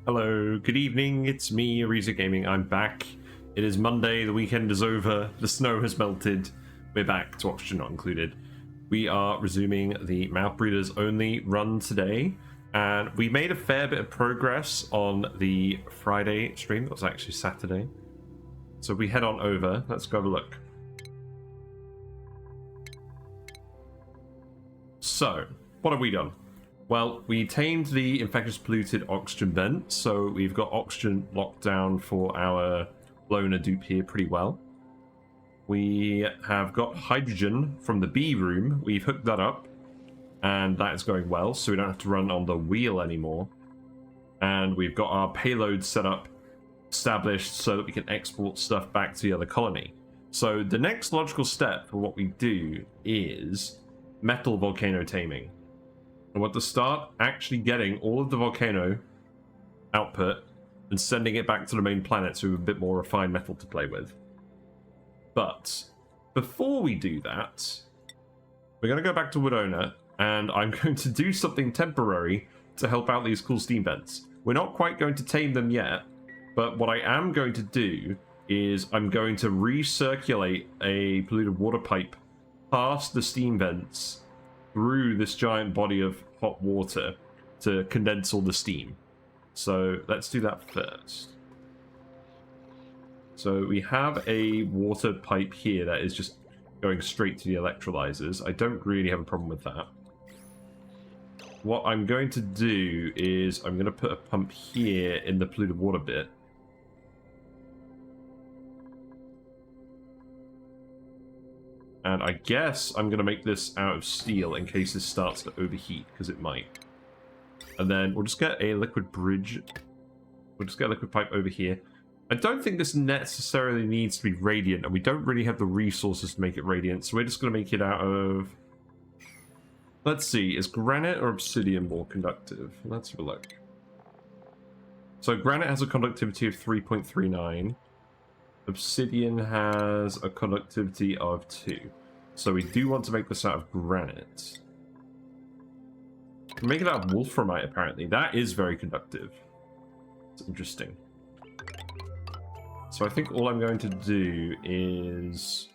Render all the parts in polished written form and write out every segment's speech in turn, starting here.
Hello, good evening, it's me, Ariza Gaming. I'm back. It is Monday, the weekend is over, the snow has melted. We're back to Oxygen Not Included. We are resuming the Mouth Breathers only run today, and we made a fair bit of progress on the Friday stream. That was actually Saturday. So we head on over, let's go have a look. So, what have we done? Well, we tamed the infectious polluted oxygen vent, so we've got oxygen locked down for our loner dupe here pretty well. We have got hydrogen from the bee room. We've hooked that up, and that is going well, so we don't have to run on the wheel anymore. And we've got our payload set up, established, so that we can export stuff back to the other colony. So the next logical step for what we do is metal volcano taming. I want to start actually getting all of the volcano output and sending it back to the main planet so we have a bit more refined metal to play with. But before we do that, we're going to go back to Woodowner, and I'm going to do something temporary to help out these cool steam vents. We're not quite going to tame them yet, but what I am going to do is I'm going to recirculate a polluted water pipe past the steam vents through this giant body of hot water to condense all the steam. So let's do that first. So we have a water pipe here that is just going straight to the electrolyzers. I don't really have a problem with that. What I'm going to do is I'm going to put a pump here in the polluted water bit. And I guess I'm going to make this out of steel in case this starts to overheat, because it might. And then we'll just get a liquid bridge. We'll just get a liquid pipe over here. I don't think this necessarily needs to be radiant, and we don't really have the resources to make it radiant, so we're just going to make it out of... Let's see, is granite or obsidian more conductive? Let's have a look. So granite has a conductivity of 3.39. Obsidian has a conductivity of 2. So we do want to make this out of granite. We can make it out of wolframite, apparently. That is very conductive. It's interesting. So I think all I'm going to do is...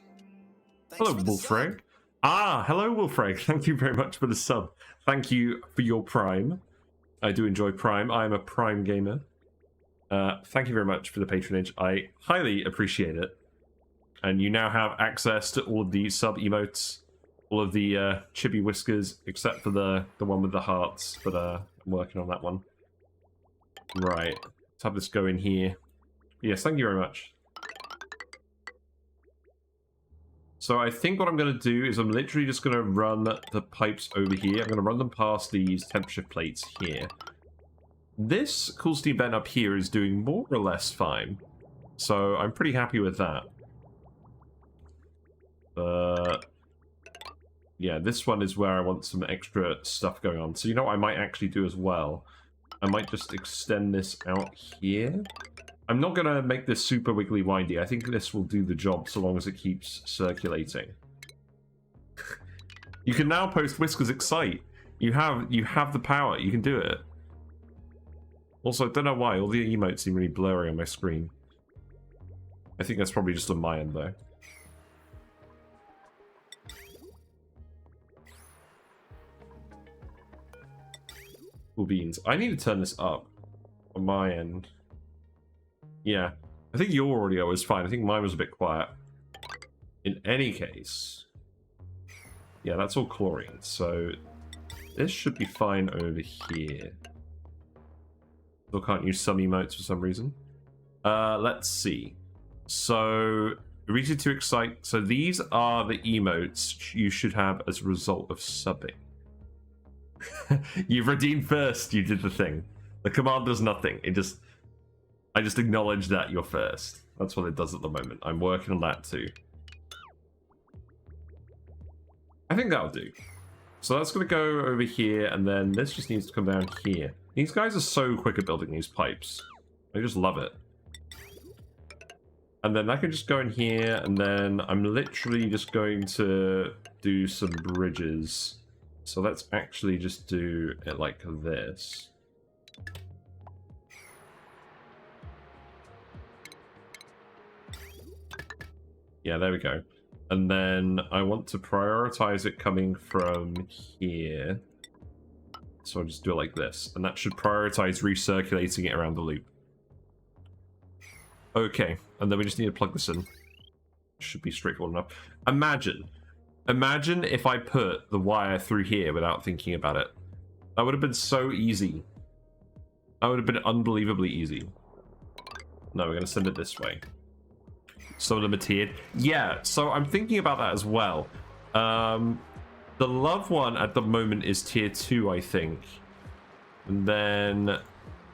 Hello, Wolfreg. Ah, hello, Wolfreg. Thank you very much for the sub. Thank you for your Prime. I do enjoy Prime. I'm a Prime gamer. Thank you very much for the patronage. I highly appreciate it. And you now have access to all of the sub emotes, all of the chibi whiskers, except for the one with the hearts. But I'm working on that one. Right, let's have this go in here. Yes, thank you very much. So I think what I'm going to do is I'm literally just going to run the pipes over here. I'm going to run them past these temperature plates here. This cool steam vent up here is doing more or less fine, so I'm pretty happy with that. Yeah, this one is where I want some extra stuff going on. So you know what I might actually do as well? I might just extend this out here. I'm not going to make this super wiggly windy. I think this will do the job so long as it keeps circulating. You can now post Whiskers Excite. You have the power. You can do it. Also, I don't know why, all the emotes seem really blurry on my screen. I think that's probably just on my end, though. Cool beans. I need to turn this up on my end. Yeah, I think your audio was fine. I think mine was a bit quiet. In any case... Yeah, that's all chlorine, so... This should be fine over here. Still can't use some emotes for some reason. Let's see. So, reason to excite. So these are the emotes you should have as a result of subbing. You've redeemed first. You did the thing. The command does nothing. It just... I just acknowledge that you're first. That's what it does at the moment. I'm working on that too. I think that'll do. So that's going to go over here, and then this just needs to come down here. These guys are so quick at building these pipes. I just love it. And then that can just go in here, and then I'm literally just going to do some bridges. So let's actually just do it like this. Yeah, there we go. And then I want to prioritize it coming from here. So I'll just do it like this. And that should prioritize recirculating it around the loop. Okay, and then we just need to plug this in. Should be straightforward enough. Imagine if I put the wire through here without thinking about it. That would have been so easy. That would have been unbelievably easy. No, we're going to send it this way. Some of them are tiered. Yeah, so I'm thinking about that as well. The love one at the moment is tier 2, I think. And then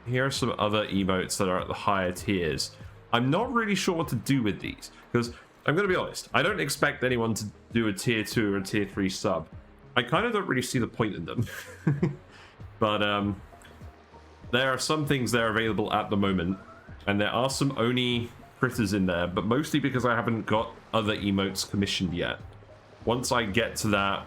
here are some other emotes that are at the higher tiers. I'm not really sure what to do with these, because I'm going to be honest, I don't expect anyone to do a tier 2 or a tier 3 sub. I kind of don't really see the point in them. But there are some things that are available at the moment, and there are some ONI critters in there, but mostly because I haven't got other emotes commissioned yet. Once I get to that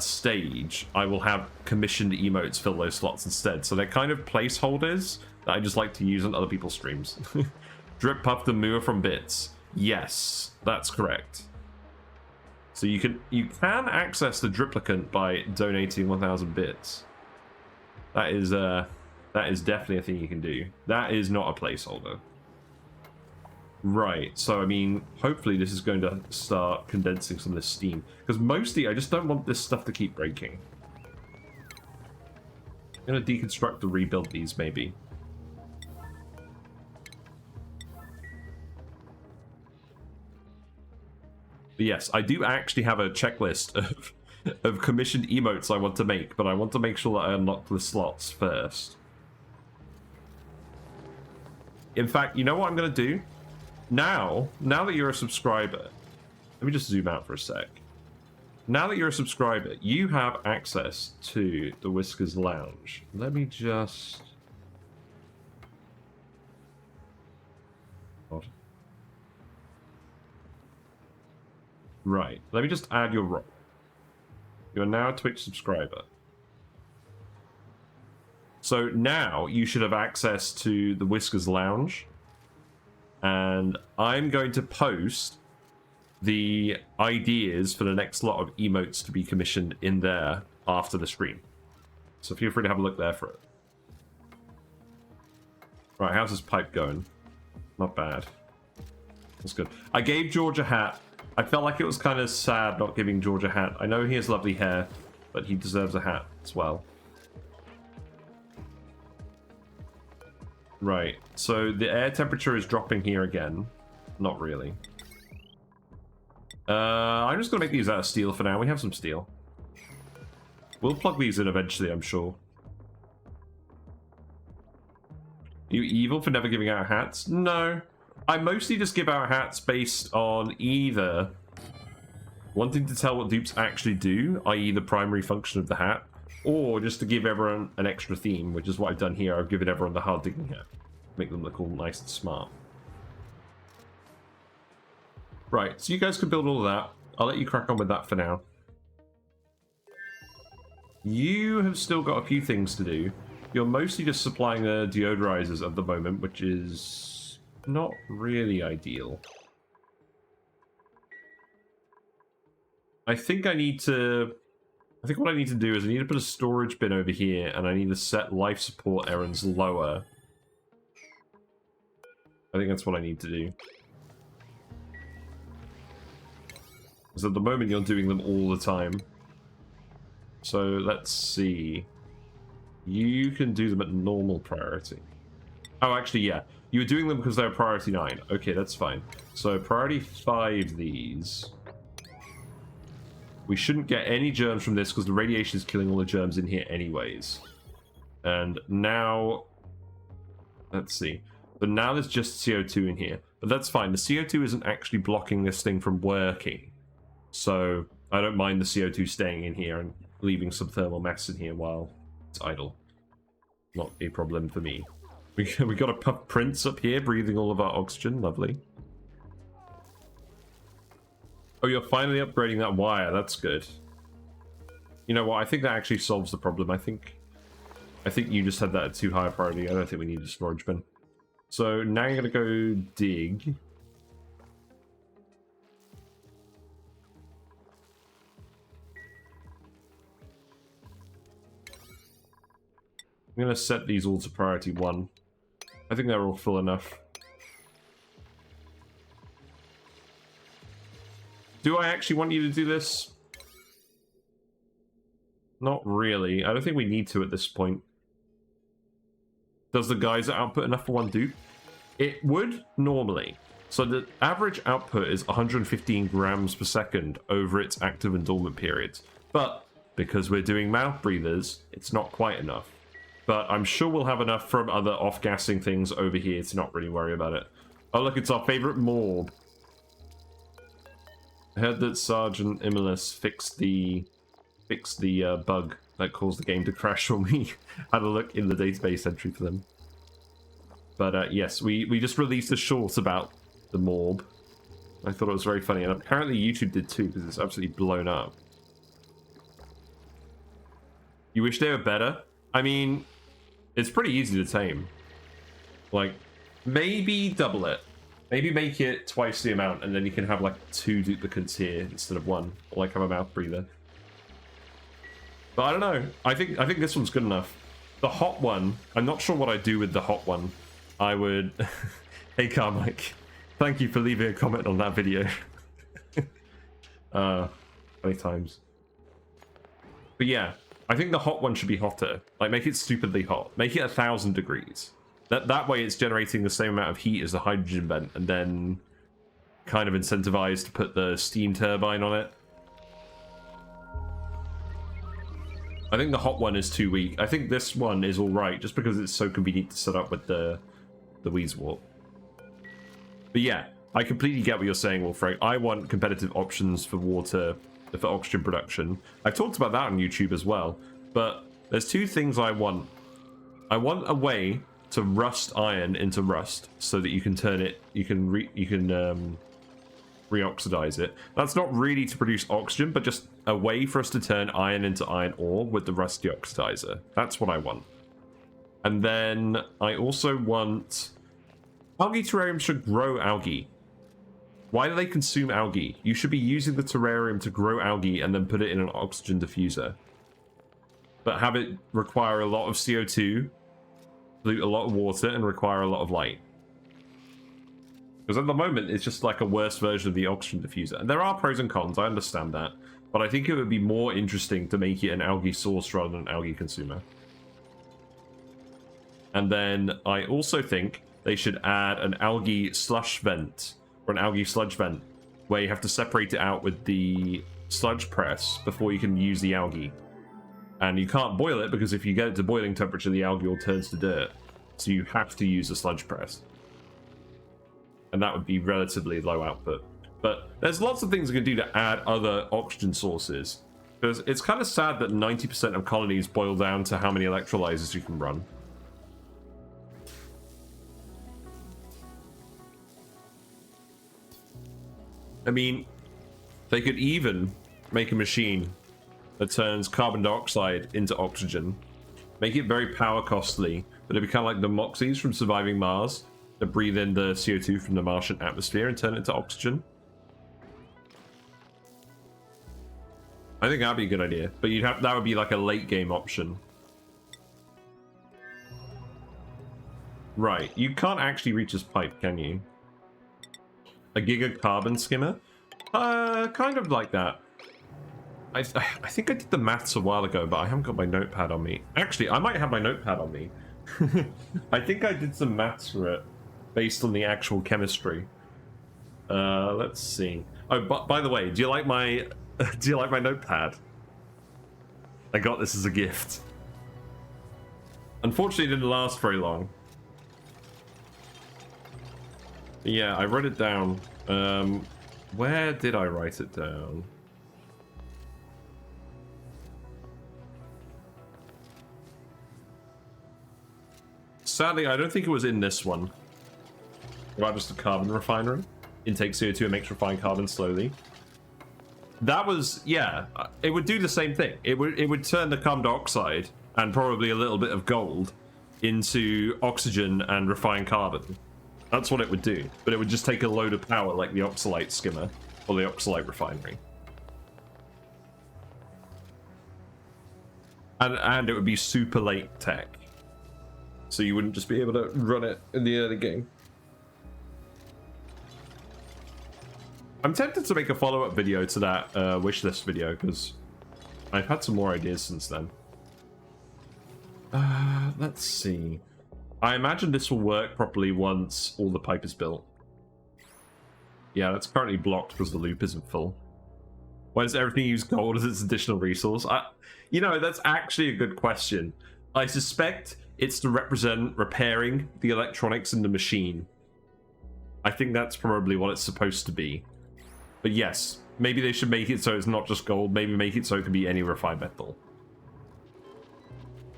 stage, I will have commissioned emotes fill those slots instead. So they're kind of placeholders that I just like to use on other people's streams. Drip Puff the Moo from Bits. Yes, that's correct. So you can access the Driplicant by donating 1,000 bits. That is definitely a thing you can do. That is not a placeholder. Right, so I mean, hopefully this is going to start condensing some of this steam. Because mostly I just don't want this stuff to keep breaking. I'm going to deconstruct and rebuild these, maybe. But yes, I do actually have a checklist of commissioned emotes I want to make, but I want to make sure that I unlock the slots first. In fact, you know what I'm going to do? Now that you're a subscriber, let me just zoom out for a sec. Now that you're a subscriber, you have access to the Whiskers Lounge. Let me just... What? Right, let me just add your role. You're now a Twitch subscriber. So now you should have access to the Whiskers Lounge. And I'm going to post the ideas for the next lot of emotes to be commissioned in there after the stream. So feel free to have a look there for it. Right, how's this pipe going? Not bad. That's good. I gave George a hat. I felt like it was kind of sad not giving George a hat. I know he has lovely hair, but he deserves a hat as well. Right, so the air temperature is dropping here again. Not really. I'm just going to make these out of steel for now. We have some steel. We'll plug these in eventually, I'm sure. Are you evil for never giving out hats? No. I mostly just give out hats based on either wanting to tell what dupes actually do, i.e. the primary function of the hat, or just to give everyone an extra theme, which is what I've done here. I've given everyone the hard digging hat. Make them look all nice and smart. Right, so you guys can build all of that. I'll let you crack on with that for now. You have still got a few things to do. You're mostly just supplying the deodorizers at the moment, which is not really ideal. I think what I need to do is I need to put a storage bin over here, and I need to set life support errands lower. I think that's what I need to do. Because at the moment you're doing them all the time. So let's see. You can do them at normal priority. Oh, actually, yeah. You were doing them because they're priority 9. Okay, that's fine. So priority 5 these. We shouldn't get any germs from this because the radiation is killing all the germs in here anyways. And now... Let's see. But now there's just CO2 in here. But that's fine. The CO2 isn't actually blocking this thing from working. So I don't mind the CO2 staying in here and leaving some thermal mass in here while it's idle. Not a problem for me. We got a Puff Prince up here breathing all of our oxygen. Lovely. Oh, you're finally upgrading that wire. That's good. You know what? I think that actually solves the problem. I think you just had that at too high a priority. I don't think we need a storage bin. So now you're going to go dig. I'm going to set these all to priority 1. I think they're all full enough. Do I actually want you to do this? Not really. I don't think we need to at this point. Does the geyser output enough for 1 dupe? It would normally. So the average output is 115 grams per second over its active and dormant periods. But because we're doing mouth breathers, it's not quite enough. But I'm sure we'll have enough from other off-gassing things over here to not really worry about it. Oh look, it's our favorite morb. I heard that Sergeant Imolus fixed the bug that caused the game to crash when we had a look in the database entry for them. But yes, we just released a short about the morb. I thought it was very funny, and apparently YouTube did too, because it's absolutely blown up. You wish they were better? I mean, it's pretty easy to tame. Like, maybe double it. Maybe make it twice the amount, and then you can have like 2 duplicates here instead of 1. Or like have a mouth breather. But I don't know. I think this one's good enough. The hot one, I'm not sure what I'd do with the hot one. I would... Hey Carmike, thank you for leaving a comment on that video. Many times. But yeah, I think the hot one should be hotter. Like, make it stupidly hot. Make it 1,000 degrees. That way it's generating the same amount of heat as the hydrogen vent, and then kind of incentivized to put the steam turbine on it. I think the hot one is too weak. I think this one is alright, just because it's so convenient to set up with the Weezwarp. But yeah, I completely get what you're saying, Wolfrey. I want competitive options for water, for oxygen production. I've talked about that on YouTube as well, but there's 2 things I want. I want a way to rust iron into rust so that you can turn it, you can reoxidize it. That's not really to produce oxygen, but just a way for us to turn iron into iron ore with the rusty oxidizer. That's what I want. And then I also want... Algae terrariums should grow algae. Why do they consume algae? You should be using the terrarium to grow algae and then put it in an oxygen diffuser. But have it require a lot of CO2, pollute a lot of water, and require a lot of light. Because at the moment, it's just like a worse version of the oxygen diffuser. And there are pros and cons, I understand that. But I think it would be more interesting to make it an algae source rather than an algae consumer. And then I also think they should add an algae slush vent, or an algae sludge vent, where you have to separate it out with the sludge press before you can use the algae. And you can't boil it, because if you get it to boiling temperature, the algae all turns to dirt. So you have to use a sludge press. And that would be relatively low output. But there's lots of things you can do to add other oxygen sources. Because it's kind of sad that 90% of colonies boil down to how many electrolyzers you can run. I mean, they could even make a machine that turns carbon dioxide into oxygen. Make it very power costly, but it'd be kind of like the Moxies from Surviving Mars, that breathe in the CO2 from the Martian atmosphere and turn it into oxygen. I think that'd be a good idea, but that would be like a late game option. Right, you can't actually reach this pipe, can you? A giga carbon skimmer? Kind of like that. I think I did the maths a while ago, but I haven't got my notepad on me. Actually, I might have my notepad on me. I think I did some maths for it, based on the actual chemistry. Let's see. Oh, by the way, do you like my notepad? I got this as a gift. Unfortunately, it didn't last very long. Yeah, I wrote it down. Where did I write it down? Sadly, I don't think it was in this one. About just a carbon refinery. Intake CO2 and makes refined carbon slowly. That was, yeah, it would do the same thing. It would turn the carbon dioxide and probably a little bit of gold into oxygen and refined carbon. That's what it would do, but it would just take a load of power like the oxalate skimmer or the oxalate refinery. And it would be super late tech. so you wouldn't just be able to run it in the early game. I'm tempted to make a follow-up video to that wishlist video, because I've had some more ideas since then. Let's see. I imagine this will work properly once all the pipe is built. Yeah, that's currently blocked because the loop isn't full. Why does everything use gold as its additional resource? You know, that's actually a good question. I suspect it's to represent repairing the electronics in the machine. I think that's probably what it's supposed to be. But yes, maybe they should make it so it's not just gold. Maybe make it so it can be any refined metal.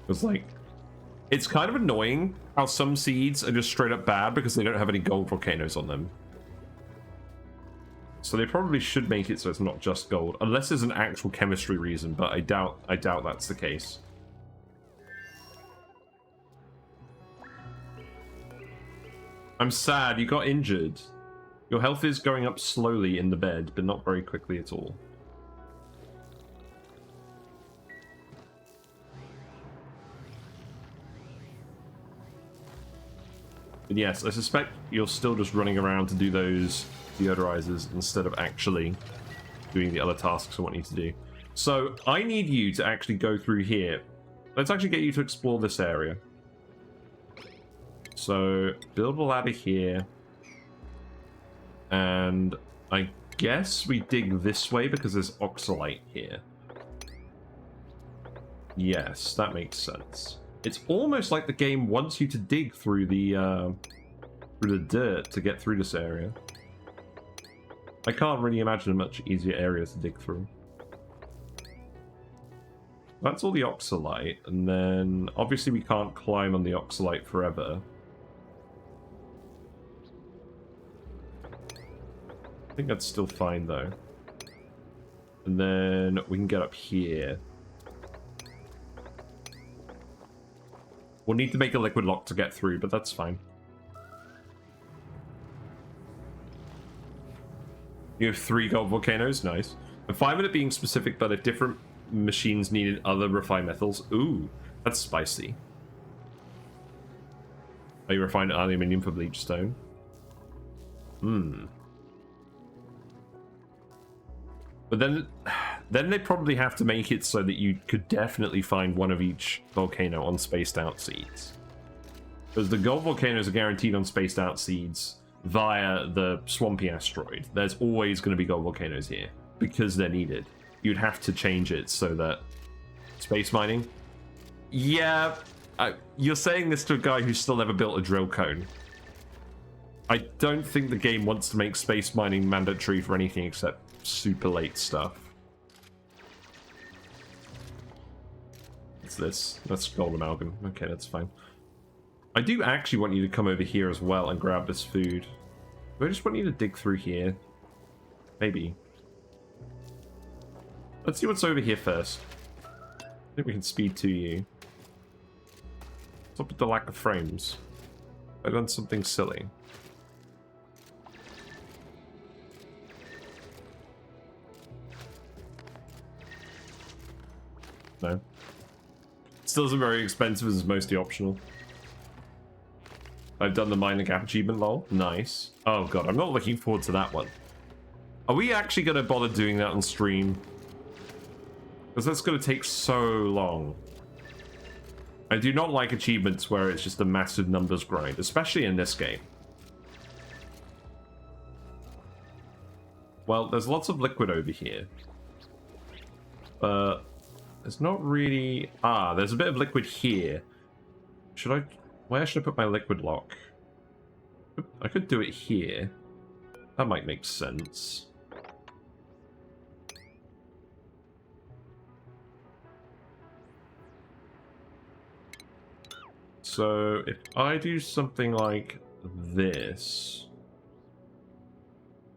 It's like, it's kind of annoying how some seeds are just straight up bad because they don't have any gold volcanoes on them. So they probably should make it so it's not just gold, unless there's an actual chemistry reason, but I doubt that's the case. I'm sad, you got injured. Your health is going up slowly in the bed, but not very quickly at all. But yes, I suspect you're still just running around to do those deodorizers instead of actually doing the other tasks I want you to do. So I need you to actually go through here. Let's actually get you to explore this area. So build a ladder here. And I guess we dig this way because there's oxalite here. Yes, that makes sense. It's almost like the game wants you to dig through the dirt to get through this area. I can't really imagine a much easier area to dig through. That's all the oxalite, and then obviously we can't climb on the oxalite forever. I think that's still fine though. And then we can get up here. We'll need to make a liquid lock to get through, but that's fine. You have 3 gold volcanoes, nice. I'm fine with it being specific, but if different machines needed other refined metals, ooh, that's spicy. Oh, you refined aluminium for bleach stone? But then they probably have to make it so that you could definitely find one of each volcano on spaced out seeds. Because the gold volcanoes are guaranteed on spaced out seeds via the Swampy Asteroid. There's always going to be gold volcanoes here because they're needed. You'd have to change it so that space mining. Yeah, you're saying this to a guy who's still never built a drill cone. I don't think the game wants to make space mining mandatory for anything except super late stuff. What's this? That's gold amalgam. Okay, that's fine. I do actually want you to come over here as well and grab this food. Do I just want you to dig through here? Maybe. Let's see what's over here first. I think we can speed to you. What's up with the lack of frames? I've done something silly. No. Still isn't very expensive, it's mostly optional. I've done the minor gap achievement, lol. Nice. Oh god, I'm not looking forward to that one. Are we actually going to bother doing that on stream? Because that's going to take so long. I do not like achievements where it's just a massive numbers grind, especially in this game. Well, there's lots of liquid over here. But there's not really... Ah, there's a bit of liquid here. Should I... Where should I put my liquid lock? I could do it here. That might make sense. So if I do something like this,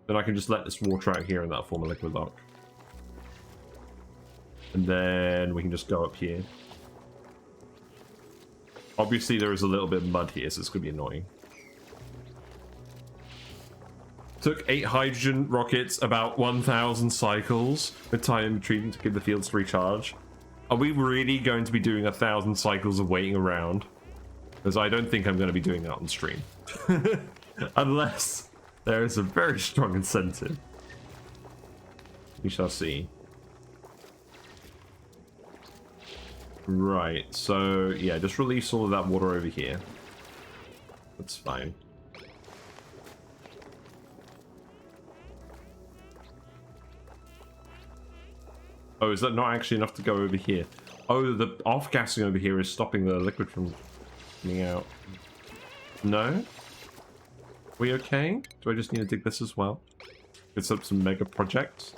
then I can just let this water out here and that'll form a liquid lock. And then we can just go up here. Obviously there is a little bit of mud here, so it's going to be annoying. Took 8 hydrogen rockets, about 1,000 cycles with time in between to give the fields to recharge. Are we really going to be doing 1,000 cycles of waiting around? Because I don't think I'm going to be doing that on stream. Unless there is a very strong incentive. We shall see. Right, so yeah, just release all of that water over here. That's fine. Oh, is that not actually enough to go over here? Oh, the off-gassing over here is stopping the liquid from coming out. No? We okay? Do I just need to dig this as well? It's up some mega projects?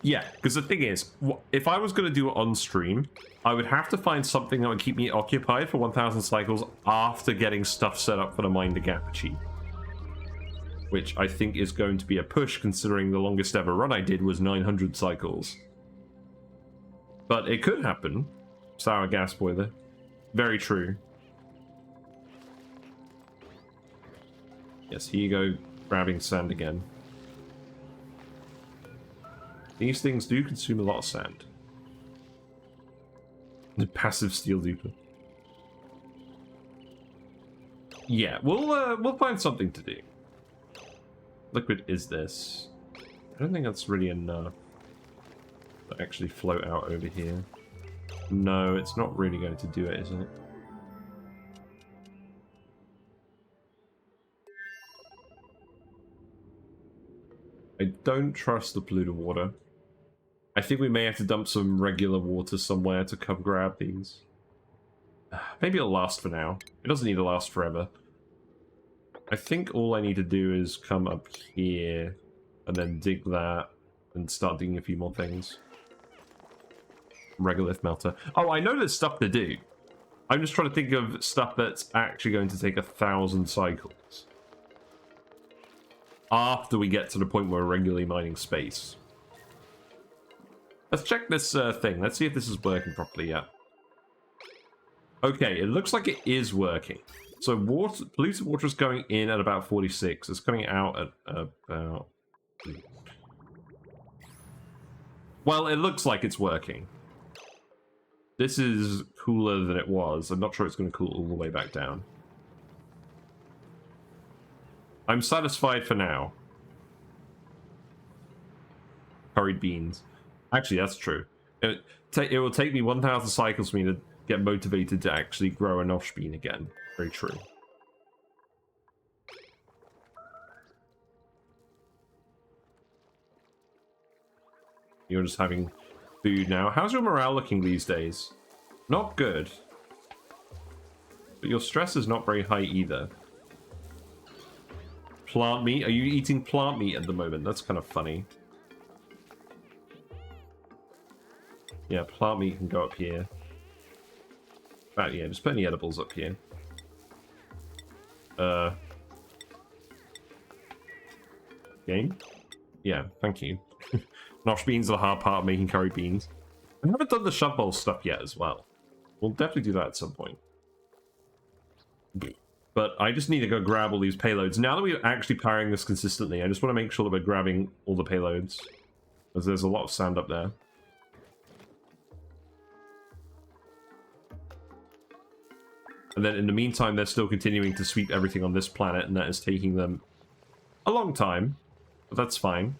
Yeah, because the thing is, if I was going to do it on stream, I would have to find something that would keep me occupied for 1,000 cycles after getting stuff set up for the Mind the Gap achieve. Which I think is going to be a push, considering the longest ever run I did was 900 cycles. But it could happen. Sour gas boiler. Very true. Yes, here you go, grabbing sand again. These things do consume a lot of sand. The passive steel duper. Yeah, we'll find something to do. Liquid is this. I don't think that's really enough to actually float out over here. No, it's not really going to do it, is it? I don't trust the polluted water. I think we may have to dump some regular water somewhere to come grab these. Maybe it'll last for now. It doesn't need to last forever. I think all I need to do is come up here and then dig that and start digging a few more things. Regolith melter. Oh, I know there's stuff to do. I'm just trying to think of stuff that's actually going to take 1,000 cycles. After we get to the point where we're regularly mining space. Let's check this thing. Let's see if this is working properly yet. Okay, it looks like it is working. So water, polluted water is going in at about 46. It's coming out at about... Well, it looks like it's working. This is cooler than it was. I'm not sure it's going to cool all the way back down. I'm satisfied for now. Curried beans. Actually, that's true. It will take me 1,000 cycles for me to get motivated to actually grow a nosh bean again. Very true. You're just having food now. How's your morale looking these days? Not good. But your stress is not very high either. Plant meat? Are you eating plant meat at the moment? That's kind of funny. Yeah, plant meat can go up here. But yeah, just put any edibles up here. Game? Yeah, thank you. Nosh beans are the hard part of making curry beans. I haven't done the shove bowl stuff yet as well. We'll definitely do that at some point. But I just need to go grab all these payloads. Now that we're actually powering this consistently, I just want to make sure that we're grabbing all the payloads. Because there's a lot of sand up there. And then in the meantime, they're still continuing to sweep everything on this planet, and that is taking them a long time. But that's fine.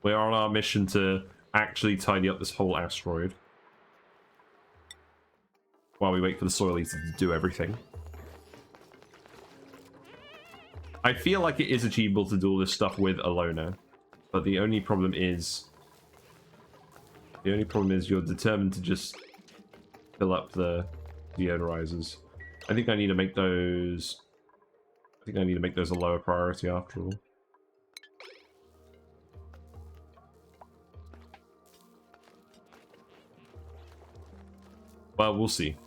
We are on our mission to actually tidy up this whole asteroid. While we wait for the soil eater to do everything. I feel like it is achievable to do all this stuff with a loner. But the only problem is... you're determined to just fill up the deodorizers. I think I need to make those... I think I need to make those a lower priority after all. Well, we'll see.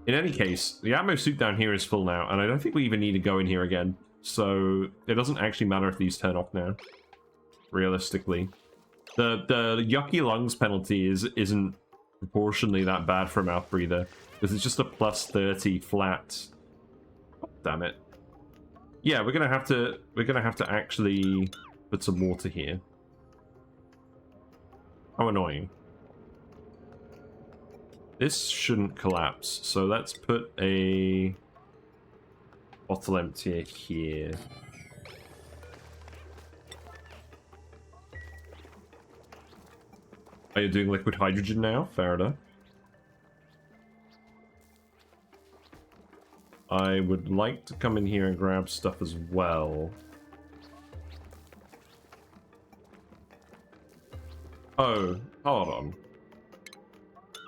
In any case, the Atmo suit down here is full now, and I don't think we even need to go in here again. So, it doesn't actually matter if these turn off now. Realistically. The yucky lungs penalty isn't proportionally that bad for a mouth breather. Because it's just a plus 30 flat. Oh, damn it. Yeah, we're gonna have to actually put some water here. How annoying. This shouldn't collapse, so let's put a Bottle emptier here. Are you doing liquid hydrogen now? Fair enough. I would like to come in here and grab stuff as well. Oh, hold on.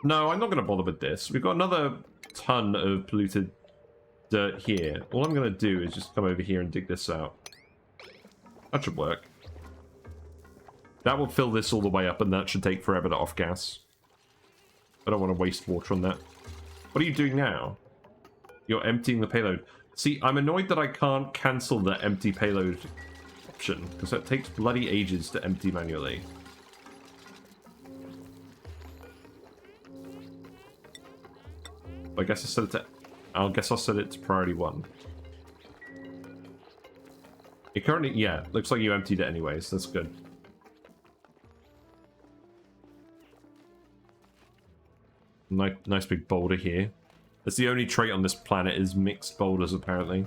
No, I'm not going to bother with this. We've got another ton of polluted dirt here. All I'm going to do is just come over here and dig this out. That should work. That will fill this all the way up, and that should take forever to off-gas. I don't want to waste water on that. What are you doing now? You're emptying the payload. See, I'm annoyed that I can't cancel the empty payload option, because that takes bloody ages to empty manually. I guess I set it to... I'll set it to priority 1. It currently... Yeah, looks like you emptied it anyways. That's good. Nice big boulder here. That's the only trait on this planet is mixed boulders, apparently.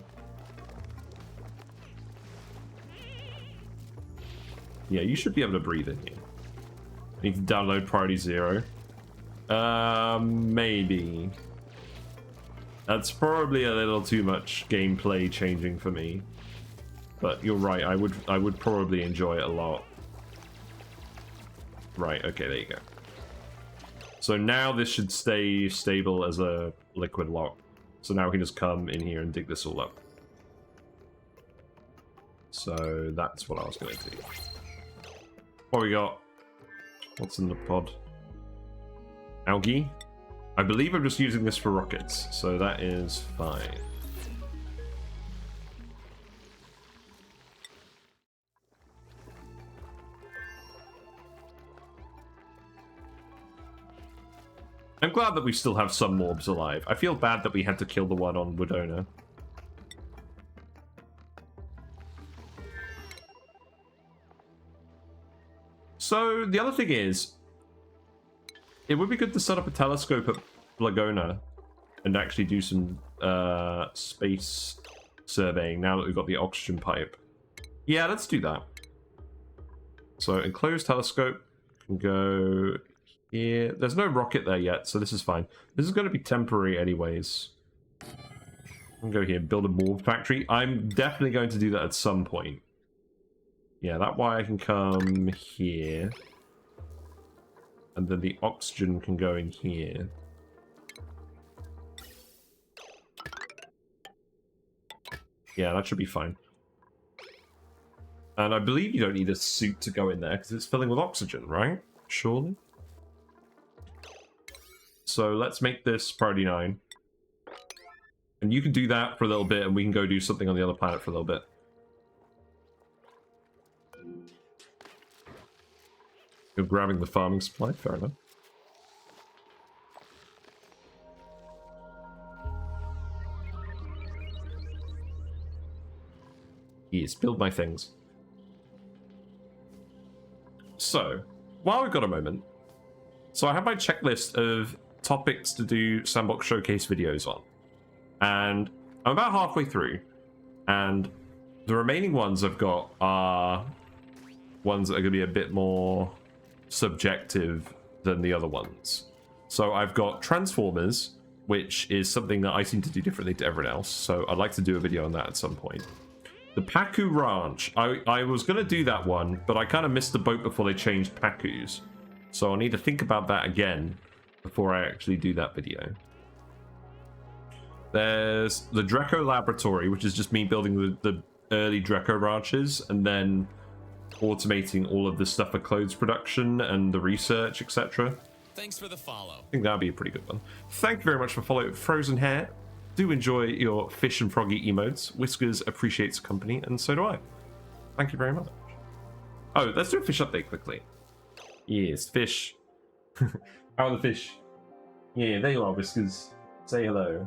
Yeah, you should be able to breathe in here. Need to download priority 0. Maybe. That's probably a little too much gameplay changing for me. But you're right, I would probably enjoy it a lot. Right, okay, there you go. So now this should stay stable as a liquid lock. So now we can just come in here and dig this all up. So that's what I was going to do. What we got? What's in the pod? Algae? I believe I'm just using this for rockets, so that is fine. I'm glad that we still have some morbs alive. I feel bad that we had to kill the one on Wodona. So, the other thing is, it would be good to set up a telescope at Blagona and actually do some space surveying now that we've got the oxygen pipe. Yeah, let's do that. So, enclosed telescope can go here. There's no rocket there yet, so this is fine. This is going to be temporary anyways. I can go here and build a morph factory. I'm definitely going to do that at some point. Yeah, that way I can come here. And then the oxygen can go in here. Yeah, that should be fine. And I believe you don't need a suit to go in there because it's filling with oxygen, right? Surely? So let's make this priority 9. And you can do that for a little bit and we can go do something on the other planet for a little bit. You're grabbing the farming supply, fair enough. Yes, build my things. So, while we've got a moment, so I have my checklist of topics to do Sandbox Showcase videos on. And I'm about halfway through. And the remaining ones I've got are ones that are going to be a bit more subjective than the other ones. So I've got Transformers, which is something that I seem to do differently to everyone else. So I'd like to do a video on that at some point. The Pacu Ranch. I was going to do that one, but I kind of missed the boat before they changed Pacus. So I need to think about that again before I actually do that video. There's the Dreco Laboratory, which is just me building the early Dreco ranches and then automating all of the stuff for clothes production and the research, etc. Thanks for the follow. I think that'd be a pretty good one. Thank you very much for following Frozen Hair. Do enjoy your fish and froggy emotes. Whiskers appreciates company, and so do I. Thank you very much. Oh, let's do a fish update quickly. Yes, fish. How are the fish? Yeah, there you are, Whiskers. Say hello.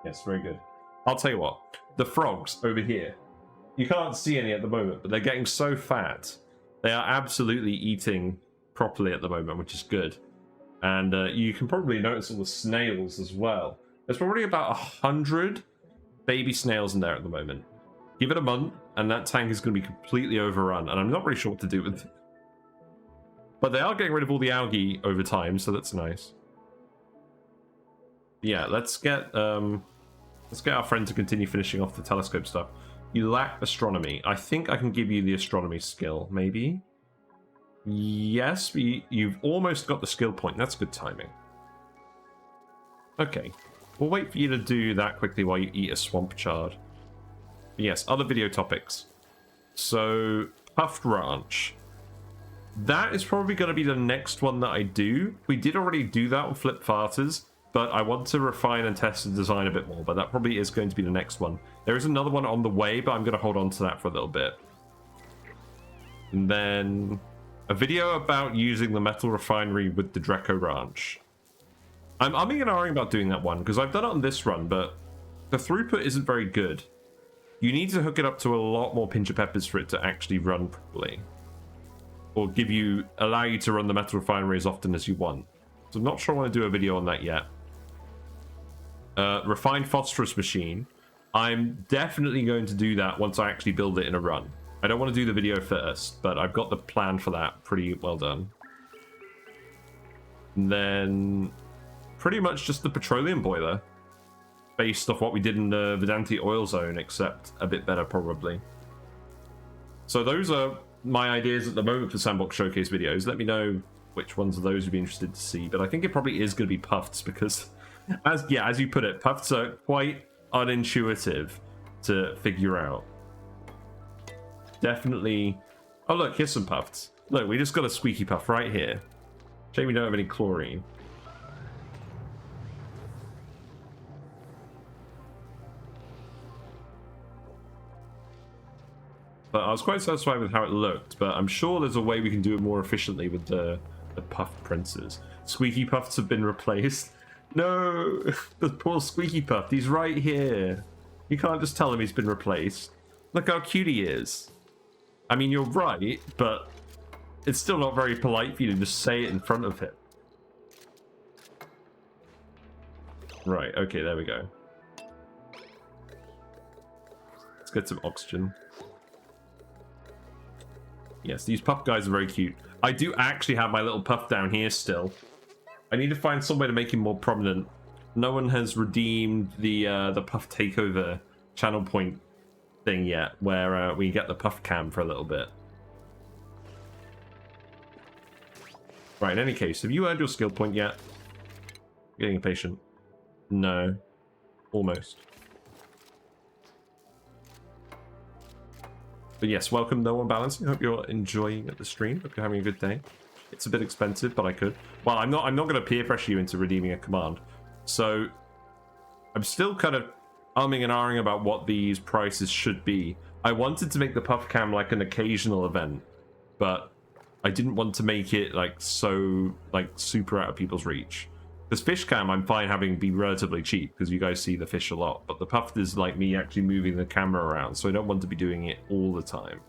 Yes, very good. I'll tell you what. The frogs over here. You can't see any at the moment, but they're getting so fat. They are absolutely eating properly at the moment, which is good. And you can probably notice all the snails as well. There's probably about 100 baby snails in there at the moment. Give it a month, and that tank is going to be completely overrun, and I'm not really sure what to do with it. But they are getting rid of all the algae over time, so that's nice. Yeah, let's get our friend to continue finishing off the telescope stuff. You lack astronomy. I think I can give you the astronomy skill, maybe? Yes, you've almost got the skill point. That's good timing. Okay. We'll wait for you to do that quickly while you eat a swamp chard. Yes, other video topics. So, Puffed Ranch. That is probably going to be the next one that I do. We did already do that on Flip Farters, but I want to refine and test the design a bit more, but that probably is going to be the next one. There is another one on the way, but I'm going to hold on to that for a little bit. And then a video about using the metal refinery with the Dreco Ranch. I'm umming and ahhing about doing that one, because I've done it on this run, but the throughput isn't very good. You need to hook it up to a lot more pincher peppers for it to actually run properly. Or allow you to run the metal refinery as often as you want. So I'm not sure I want to do a video on that yet. Refined phosphorus machine. I'm definitely going to do that once I actually build it in a run. I don't want to do the video first, but I've got the plan for that pretty well done. And then pretty much just the petroleum boiler. Based off what we did in the Vedante oil zone, except a bit better probably. So those are my ideas at the moment for Sandbox Showcase videos. Let me know which ones of those you'd be interested to see, but I think it probably is going to be Puffs because, as you put it, Puffs are quite unintuitive to figure out. Definitely. Oh look, here's some Puffs. Look, we just got a squeaky puff right here. Shame we don't have any chlorine. But I was quite satisfied with how it looked, but I'm sure there's a way we can do it more efficiently with the puffed princes. Squeaky Puffs have been replaced. No! The poor Squeaky Puff, he's right here. You can't just tell him he's been replaced. Look how cute he is. I mean, you're right, but it's still not very polite for you to just say it in front of him. Right, okay, there we go. Let's get some oxygen. Yes, these puff guys are very cute. I do actually have my little puff down here still. I need to find some way to make him more prominent. No one has redeemed the puff takeover channel point thing yet, where we get the puff cam for a little bit. Right, in any case, have you earned your skill point yet? Getting impatient. No. Almost. But yes, welcome No One Balancing. Hope you're enjoying the stream. Hope you're having a good day. It's a bit expensive, but I could. Well, I'm not going to peer pressure you into redeeming a command. So I'm still kind of umming and ahhing about what these prices should be. I wanted to make the puff cam like an occasional event, but I didn't want to make it like so super out of people's reach. This fish cam I'm fine having be relatively cheap because you guys see the fish a lot, but the puffed is like me actually moving the camera around, so I don't want to be doing it all the time.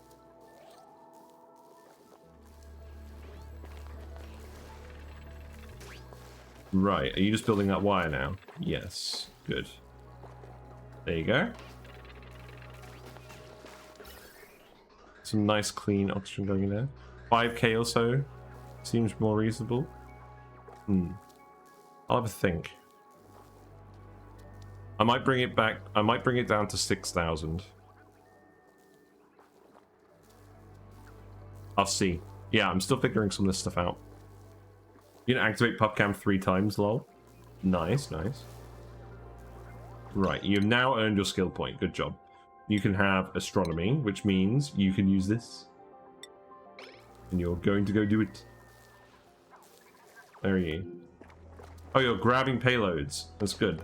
Right, are you just building that wire now? Yes, good. There you go. Some nice clean oxygen going in there. 5k or so seems more reasonable. I'll have a think. I might bring it back. I might bring it down to 6,000. I'll see. Yeah, I'm still figuring some of this stuff out. You can activate PubCam 3 times, lol. Nice, nice. Right, you've now earned your skill point. Good job. You can have astronomy, which means you can use this. And you're going to go do it. There you go. Oh, you're grabbing payloads. That's good.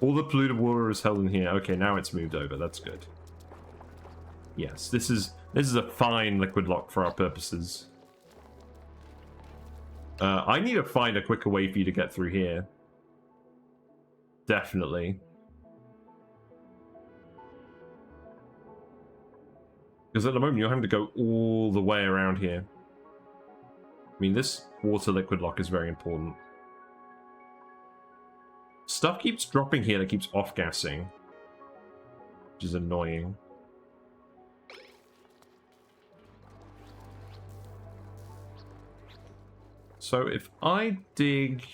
All the polluted water is held in here. Okay, now it's moved over. That's good. Yes, this is a fine liquid lock for our purposes. I need to find a quicker way for you to get through here. Definitely. Because at the moment you're having to go all the way around here. I mean, this water liquid lock is very important. Stuff keeps dropping here that keeps off-gassing, which is annoying. So if I dig...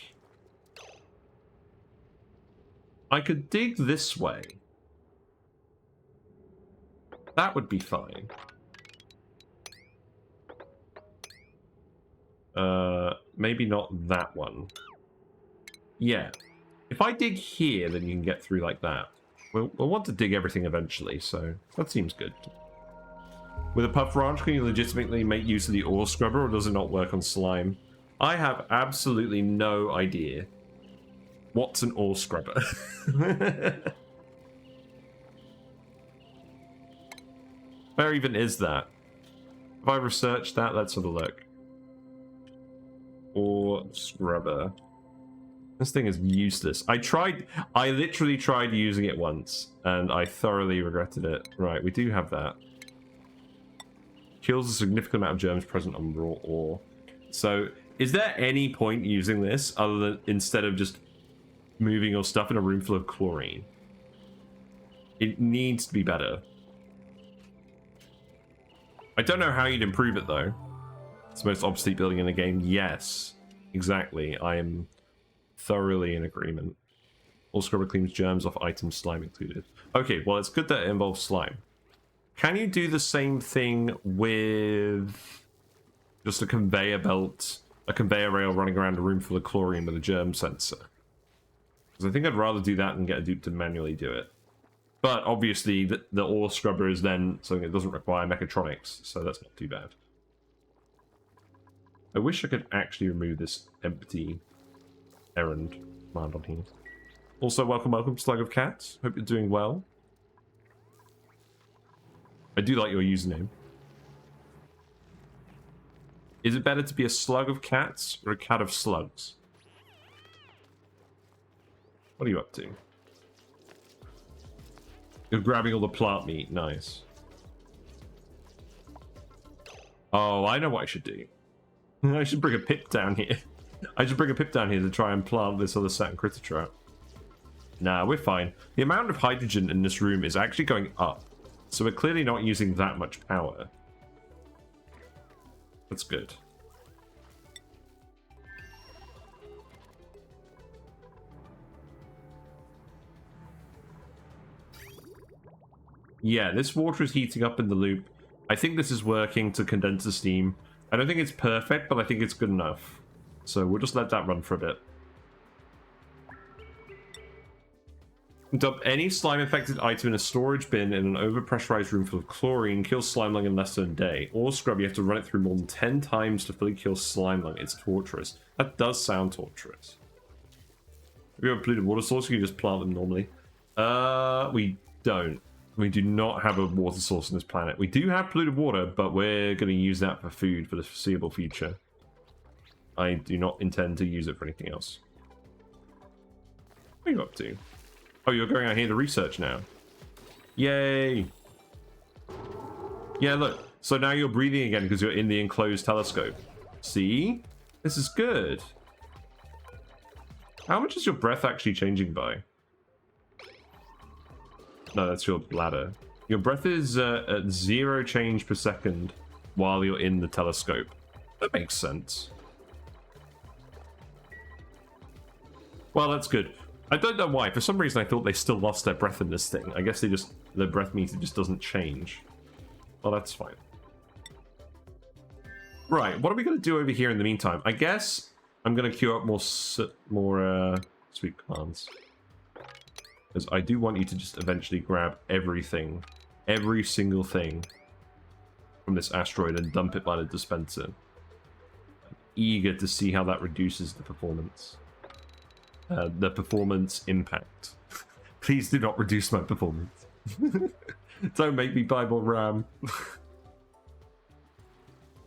I could dig this way. That would be fine. Maybe not that one. Yeah. If I dig here, then you can get through like that. We'll want to dig everything eventually, so that seems good. With a puff ranch, can you legitimately make use of the ore scrubber, or does it not work on slime? I have absolutely no idea. What's an ore scrubber? Where even is that? Have I researched that? Let's have a look. Ore scrubber. This thing is useless. I literally tried using it once, and I thoroughly regretted it. Right, we do have that. Kills a significant amount of germs present on raw ore. So, is there any point using this other than instead of just moving your stuff in a room full of chlorine? It needs to be better. I don't know how you'd improve it though. It's the most obsolete building in the game. Yes, exactly. I am thoroughly in agreement. All scrubber cleans germs off items, slime included. Okay, well, it's good that it involves slime. Can you do the same thing with just a conveyor belt, a conveyor rail running around a room full of chlorine with a germ sensor? Because I think I'd rather do that than get a dupe to manually do it. But obviously, the ore scrubber is then something that doesn't require mechatronics, so that's not too bad. I wish I could actually remove this empty errand command on here. Also, welcome, Slug of Cats. Hope you're doing well. I do like your username. Is it better to be a slug of cats or a cat of slugs? What are you up to? You're grabbing all the plant meat. Nice. Oh, I know what I should do. I should bring a pip down here. I should bring a pip down here to try and plant this other Saturn critter trap. Nah, we're fine. The amount of hydrogen in this room is actually going up. So we're clearly not using that much power. That's good. Yeah, this water is heating up in the loop. I think this is working to condense the steam. I don't think it's perfect, but I think it's good enough. So we'll just let that run for a bit. Dump any slime-infected item in a storage bin in an overpressurized room full of chlorine. Kill slime lung in less than a day. Or scrub, you have to run it through more than 10 times to fully kill slime lung. It's torturous. That does sound torturous. If you have a polluted water source, you can just plant them normally. We don't. We do not have a water source on this planet. We do have polluted water, but we're going to use that for food for the foreseeable future. I do not intend to use it for anything else. What are you up to? Oh, you're going out here to research now. Yay! Yeah, look. So now you're breathing again because you're in the enclosed telescope. See? This is good. How much is your breath actually changing by? No, that's your bladder. Your breath is at 0 change per second while you're in the telescope. That makes sense. Well, that's good. I don't know why. For some reason, I thought they still lost their breath in this thing. I guess their breath meter just doesn't change. Well, that's fine. Right, what are we going to do over here in the meantime? I guess I'm going to queue up more sweet commands. Because I do want you to just eventually grab everything, every single thing from this asteroid and dump it by the dispenser. I'm eager to see how that reduces the performance. The performance impact. Please do not reduce my performance. Don't make me buy more RAM.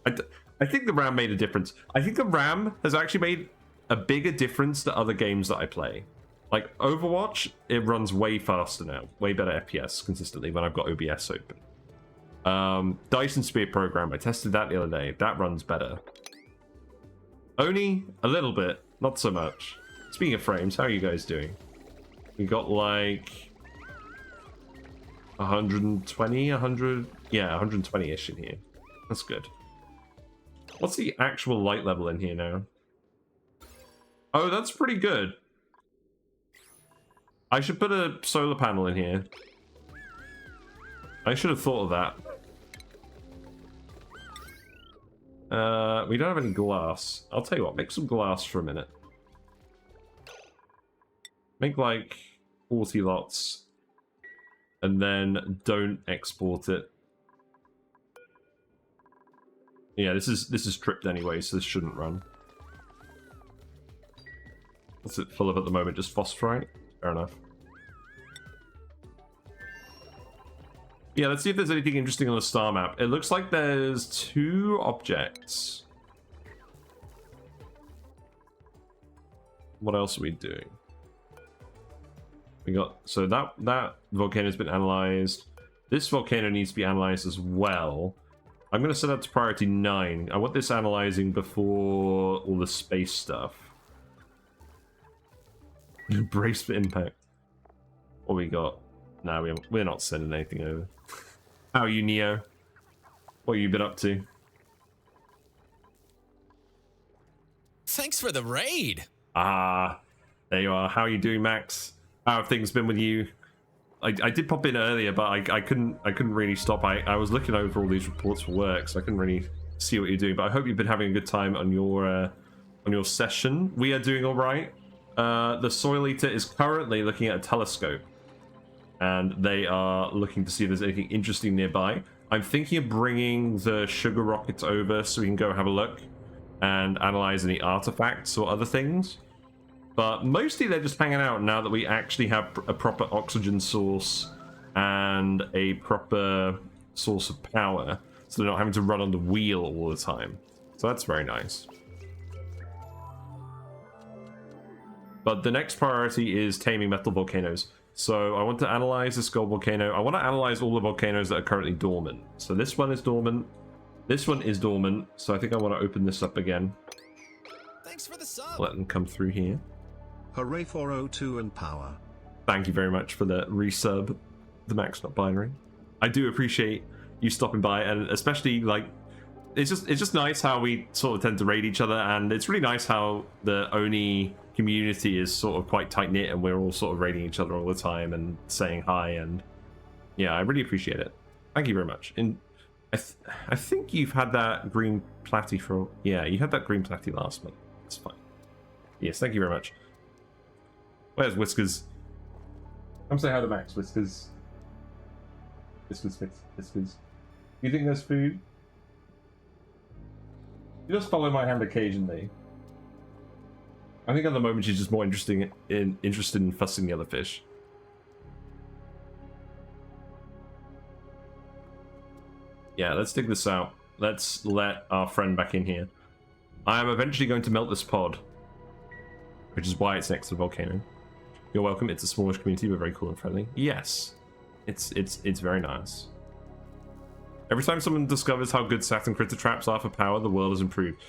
I think the RAM made a difference. I think the RAM has actually made a bigger difference to other games that I play. Like Overwatch, it runs way faster now. Way better FPS consistently when I've got OBS open. Dyson Sphere program, I tested that the other day. That runs better. ONI, a little bit. Not so much. Speaking of frames, how are you guys doing? We got like 120, 100, yeah, 120-ish in here. That's good. What's the actual light level in here now? Oh, that's pretty good. I should put a solar panel in here. I should have thought of that. We don't have any glass. I'll tell you what, make some glass for a minute. Make like 40 lots. And then don't export it. Yeah, this is tripped anyway, so this shouldn't run. What's it full of at the moment? Just phosphorite? Fair enough. Yeah, let's see if there's anything interesting on the star map. It looks like there's 2 objects. What else are we doing? We got, so that volcano's been analyzed. This volcano needs to be analyzed as well. I'm going to set that to priority 9. I want this analyzing before all the space stuff. Brace for impact. What we got? No, we're not sending anything over. How are you, Neo? What have you been up to? Thanks for the raid. Ah, there you are. How are you doing, Max? How have things been with you? I did pop in earlier, but I couldn't really stop. I was looking over all these reports for work, so I couldn't really see what you're doing. But I hope you've been having a good time on your session. We are doing all right. The Soil Eater is currently looking at a telescope, and they are looking to see if there's anything interesting nearby. I'm thinking of bringing the sugar rockets over so we can go have a look and analyze any artifacts or other things. But mostly they're just hanging out now that we actually have a proper oxygen source and a proper source of power, so they're not having to run on the wheel all the time. So that's very nice. But the next priority is taming metal volcanoes. So I want to analyze this gold volcano. I want to analyze all the volcanoes that are currently dormant. So this one is dormant. This one is dormant. So I think I want to open this up again. Thanks for the sub. Let them come through here. Hooray for O2 and power. Thank you very much for the resub, the Max Not Binary. I do appreciate you stopping by, and especially like it's just nice how we sort of tend to raid each other, and it's really nice how the ONI community is sort of quite tight knit, and we're all sort of raiding each other all the time and saying hi, and yeah, I really appreciate it. Thank you very much. And I think you've had that green platy for, yeah, you had that green platy last month. It's fine. Yes, thank you very much. Where's Whiskers? Come say hi to Max, Whiskers. Whiskers. You think there's food? You just follow my hand occasionally. I think at the moment she's just more interested in fussing the other fish. Yeah, let's dig this out. Let's let our friend back in here. I am eventually going to melt this pod, which is why it's next to the volcano. You're welcome. It's a smallish community, but very cool and friendly. Yes, it's very nice. Every time someone discovers how good Saturn critter traps are for power, the world has improved.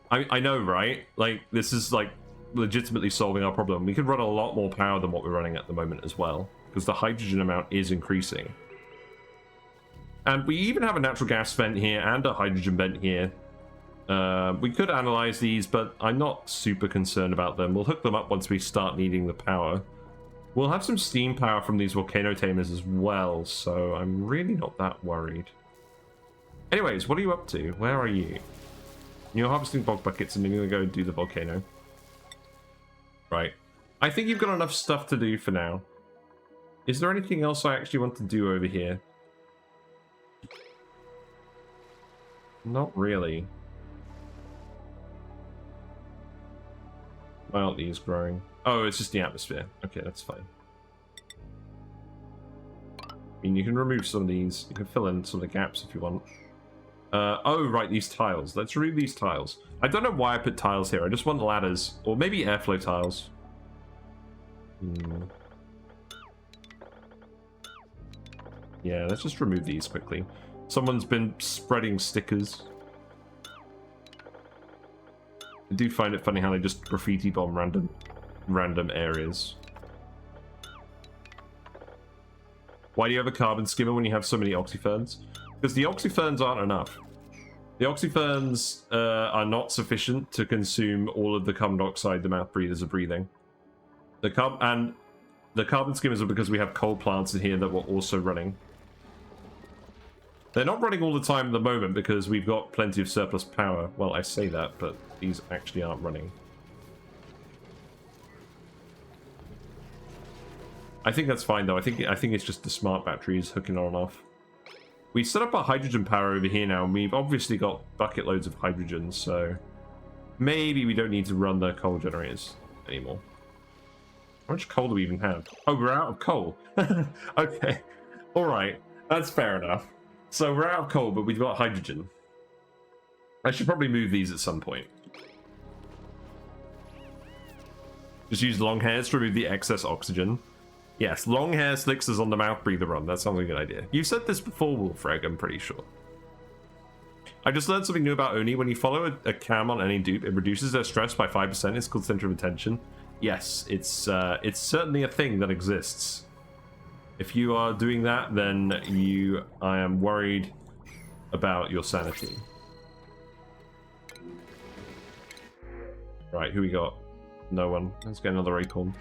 I know, right? Like, this is like legitimately solving our problem. We could run a lot more power than what we're running at the moment as well, because the hydrogen amount is increasing. And we even have a natural gas vent here and a hydrogen vent here. We could analyze these, but I'm not super concerned about them. We'll hook them up once we start needing the power. We'll have some steam power from these volcano tamers as well, so I'm really not that worried. Anyways, what are you up to? Where are you? You're harvesting bog buckets and then you're going to go do the volcano. Right. I think you've got enough stuff to do for now. Is there anything else I actually want to do over here? Not really. Why aren't these growing? Oh, it's just the atmosphere. Okay, that's fine. I mean, you can remove some of these. You can fill in some of the gaps if you want. Oh, right, these tiles. Let's remove these tiles. I don't know why I put tiles here. I just want ladders. Or maybe airflow tiles. Yeah, let's just remove these quickly. Someone's been spreading stickers. I do find it funny how they just graffiti bomb random areas. Why do you have a carbon skimmer when you have so many oxyferns? Because the oxyferns aren't enough. The oxyferns are not sufficient to consume all of the carbon dioxide the mouth breathers are breathing. The carbon skimmers are because we have coal plants in here that were also running. They're not running all the time at the moment because we've got plenty of surplus power. Well, I say that, but these actually aren't running. I think that's fine though. I think it's just the smart batteries hooking on and off. We set up our hydrogen power over here now, and we've obviously got bucket loads of hydrogen, so maybe we don't need to run the coal generators anymore. How much coal do we even have? Oh, we're out of coal. Okay. Alright. That's fair enough. So we're out of coal, but we've got hydrogen. I should probably move these at some point. Just use long hairs to remove the excess oxygen. Yes, long hair slicks is on the mouth breather run. That sounds like a good idea. You've said this before, Wolfreg, I'm pretty sure. I just learned something new about ONI. When you follow a cam on any dupe, it reduces their stress by 5%. It's called center of attention. Yes, it's certainly a thing that exists. If you are doing that, then I am worried about your sanity. Right, who we got? No one. Let's get another acorn.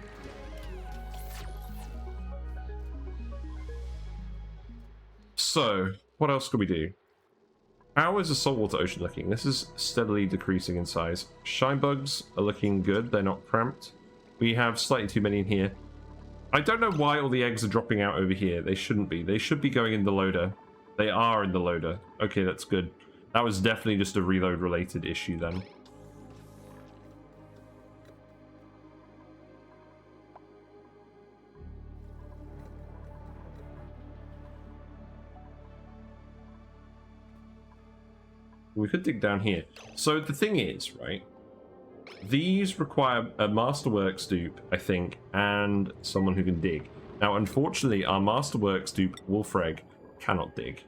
So, what else could we do? How is the saltwater ocean looking? This is steadily decreasing in size. Shine bugs are looking good. They're not cramped. We have slightly too many in here. I don't know why all the eggs are dropping out over here. They shouldn't be. They should be going in the loader. They are in the loader. Okay, that's good. That was definitely just a reload related issue then. We could dig down here. So the thing is, right? These require a Masterworks dupe, I think, and someone who can dig. Now, unfortunately, our Masterworks dupe, Wolfreg, cannot dig.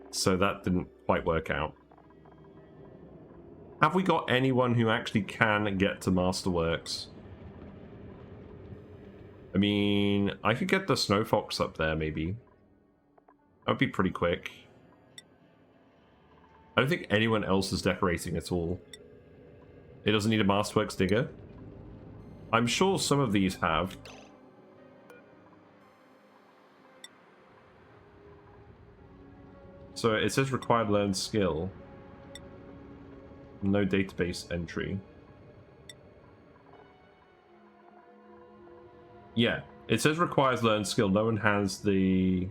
So that didn't quite work out. Have we got anyone who actually can get to Masterworks? I mean, I could get the Snow Fox up there, maybe. That would be pretty quick. I don't think anyone else is decorating at all. It doesn't need a Masterworks digger. I'm sure some of these have. So it says required learned skill. No database entry. Yeah, it says requires learned skill. No one has the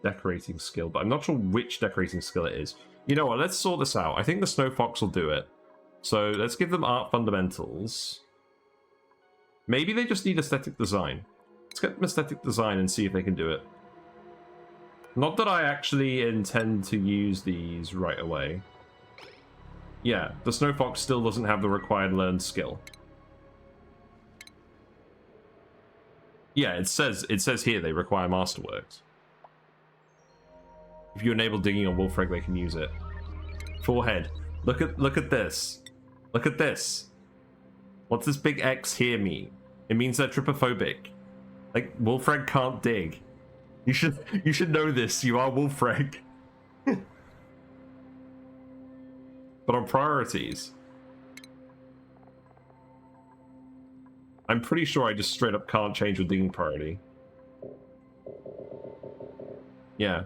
decorating skill, but I'm not sure which decorating skill it is. You know what, let's sort this out. I think the Snow Fox will do it. So let's give them art fundamentals. Maybe they just need aesthetic design. Let's get them aesthetic design and see if they can do it. Not that I actually intend to use these right away. Yeah, the Snow Fox still doesn't have the required learned skill. Yeah, it says here they require Masterworks. If you enable digging on Wolfreg, they can use it. Forehead. Look at this. Look at this. What's this big X here mean? It means they're trypophobic. Like, Wolfreg can't dig. You should know this. You are Wolfreg. But on priorities, I'm pretty sure I just straight up can't change your digging priority. Yeah.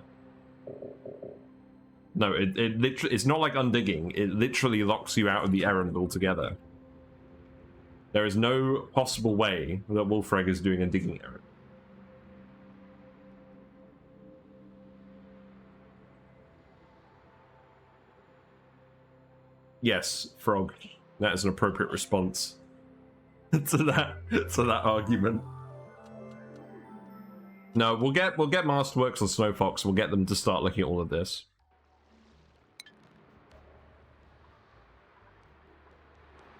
No, it literally, it's not like undigging. It literally locks you out of the errand altogether. There is no possible way that Wolfreg is doing a digging errand. Yes, Frog. That is an appropriate response to that argument. No, we'll get Masterworks and Snow Fox. We'll get them to start looking at all of this.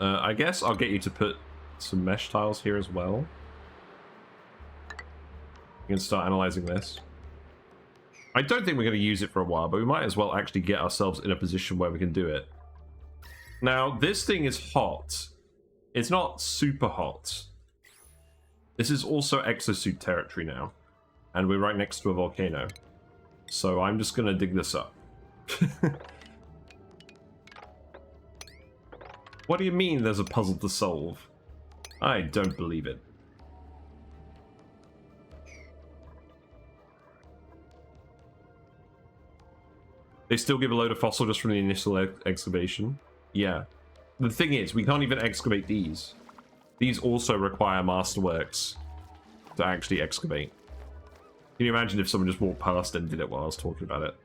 I guess I'll get you to put some mesh tiles here as well. You can start analyzing this. I don't think we're going to use it for a while, but we might as well actually get ourselves in a position where we can do it. Now, this thing is hot. It's not super hot. This is also exosuit territory now. and we're right next to a volcano. So I'm just gonna dig this up. What do you mean there's a puzzle to solve? I don't believe it. They still give a load of fossil just from the initial excavation. Yeah. The thing is, we can't even excavate these. These also require masterworks to actually excavate. Can you imagine if someone just walked past and did it while I was talking about it?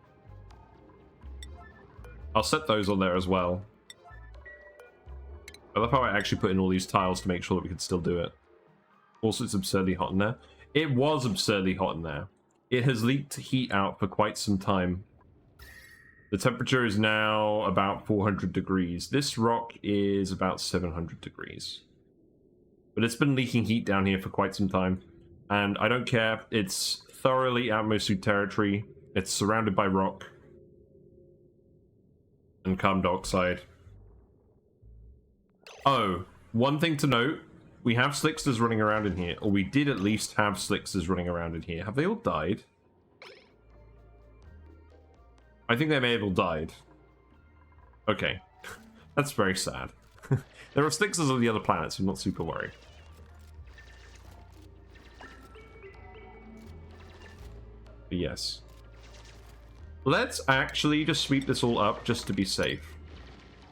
I'll set those on there as well. I love how I actually put in all these tiles to make sure that we can still do it. Also, it's absurdly hot in there. It was absurdly hot in there. It has leaked heat out for quite some time. The temperature is now about 400 degrees. This rock is about 700 degrees. But it's been leaking heat down here for quite some time. And I don't care. It's thoroughly atmosphere territory. It's surrounded by rock. And carbon dioxide. Oh, one thing to note. We have slicksters running around in here. Or we did at least have slicksters running around in here. Have they all died? I think they may have all died. Okay. That's very sad. There are slicksters on the other planets, so I'm not super worried. But yes. Let's actually just sweep this all up just to be safe.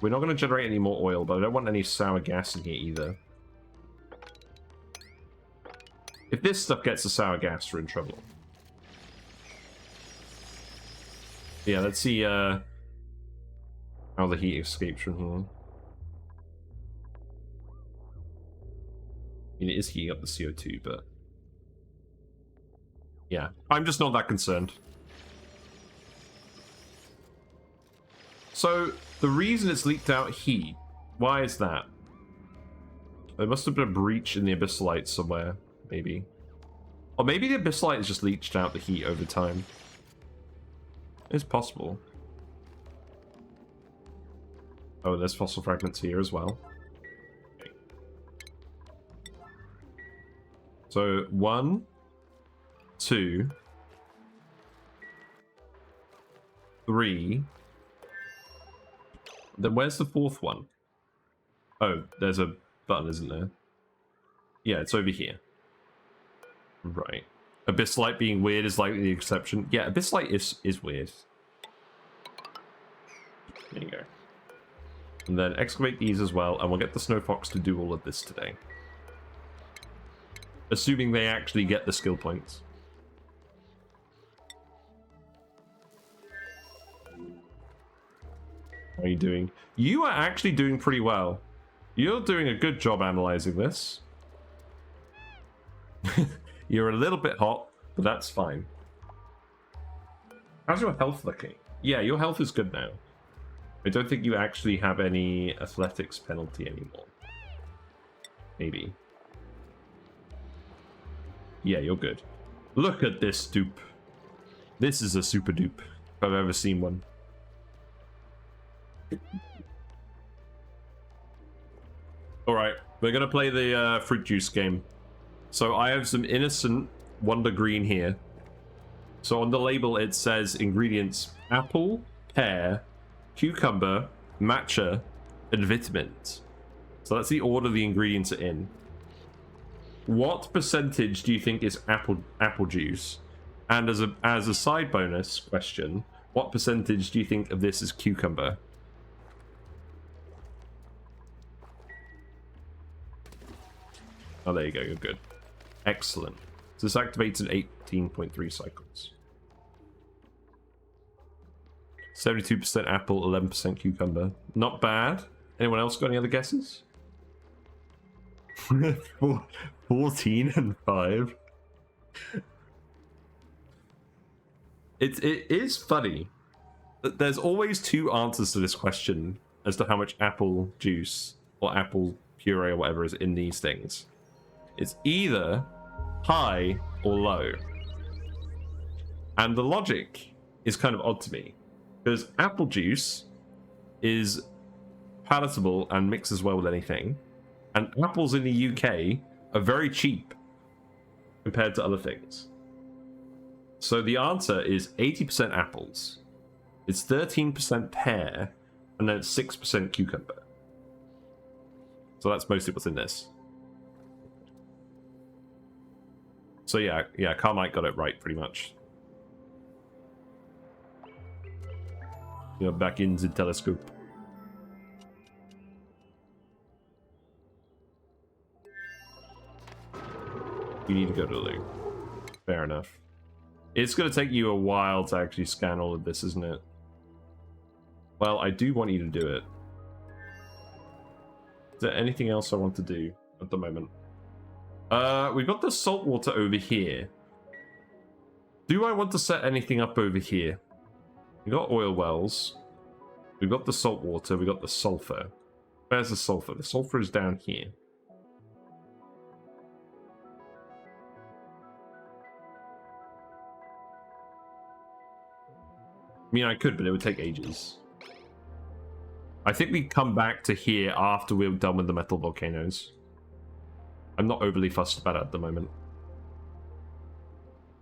We're not going to generate any more oil, but I don't want any sour gas in here either. If this stuff gets the sour gas, we're in trouble. Yeah, let's see how the heat escapes from here. I mean, it is heating up the CO2, but... yeah, I'm just not that concerned. So, the reason it's leaked out heat, why is that? There must have been a breach in the abyssalite somewhere, maybe. Or maybe the abyssalite has just leached out the heat over time. It's possible. Oh, there's fossil fragments here as well. Okay. So, 1, 2, 3. Then where's the fourth one? Oh, there's a button, isn't there? Yeah, it's over here. Right. Abyssalite being weird is like the exception. Yeah, Abyssalite is weird. There you go. And then excavate these as well, and we'll get the Snow Fox to do all of this today. Assuming they actually get the skill points. How are you doing? You are actually doing pretty well. You're doing a good job analyzing this. You're a little bit hot, but that's fine. How's your health looking? Yeah, your health is good now. I don't think you actually have any athletics penalty anymore. Maybe. Yeah, you're good. Look at this dupe. This is a super dupe, if I've ever seen one. Alright, we're gonna play the fruit juice game. So I have some innocent Wonder Green here. So on the label it says ingredients apple, pear, cucumber, matcha, and vitamins. So that's the order the ingredients are in. What percentage do you think is apple juice? And as a side bonus question, what percentage do you think of this is cucumber? Oh, there you go, you're good. Excellent. So this activates in 18.3 cycles. 72% apple, 11% cucumber. Not bad. Anyone else got any other guesses? 14 and 5. It is funny that there's always two answers to this question as to how much apple juice or apple puree or whatever is in these things. It's either high or low. And the logic is kind of odd to me, because apple juice is palatable and mixes well with anything, and apples in the UK are very cheap compared to other things. So the answer is 80% apples. It's 13% pear, and then it's 6% cucumber. So that's mostly what's in this. So yeah, Carmike got it right pretty much. You know, back into the telescope. You need to go to the loo. Fair enough. It's going to take you a while to actually scan all of this, isn't it? Well, I do want you to do it. Is there anything else I want to do at the moment? We've got the salt water over here. Do I want to set anything up over here? We've got oil wells. We've got the salt water. We've got the sulfur. Where's the sulfur? The sulfur is down here. I mean, I could, but it would take ages. I think we come back to here after we're done with the metal volcanoes. I'm not overly fussed about it at the moment.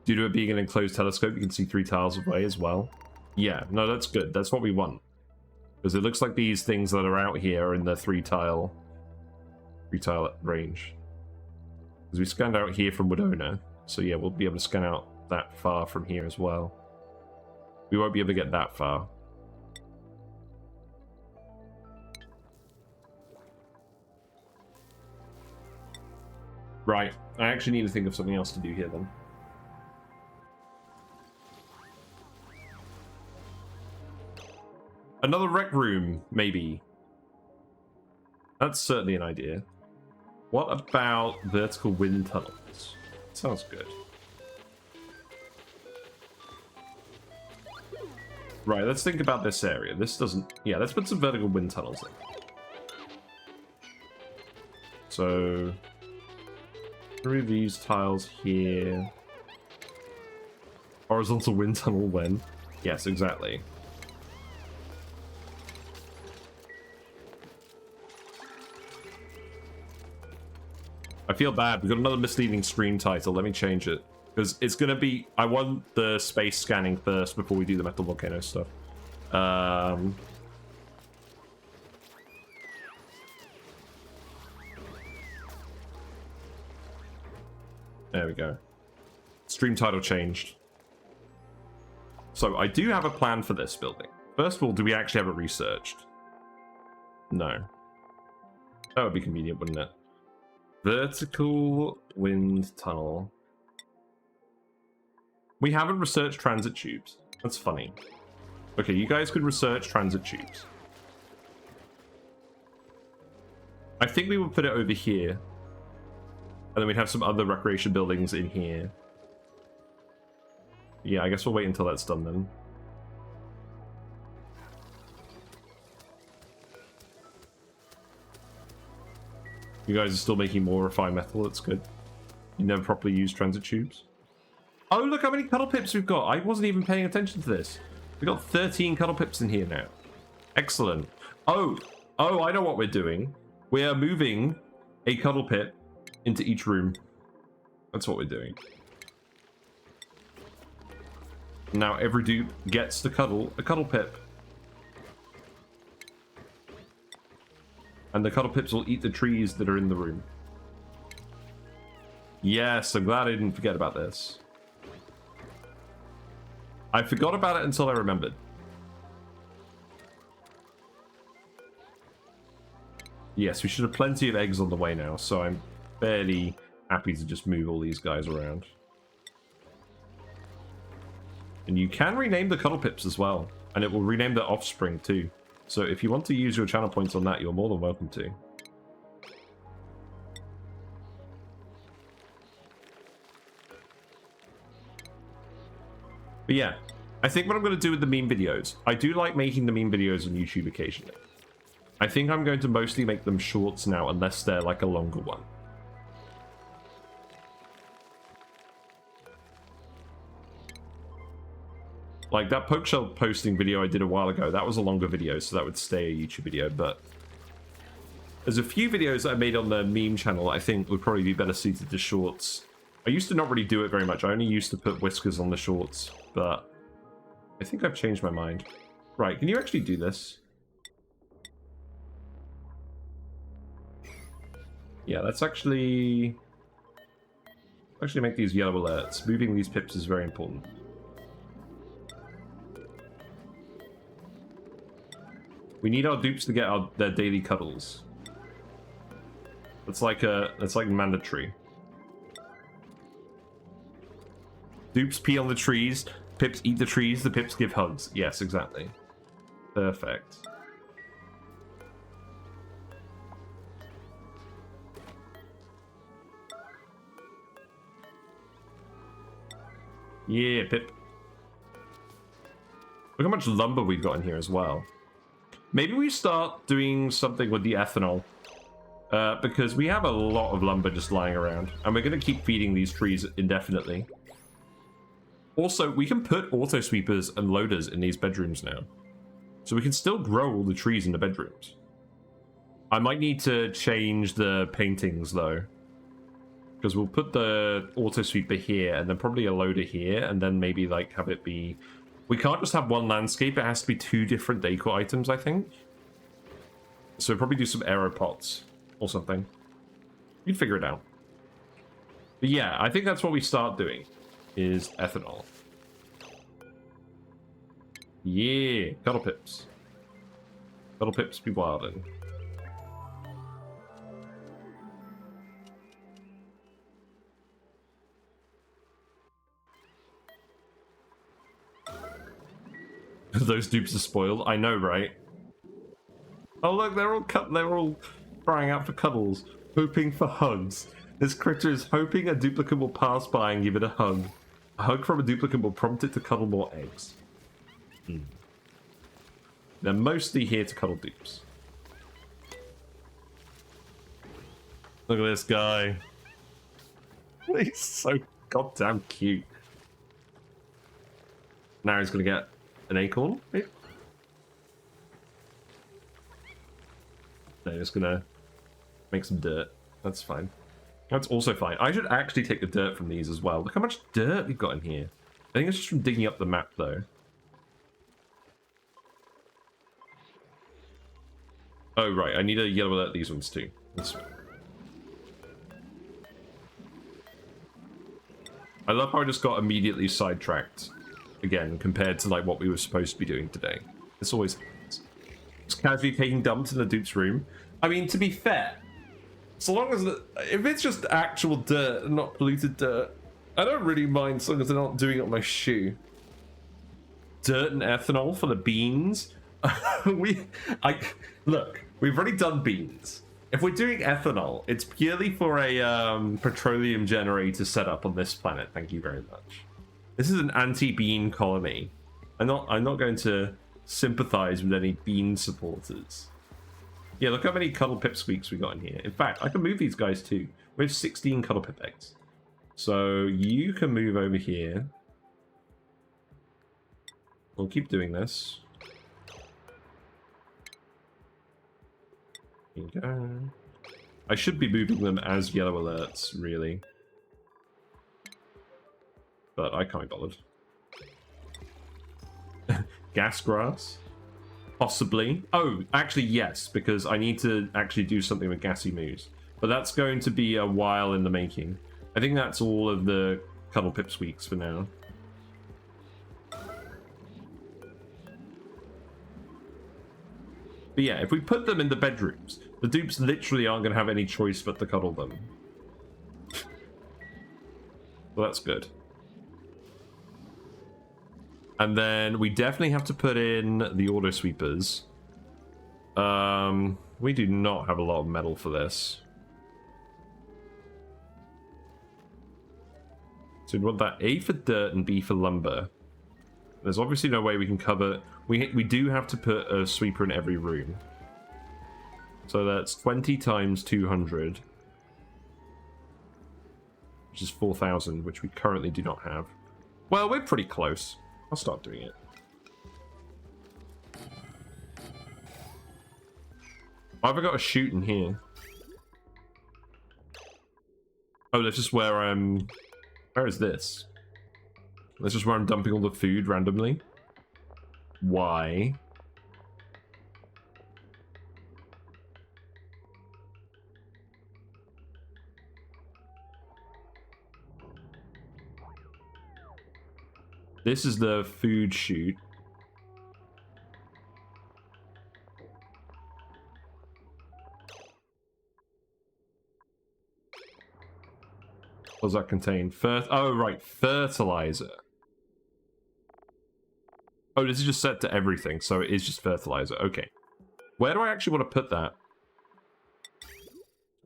Due to it being an enclosed telescope, you can see 3 tiles away as well. Yeah, no, that's good. That's what we want. Because it looks like these things that are out here are in the 3-tile range. Because we scanned out here from Wodona. So yeah, we'll be able to scan out that far from here as well. We won't be able to get that far. Right, I actually need to think of something else to do here then. Another rec room, maybe. That's certainly an idea. What about vertical wind tunnels? Sounds good. Right, let's think about this area. This doesn't... Yeah, let's put some vertical wind tunnels in. So... 3 of these tiles here. Horizontal wind tunnel when? Yes, exactly. I feel bad. We've got another misleading stream title. Let me change it. Because it's going to be... I want the space scanning first before we do the metal volcano stuff. There we go. Stream title changed. So I do have a plan for this building. First of all, do we actually have it researched? No. That would be convenient, wouldn't it? Vertical wind tunnel. We haven't researched transit tubes. That's funny. Okay, you guys could research transit tubes. I think we would put it over here. And then we'd have some other recreation buildings in here. Yeah, I guess we'll wait until that's done then. You guys are still making more refined metal, that's good. You never properly use transit tubes. Oh, look how many Cuddle Pips we've got. I wasn't even paying attention to this. We've got 13 Cuddle Pips in here now. Excellent. Oh, I know what we're doing. We are moving a Cuddle Pip into each room. That's what we're doing. Now every dupe gets to cuddle a Cuddle Pip. And the Cuddle Pips will eat the trees that are in the room. Yes, I'm glad I didn't forget about this. I forgot about it until I remembered. Yes, we should have plenty of eggs on the way now, so I'm fairly happy to just move all these guys around. And you can rename the Cuddle Pips as well, and it will rename their offspring too. So if you want to use your channel points on that, you're more than welcome to. But yeah, I think what I'm going to do with the meme videos, I do like making the meme videos on YouTube occasionally. I think I'm going to mostly make them shorts now, unless they're like a longer one. Like that poke shell posting video I did a while ago, that was a longer video, so that would stay a YouTube video, but there's a few videos that I made on the meme channel I think would probably be better suited to shorts I used to not really do it very much. I only used to put whiskers on the shorts, but I think I've changed my mind. Right, can you actually do this? Yeah, let's actually make these yellow alerts. Moving these pips is very important. We need our dupes to get their daily cuddles. That's like mandatory. Dupes pee on the trees, pips eat the trees, the pips give hugs. Yes, exactly. Perfect. Yeah, Pip. Look how much lumber we've got in here as well. Maybe we start doing something with the ethanol. Because we have a lot of lumber just lying around. And we're going to keep feeding these trees indefinitely. Also, we can put auto sweepers and loaders in these bedrooms now. So we can still grow all the trees in the bedrooms. I might need to change the paintings though. Because we'll put the auto sweeper here and then probably a loader here. And then maybe like have it be... We can't just have one landscape. It has to be 2 different decor items, I think. So we'll probably do some aero pots or something. You'd figure it out. But yeah, I think that's what we start doing. Is ethanol. Yeah, Cuddle Pips. Cuddle Pips be wildin'. Those dupes are spoiled. I know, right? Oh look, they're all crying out for cuddles, hoping for hugs. This critter is hoping a duplicate will pass by and give it a hug. A hug from a duplicate will prompt it to cuddle more eggs. They're mostly here to cuddle dupes. Look at this guy. He's so goddamn cute. Now he's gonna get an acorn. No, just gonna make some dirt. That's fine. That's also fine. I should actually take the dirt from these as well. Look how much dirt we've got in here. I think it's just from digging up the map, though. Oh, right. I need a yellow alert these ones, too. That's... I love how I just got immediately sidetracked. Again, compared to, like, what we were supposed to be doing today. This always happens. Just casually taking dumps in the dupe's room. I mean, to be fair... So long as if it's just actual dirt and not polluted dirt, I don't really mind so long as they're not doing it on my shoe. Dirt and ethanol for the beans. Look, we've already done beans. If we're doing ethanol, it's purely for a petroleum generator setup on this planet. Thank you very much. This is an anti-bean colony. I'm not going to sympathize with any bean supporters. Yeah, look how many Cuddle Pip squeaks we got in here. In fact, I can move these guys too. We have 16 Cuddle Pip eggs. So you can move over here. We'll keep doing this. Here you go. I should be moving them as yellow alerts, really. But I can't be bothered. Gas grass? Possibly. Oh, actually, yes, because I need to actually do something with Gassy Moose. But that's going to be a while in the making. I think that's all of the Cuddle Pip squeaks for now. But yeah, if we put them in the bedrooms, the dupes literally aren't going to have any choice but to cuddle them. Well, that's good. And then we definitely have to put in the auto sweepers. We do not have a lot of metal for this. So we want that A for dirt and B for lumber. There's obviously no way we can cover... We do have to put a sweeper in every room. So that's 20 times 200. Which is 4,000, which we currently do not have. Well, we're pretty close. I'll start doing it. I've got a chute in here. Oh, this is where Where is this? This is where I'm dumping all the food randomly. Why? This is the food chute. What does that contain? Oh, right. Fertilizer. Oh, this is just set to everything, so it is just fertilizer. Okay. Where do I actually want to put that?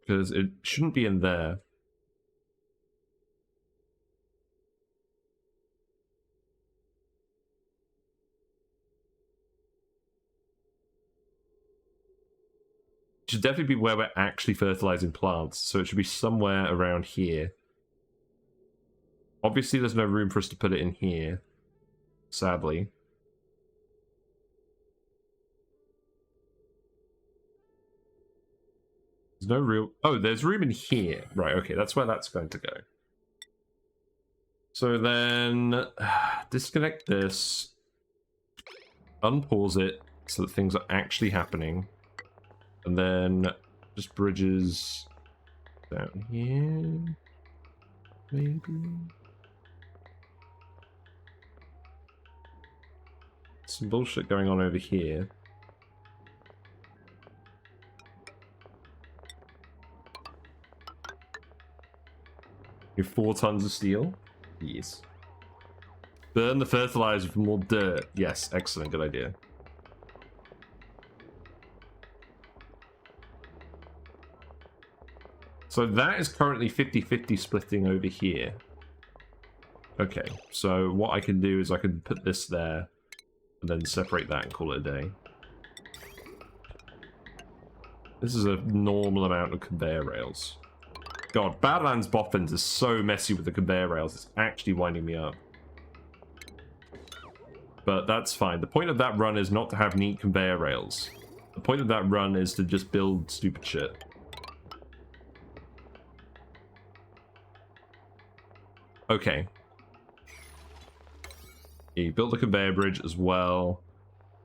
Because it shouldn't be in there. It should definitely be where we're actually fertilizing plants, so it should be somewhere around here. Obviously, there's no room for us to put it in here, sadly. There's no real... Oh, there's room in here. Right, okay, that's where that's going to go. So then, disconnect this, unpause it so that things are actually happening, and then just bridges down here, maybe? Some bullshit going on over here. You have 4 tons of steel? Yes. Burn the fertilizer for more dirt. Yes, excellent, good idea. So that is currently 50-50 splitting over here. Okay, so what I can do is I can put this there, and then separate that and call it a day. This is a normal amount of conveyor rails. God, Badlands Boffins is so messy with the conveyor rails, it's actually winding me up. But that's fine. The point of that run is not to have neat conveyor rails. The point of that run is to just build stupid shit. Okay. You built the conveyor bridge as well.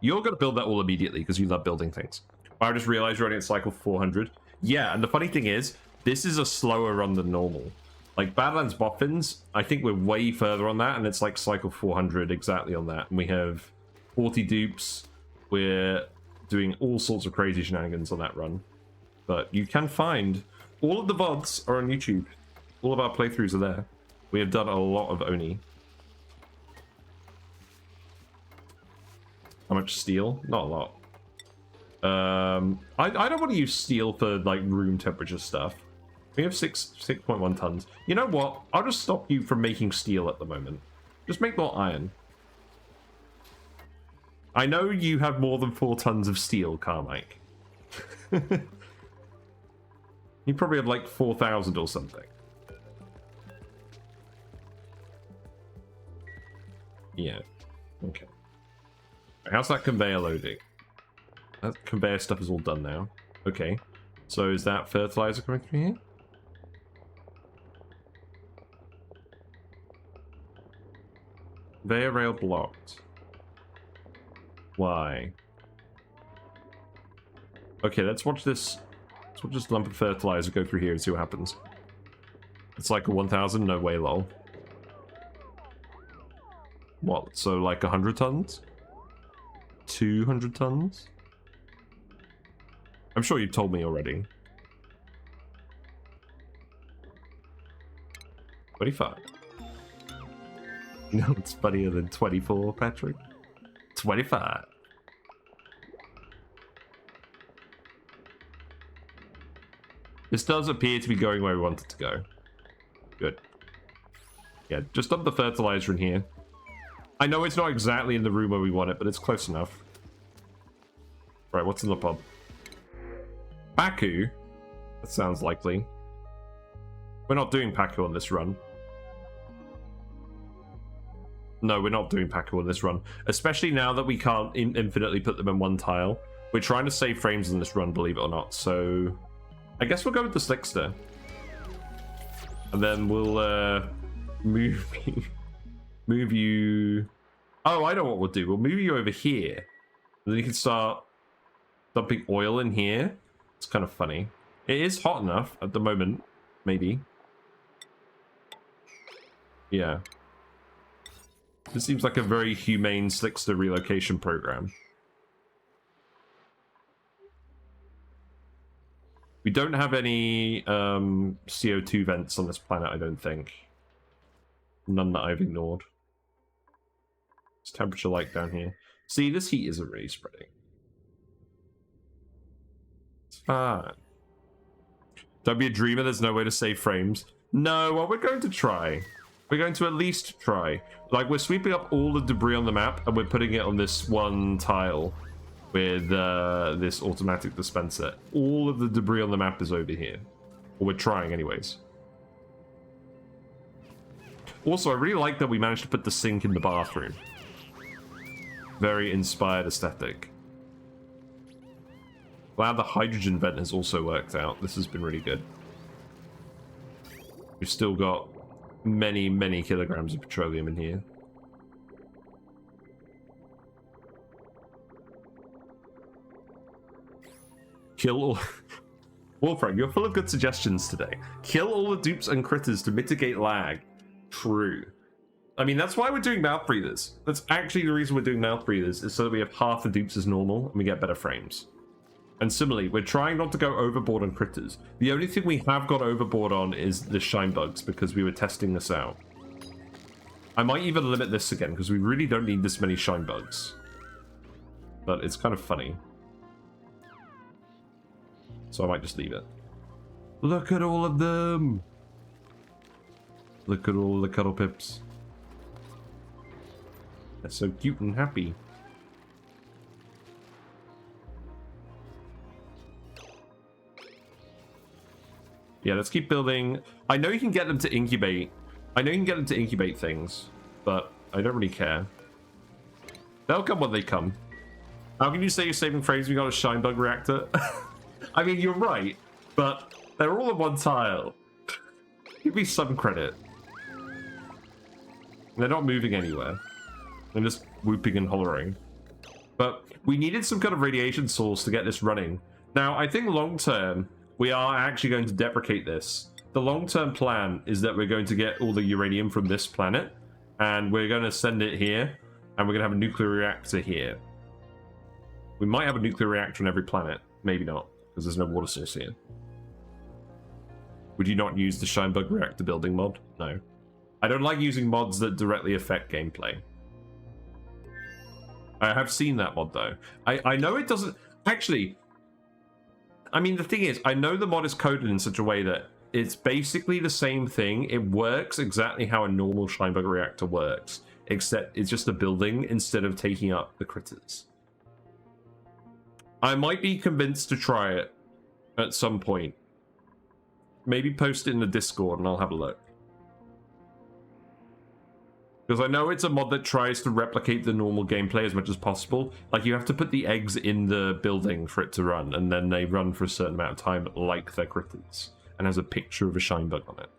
You're going to build that all immediately because you love building things. I just realized you're running at cycle 400. Yeah, and the funny thing is, this is a slower run than normal. Like, Badlands Boffins, I think we're way further on that, and it's like cycle 400 exactly on that. And we have 40 dupes. We're doing all sorts of crazy shenanigans on that run. But you can find... All of the VODs are on YouTube. All of our playthroughs are there. We have done a lot of ONI. How much steel? Not a lot. I don't want to use steel for, like, room temperature stuff. We have 6.1 tons. You know what? I'll just stop you from making steel at the moment. Just make more iron. I know you have more than 4 tons of steel, Carmike. You probably have like 4,000 or something. Yeah. Okay. How's that conveyor loading? That conveyor stuff is all done now. Okay. So is that fertilizer coming through here? Conveyor rail blocked. Why? Okay, let's watch this. Let's watch this lump of fertilizer go through here and see what happens. It's like a 1,000? No way, lol. What? So like 100 tons? 200 tons? I'm sure you've told me already. 25. You know it's funnier than 24, Patrick? 25. This does appear to be going where we want it to go. Good. Yeah, just dump the fertilizer in here. I know it's not exactly in the room where we want it, but it's close enough. Right, what's in the pod? Baku? That sounds likely. We're not doing Paku on this run. No, we're not doing Paku on this run. Especially now that we can't infinitely put them in one tile. We're trying to save frames in this run, believe it or not. So, I guess we'll go with the Slickster. And then we'll move you. Oh, I know what we'll do. We'll move you over here. And then you can start dumping oil in here. It's kind of funny. It is hot enough at the moment, maybe. Yeah. This seems like a very humane Slickster relocation program. We don't have any CO2 vents on this planet, I don't think. None that I've ignored. What's temperature like down here? See, this heat isn't really spreading. It's fine. Don't be a dreamer, there's no way to save frames. No, well, we're going to try. We're going to at least try. Like, we're sweeping up all the debris on the map, and we're putting it on this one tile with this automatic dispenser. All of the debris on the map is over here. Or we're trying, anyways. Also, I really like that we managed to put the sink in the bathroom. Very inspired aesthetic. Glad the hydrogen vent has also worked out. This has been really good. We've still got many, many kilograms of petroleum in here. Kill all... Wolfram, you're full of good suggestions today. Kill all the dupes and critters to mitigate lag. True. I mean, that's why we're doing mouth breathers. That's actually the reason we're doing mouth breathers, is so that we have half the dupes as normal and we get better frames. And similarly, we're trying not to go overboard on critters. The only thing we have got overboard on is the shine bugs, because we were testing this out. I might even limit this again, because we really don't need this many shine bugs. But it's kind of funny. So I might just leave it. Look at all of them! Look at all the Cuddle Pips. They're so cute and happy. Yeah, let's keep building. I know you can get them to incubate. I know you can get them to incubate things, but I don't really care. They'll come when they come. How can you say you're saving frames when you got a Shine Bug Reactor? I mean, you're right, but they're all on one tile. Give me some credit. They're not moving anywhere. They're just whooping and hollering. But we needed some kind of radiation source to get this running. Now, I think long term, we are actually going to deprecate this. The long-term plan is that we're going to get all the uranium from this planet, and we're going to send it here, and we're going to have a nuclear reactor here. We might have a nuclear reactor on every planet. Maybe not, because there's no water source here. Would you not use the Shine Bug Reactor building mod? No. I don't like using mods that directly affect gameplay. I have seen that mod, though. I know it doesn't... Actually... I mean, the thing is, I know the mod is coded in such a way that it's basically the same thing. It works exactly how a normal Shine Bug Reactor works, except it's just a building instead of taking up the critters. I might be convinced to try it at some point. Maybe post it in the Discord and I'll have a look. Because I know it's a mod that tries to replicate the normal gameplay as much as possible. Like, you have to put the eggs in the building for it to run, and then they run for a certain amount of time like they're critters, and has a picture of a shine bug on it.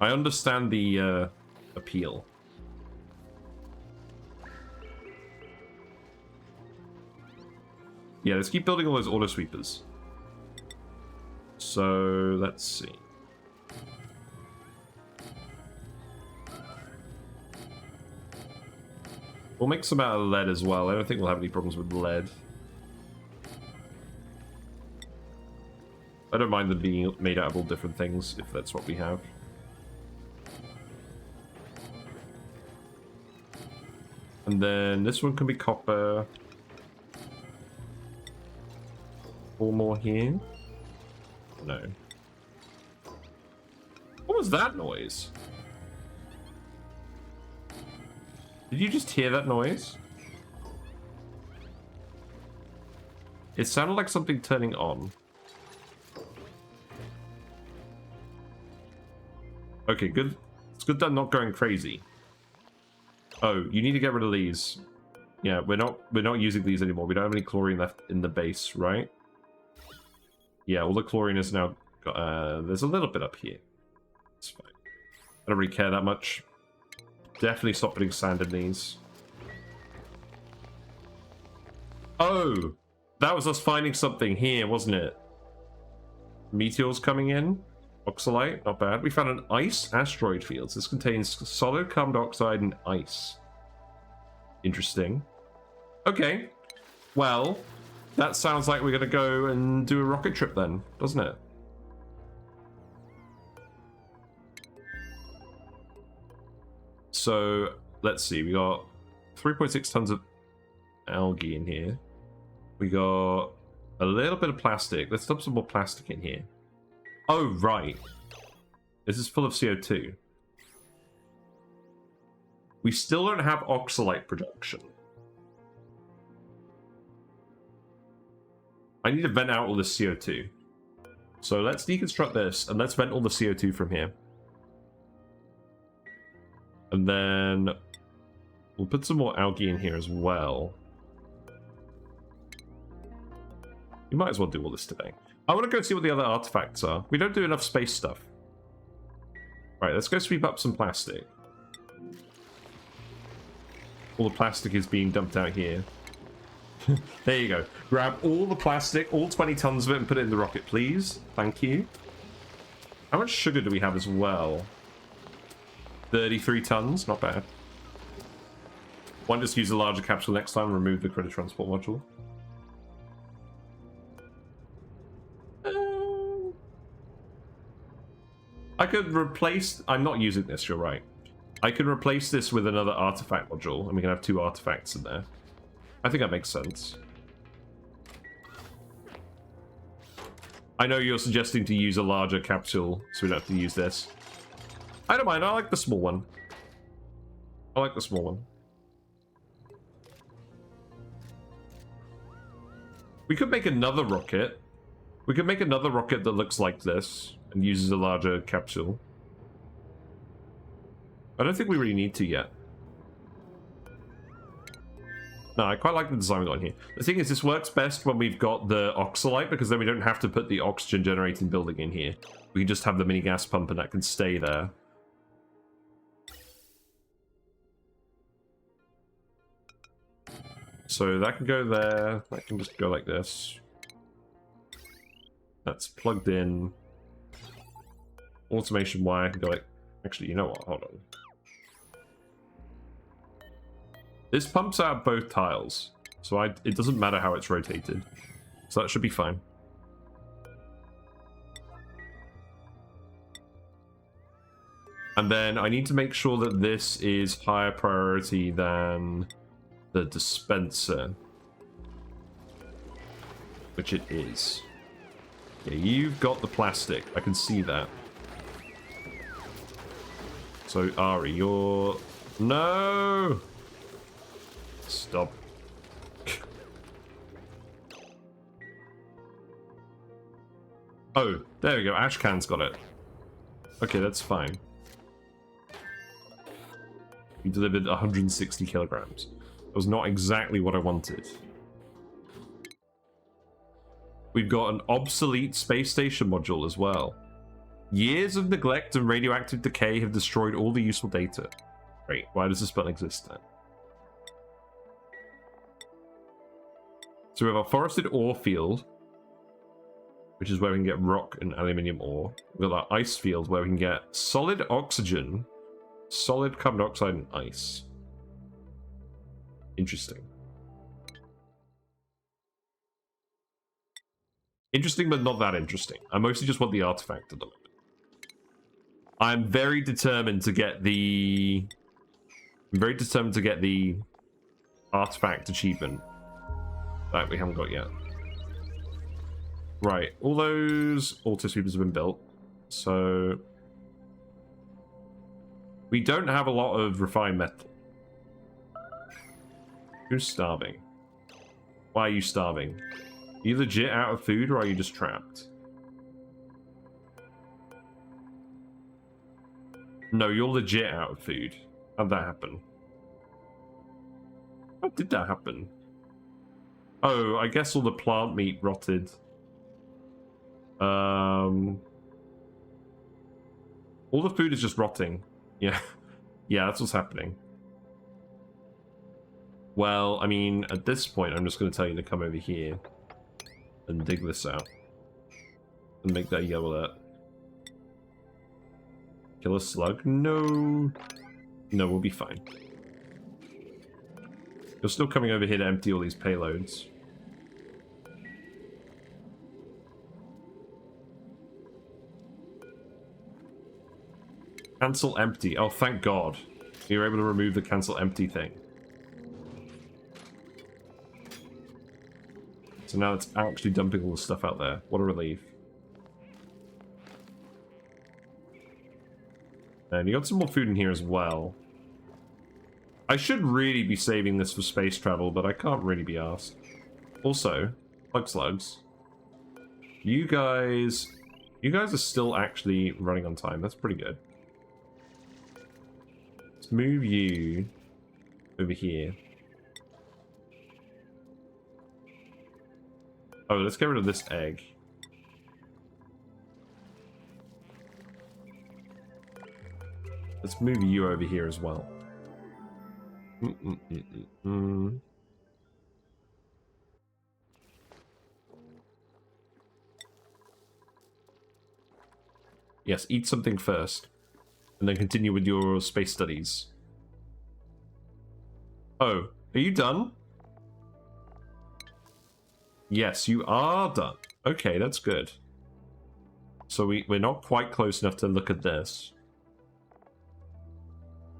I understand the appeal. Yeah, let's keep building all those auto sweepers. So, let's see. We'll make some out of lead as well. I don't think we'll have any problems with lead. I don't mind them being made out of all different things, if that's what we have. And then this one can be copper. 4 more here. No. What was that noise? Did you just hear that noise? It sounded like something turning on. Okay, good. It's good that I'm not going crazy. Oh, you need to get rid of these. Yeah, we're not using these anymore. We don't have any chlorine left in the base, right? Yeah, all the chlorine is now There's a little bit up here. It's fine. I don't really care that much. Definitely stop putting sand in these. Oh! That was us finding something here, wasn't it? Meteors coming in. Oxalite, not bad. We found an ice asteroid field. This contains solid carbon dioxide and ice. Interesting. Okay. Well, that sounds like we're going to go and do a rocket trip then, doesn't it? So, let's see. We got 3.6 tons of algae in here. We got a little bit of plastic. Let's dump some more plastic in here. Oh, right. This is full of CO2. We still don't have oxalite production. I need to vent out all this CO2. So let's deconstruct this, and let's vent all the CO2 from here. And then we'll put some more algae in here as well. You might as well do all this today. I want to go see what the other artifacts are. We don't do enough space stuff. Right, let's go sweep up some plastic. All the plastic is being dumped out here. There you go. Grab all the plastic, all 20 tons of it, and put it in the rocket, please. Thank you. How much sugar do we have as well? 33 tons, not bad. Why not just use a larger capsule next time and remove the credit transport module? I could replace... I'm not using this, you're right. I can replace this with another artifact module, and we can have 2 artifacts in there. I think that makes sense. I know you're suggesting to use a larger capsule, so we don't have to use this. I don't mind, I like the small one. I like the small one. We could make another rocket. We could make another rocket that looks like this and uses a larger capsule. I don't think we really need to yet. No, I quite like the design we got in here. The thing is, this works best when we've got the oxalite, because then we don't have to put the oxygen generating building in here. We can just have the mini gas pump and that can stay there. So that can go there. That can just go like this. That's plugged in. Automation wire can go like... Actually, you know what? Hold on. This pumps out both tiles, so it doesn't matter how it's rotated. So that should be fine. And then I need to make sure that this is higher priority than the dispenser. Which it is. Yeah, you've got the plastic. I can see that. So, Ari, you're... No! Stop. Oh, there we go. Ashcan's got it. Okay, that's fine. We delivered 160 kilograms. That was not exactly what I wanted. We've got an obsolete space station module as well. Years of neglect and radioactive decay have destroyed all the useful data. Great. Why does this button exist then? So we have our forested ore field, which is where we can get rock and aluminium ore. We've got our ice field where we can get solid oxygen, solid carbon dioxide, and ice. Interesting. Interesting, but not that interesting. I mostly just want the artifact at the moment. I'm very determined to get the... artifact achievement that we haven't got yet. Right, all those auto sweepers have been built, so we don't have a lot of refined metal. Who's starving? Why are you starving? Are you legit out of food, or are you just trapped? No, you're legit out of food. How'd that happen? How did that happen? Oh, I guess all the plant meat rotted. All the food is just rotting. Yeah. Yeah, that's what's happening. Well, I mean, at this point, I'm just going to tell you to come over here and dig this out. And make that yellow alert. Kill a slug? No. No, we'll be fine. You're still coming over here to empty all these payloads. Cancel empty. Oh, thank God. You're able to remove the cancel empty thing. So now it's actually dumping all the stuff out there. What a relief. And you got some more food in here as well. I should really be saving this for space travel, but I can't really be asked. Also, plug slugs. You guys are still actually running on time. That's pretty good. Let's move you over here. Oh, let's get rid of this egg. Let's move you over here as well. Yes, eat something first. And then continue with your space studies. Oh, are you done? Yes, you are done. Okay, that's good. So we're not quite close enough to look at this.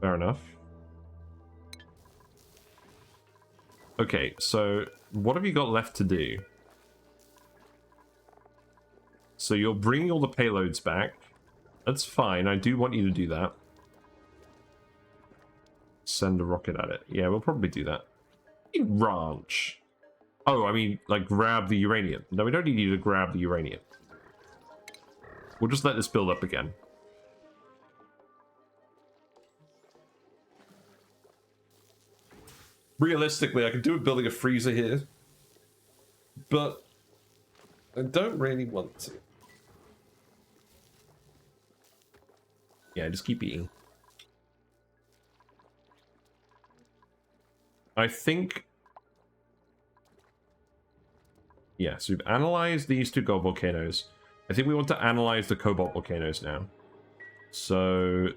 Fair enough. Okay, so what have you got left to do? So you're bringing all the payloads back. That's fine. I do want you to do that. Send a rocket at it. Yeah, we'll probably do that. Ranch. Oh, I mean, like, grab the uranium. No, we don't need you to grab the uranium. We'll just let this build up again. Realistically, I could do with building a freezer here. But I don't really want to. Yeah, just keep eating. I think... Yeah, so we've analyzed these two gold volcanoes. I think we want to analyze the cobalt volcanoes now. So...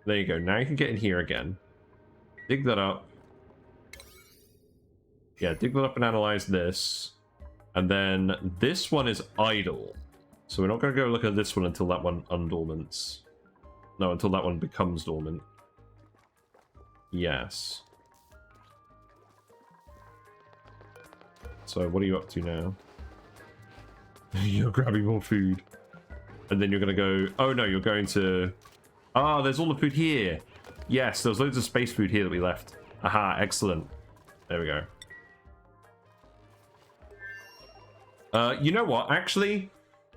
There you go. Now you can get in here again. Dig that up. Yeah, dig that up and analyze this. And then this one is idle. So we're not going to go look at this one until that one undormants. No, until that one becomes dormant. Yes. So what are you up to now? You're grabbing more food. And then you're going to go... Oh no, you're going to... Ah, there's all the food here. Yes, there's loads of space food here that we left. Aha, excellent. There we go. You know what? Actually,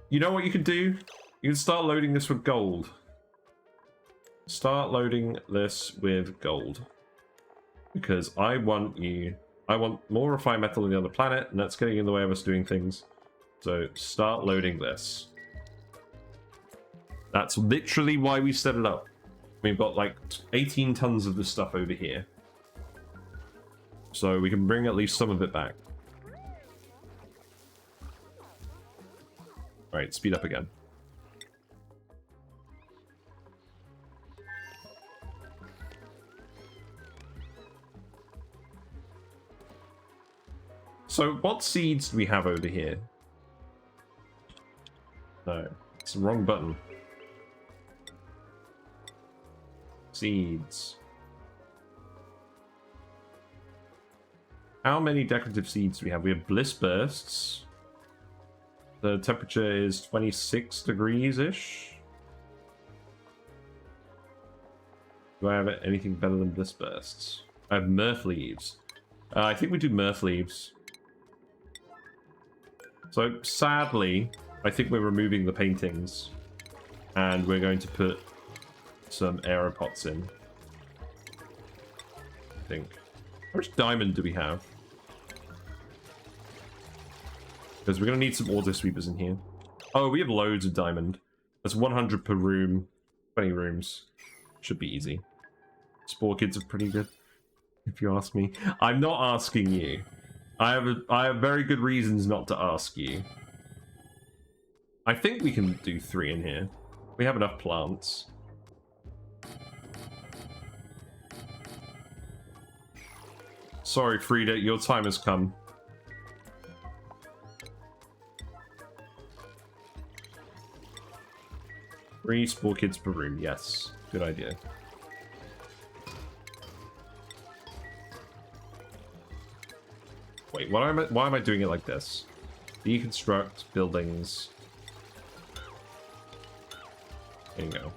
you know what you can do? You can start loading this with gold. Start loading this with gold. Because I want more refined metal on the other planet, and that's getting in the way of us doing things. So start loading this. That's literally why we set it up. We've got like 18 tons of this stuff over here. So we can bring at least some of it back. Alright, speed up again. So what seeds do we have over here? No, it's the wrong button. Seeds. How many decorative seeds do we have? We have bliss bursts. The temperature is 26 degrees-ish. Do I have anything better than bliss bursts? I have mirth leaves. I think we do mirth leaves. So, sadly, I think we're removing the paintings. And we're going to put some aeropods in. I think. How much diamond do we have? Because we're going to need some auto sweepers in here. Oh, we have loads of diamond. That's 100 per room. 20 rooms. Should be easy. Spore kids are pretty good, if you ask me. I'm not asking you. I have very good reasons not to ask you. I think we can do 3 in here. We have enough plants. Sorry, Frida, your time has come. Three spore kids per room, yes. Good idea. Wait, why am I doing it like this? Deconstruct buildings. There you go.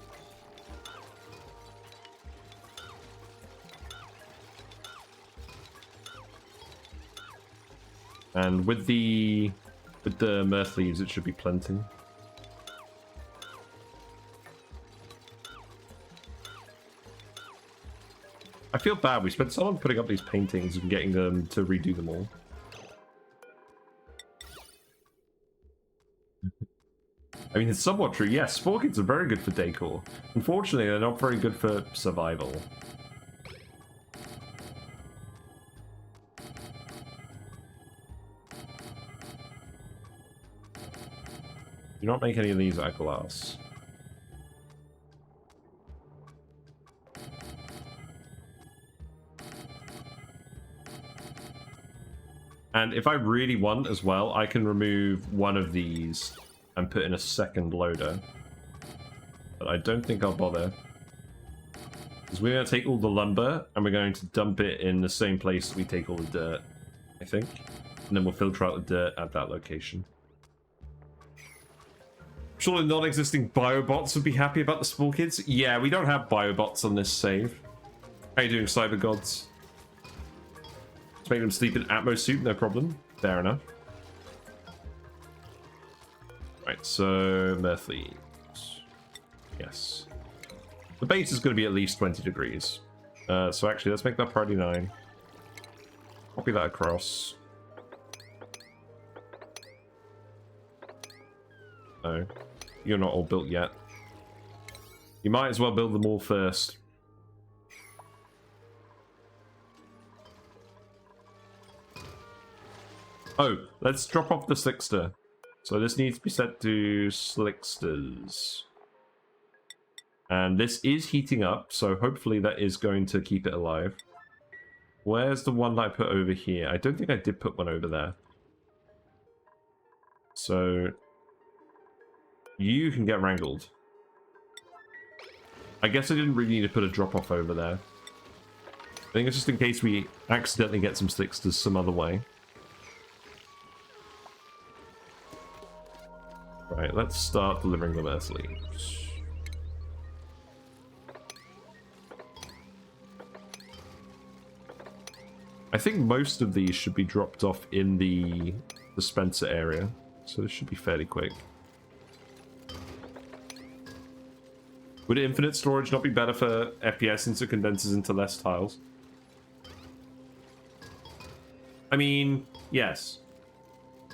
And with the mirth leaves, it should be plenty. I feel bad. We spent so long putting up these paintings and getting them to redo them all. I mean, it's somewhat true. Yes, spore kids are very good for decor. Unfortunately, they're not very good for survival. Do not make any of these out of glass. And if I really want as well, I can remove one of these and put in a second loader. But I don't think I'll bother. Because we're going to take all the lumber and we're going to dump it in the same place that we take all the dirt, I think. And then we'll filter out the dirt at that location. Surely non-existing biobots would be happy about the spore kids. Yeah, we don't have biobots on this save. How you doing, cyber gods? Let's make them sleep in Atmos suit, no problem. Fair enough. Right, so mirth leaves. Yes. The base is going to be at least 20 degrees. So actually, let's make that priority 9. Copy that across. No. You're not all built yet. You might as well build them all first. Oh, let's drop off the slickster. So this needs to be set to slicksters. And this is heating up, so hopefully that is going to keep it alive. Where's the one that I put over here? I don't think I did put one over there. So you can get wrangled. I guess I didn't really need to put a drop-off over there. I think it's just in case we accidentally get some slicksters some other way. Right, let's start delivering the mirth leaves. I think most of these should be dropped off in the dispenser area, so this should be fairly quick. Would infinite storage not be better for FPS since it condenses into less tiles? I mean, yes.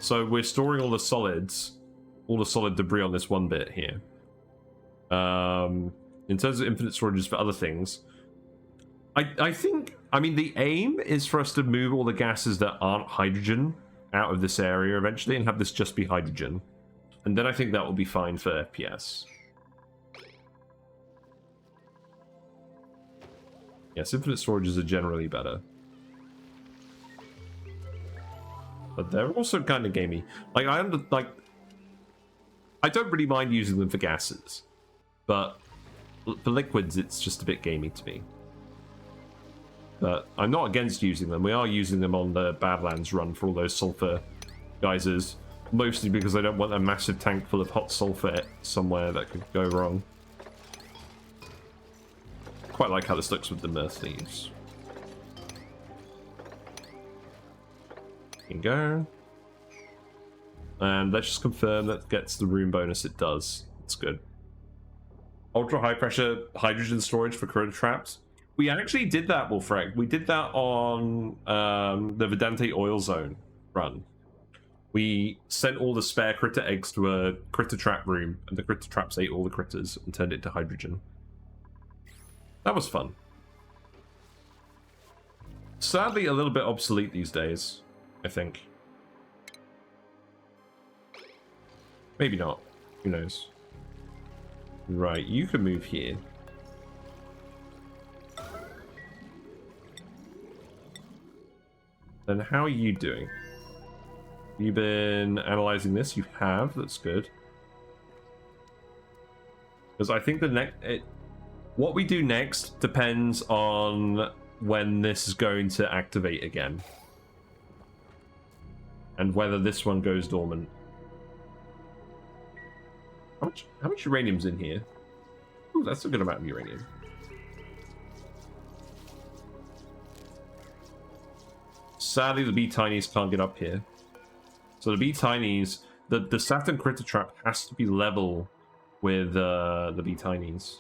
So we're storing all the solids, all the solid debris on this one bit here. In terms of infinite storages for other things, I think, I mean, the aim is for us to move all the gases that aren't hydrogen out of this area eventually and have this just be hydrogen. And then I think that will be fine for FPS. Yes, infinite storages are generally better. But they're also kind of gamey. Like, I don't really mind using them for gases. But for liquids, it's just a bit gamey to me. But I'm not against using them. We are using them on the Badlands run for all those sulfur geysers. Mostly because I don't want a massive tank full of hot sulfur somewhere that could go wrong. Quite like how this looks with the mirth leaves. Here you go. And let's just confirm that gets the room bonus. It does. It's good. Ultra high pressure hydrogen storage for corroded traps. We actually did that, Wolfreg. We did that on the Vedante oil zone run. We sent all the spare critter eggs to a critter trap room, and the critter traps ate all the critters and turned it to hydrogen. That was fun. Sadly, a little bit obsolete these days, I think. Maybe not. Who knows? Right, you can move here. Then how are you doing? You've been analyzing this? You have. That's good. Because I think the next... what we do next depends on when this is going to activate again. And whether this one goes dormant. How much uranium's in here? Ooh, that's a good amount of uranium. Sadly, the bee tinies can't get up here. So the bee tinies, the Saturn critter trap has to be level with the bee tinies.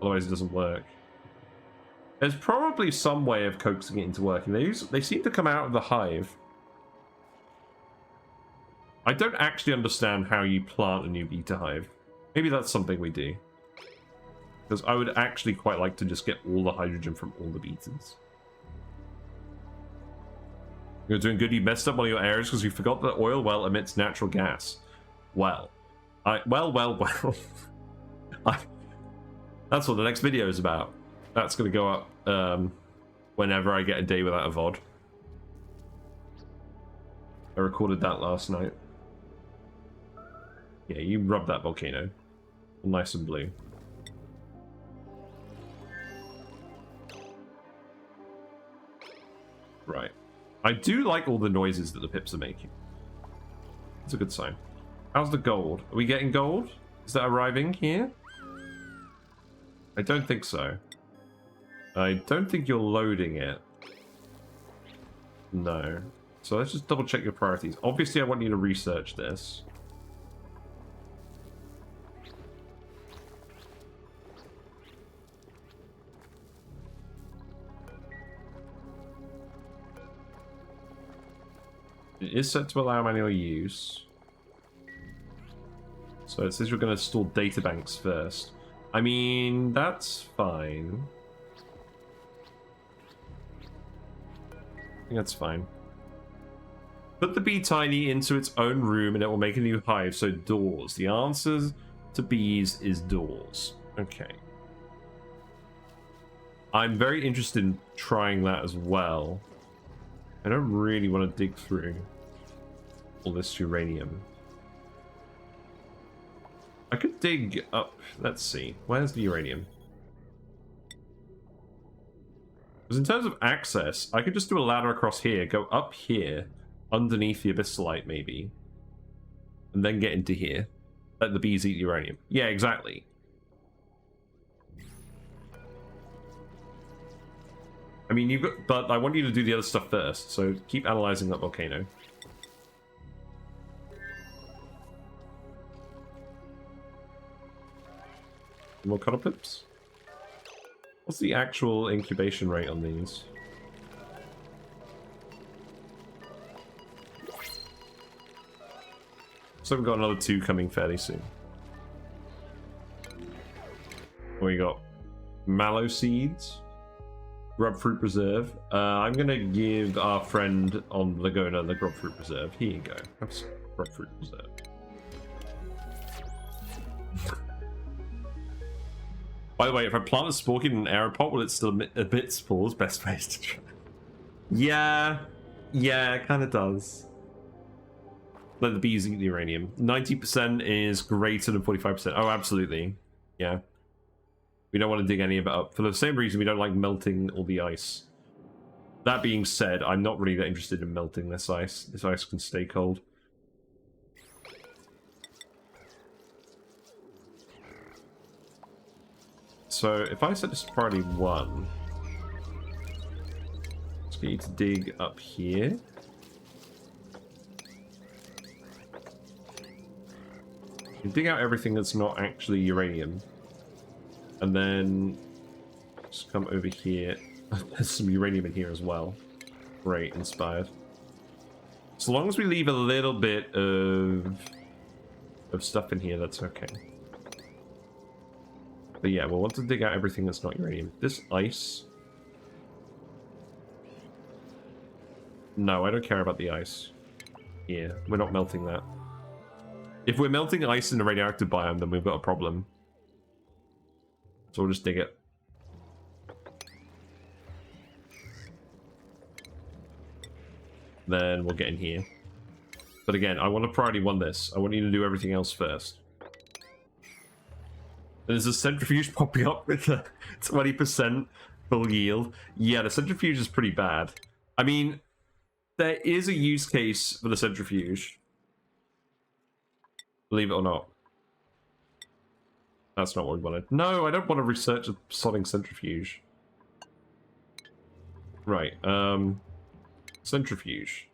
Otherwise it doesn't work. There's probably some way of coaxing it into working. They seem to come out of the hive. I don't actually understand how you plant a new beta hive. Maybe that's something we do. Because I would actually quite like to just get all the hydrogen from all the betas. You're doing good. You messed up one of your areas because you forgot that oil well emits natural gas. Well. Well. That's what the next video is about. That's going to go up whenever I get a day without a VOD. I recorded that last night. Yeah, you rub that volcano. Nice and blue. Right. I do like all the noises that the pips are making. It's a good sign. How's the gold? Are we getting gold? Is that arriving here? I don't think so. I don't think you're loading it. No. So let's just double check your priorities. Obviously, I want you to research this. It is set to allow manual use. So it says you're going to store databanks first. I mean, that's fine. I think that's fine. Put the bee tiny into its own room and it will make a new hive. So doors. The answer to bees is doors. Okay. I'm very interested in trying that as well. I don't really want to dig through all this uranium. I could dig up. Let's see. Where's the uranium? Because in terms of access, I could just do a ladder across here, go up here, underneath the abyssalite maybe, and then get into here. Let the bees eat uranium. Yeah, exactly. I mean, you've got, but I want you to do the other stuff first, so keep analyzing that volcano. More Cuddle Pips? What's the actual incubation rate on these? So we've got another 2 coming fairly soon. We got mallow seeds. Grub fruit preserve. I'm gonna give our friend on Laguna the grub fruit preserve. Here you go. Have some grub fruit preserve. By the way, if I plant a spork in an aeropod, will it still emit spores? Best ways to try. Yeah, it kind of does. Let the bees eat the uranium. 90% is greater than 45%. Oh, absolutely. Yeah. We don't want to dig any of it up. For the same reason we don't like melting all the ice. That being said, I'm not really that interested in melting this ice. This ice can stay cold. So if I set this to priority 1, let's get you to dig up here. You dig out everything that's not actually uranium. And then just come over here. There's some uranium in here as well. Great, inspired. So long as we leave a little bit of stuff in here, that's okay. But yeah, we'll want to dig out everything that's not uranium. This ice... No, I don't care about the ice. Yeah, we're not melting that. If we're melting ice in the radioactive biome, then we've got a problem. So we'll just dig it. Then we'll get in here. But again, I want to priority 1 this. I want you to do everything else first. There's a centrifuge popping up with a 20% full yield. Yeah, the centrifuge is pretty bad. I mean, there is a use case for the centrifuge. Believe it or not. That's not what we wanted. No, I don't want to research a sodding centrifuge. Right, centrifuge.